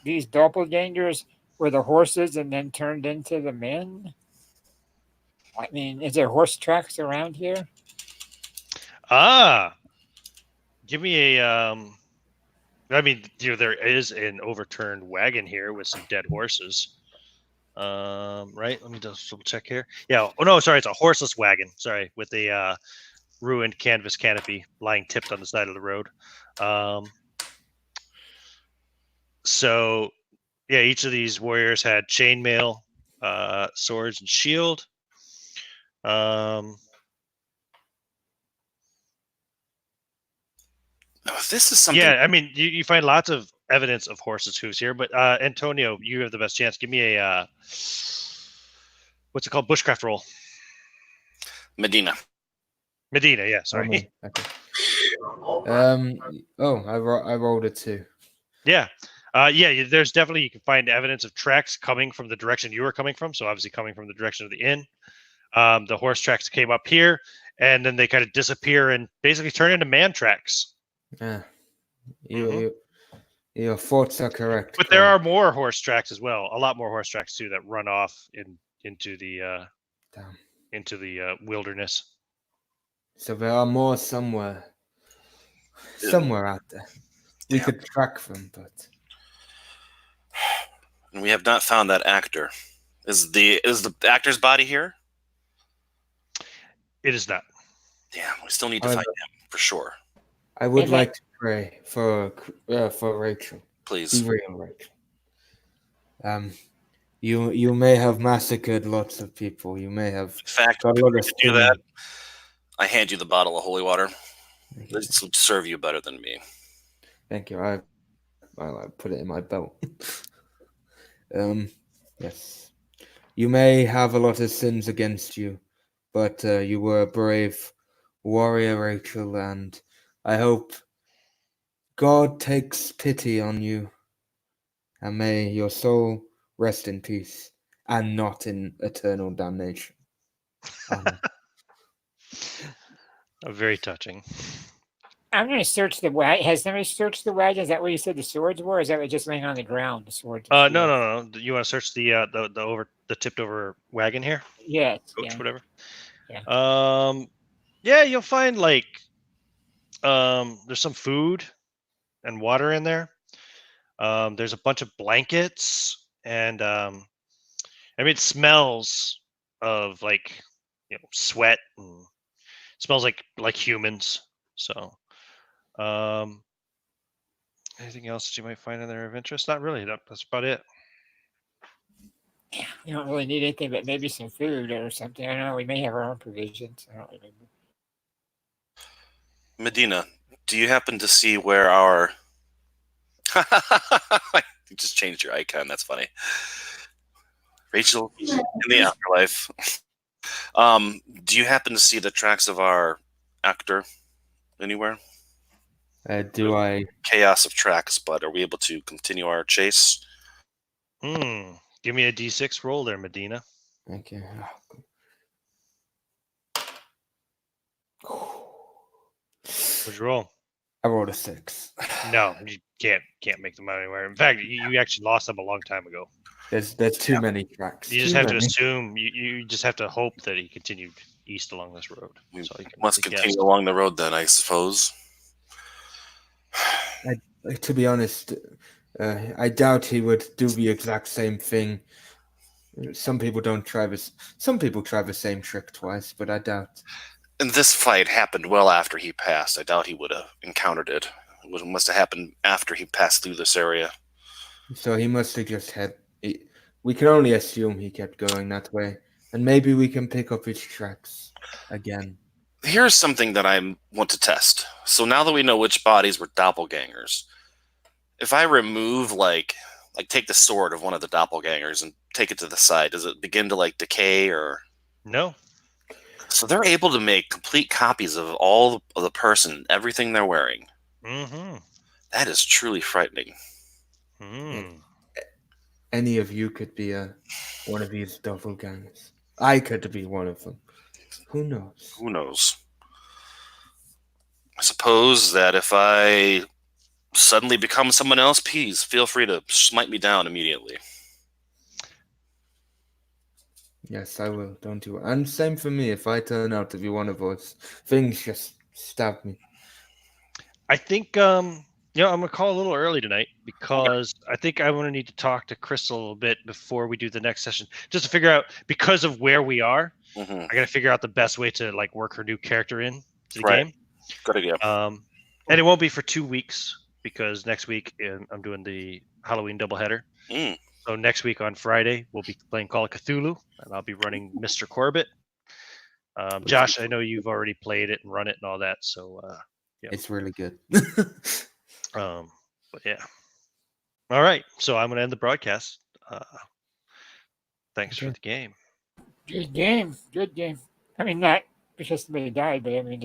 these doppelgangers were the horses and then turned into the men. I mean, is there horse tracks around here? Give me a I mean, there is an overturned wagon here with some dead horses. Right? Let me just double check here. Yeah. Oh no, sorry, it's a horseless wagon. Sorry, with a ruined canvas canopy lying tipped on the side of the road. So yeah, each of these warriors had chainmail, swords, and shield. This is something. Yeah, I mean, you find lots of evidence of horses' hooves here, but Antonio, you have the best chance. Give me a what's it called? Bushcraft roll. Medina, yeah. Sorry. Okay. I rolled a 2. Yeah. There's definitely, you can find evidence of tracks coming from the direction you were coming from. So obviously coming from the direction of the inn. The horse tracks came up here, and then they kind of disappear and basically turn into man tracks. Yeah. Your thoughts are correct. But there are more horse tracks as well. A lot more horse tracks too that run off into the wilderness. So there are more somewhere out there. We could track them, but and we have not found that actor. Is the actor's body here? It is not. Damn, we still need to find him for sure. I would like to pray for Rachel. Please. Be real, Rachel. You may have massacred lots of people. You may have. In fact, if you do that, I hand you the bottle of holy water. This will serve you better than me. Thank you. I put it in my belt. Yes. You may have a lot of sins against you, but you were a brave warrior, Rachel, and I hope God takes pity on you, and may your soul rest in peace and not in eternal damnation. Very touching. I'm going to search the wagon. Has somebody searched the wagon? Is that what you said the swords were? Or is that just laying on the ground? The swords. No. You want to search the tipped over wagon here? Yeah. Coach, whatever. Yeah. Yeah, you'll find there's some food and water in there. There's a bunch of blankets and it smells of like sweat and smells like humans. So, anything else that you might find in there of interest? Not really. That's about it. You don't really need anything but maybe some food or something. I don't know. We may have our own provisions. I don't remember. Medina, do you happen to see where our... You just changed your icon. That's funny. Rachel in the afterlife. Do you happen to see the tracks of our actor anywhere? Do I? Chaos of tracks, but are we able to continue our chase? Give me a D6 roll there, Medina. Okay. What'd you roll? I rolled a 6. No, you can't make them out anywhere. In fact, you actually lost them a long time ago. There's too many tracks. You just have to assume. You just have to hope that he continued east along this road. We So you can must guess. continue along the road then, I suppose. To be honest, I doubt he would do the exact same thing. Some people try the same trick twice, but I doubt. And this fight happened well after he passed. I doubt he would have encountered it. It must have happened after he passed through this area. So he must have just had... We can only assume he kept going that way. And maybe we can pick up his tracks again. Here's something that I want to test. So now that we know which bodies were doppelgangers, if I remove, take the sword of one of the doppelgangers and take it to the side, does it begin to, decay or... No. So they're able to make complete copies of all of the person, everything they're wearing. Mm-hmm. That is truly frightening. Any of you could be one of these doppelgangers. I could be one of them. Who knows? Who knows? I suppose that if I suddenly become someone else, please feel free to smite me down immediately. Yes, I will. Don't you? And same for me. If I turn out to be one of those things, just stab me. I think I'm gonna call a little early tonight because I think I'm gonna need to talk to Crystal a little bit before we do the next session, just to figure out, because of where we are. Mm-hmm. I gotta figure out the best way to work her new character in to the Right. game. Good idea. And it won't be for 2 weeks because next week I'm doing the Halloween doubleheader. So next week on Friday we'll be playing Call of Cthulhu, and I'll be running Mr. Corbett. Josh, I know you've already played it and run it and all that, so It's really good. but yeah. All right, so I'm gonna end the broadcast. Thanks for the game. Good game. Good game. I mean, not because somebody died, but I mean,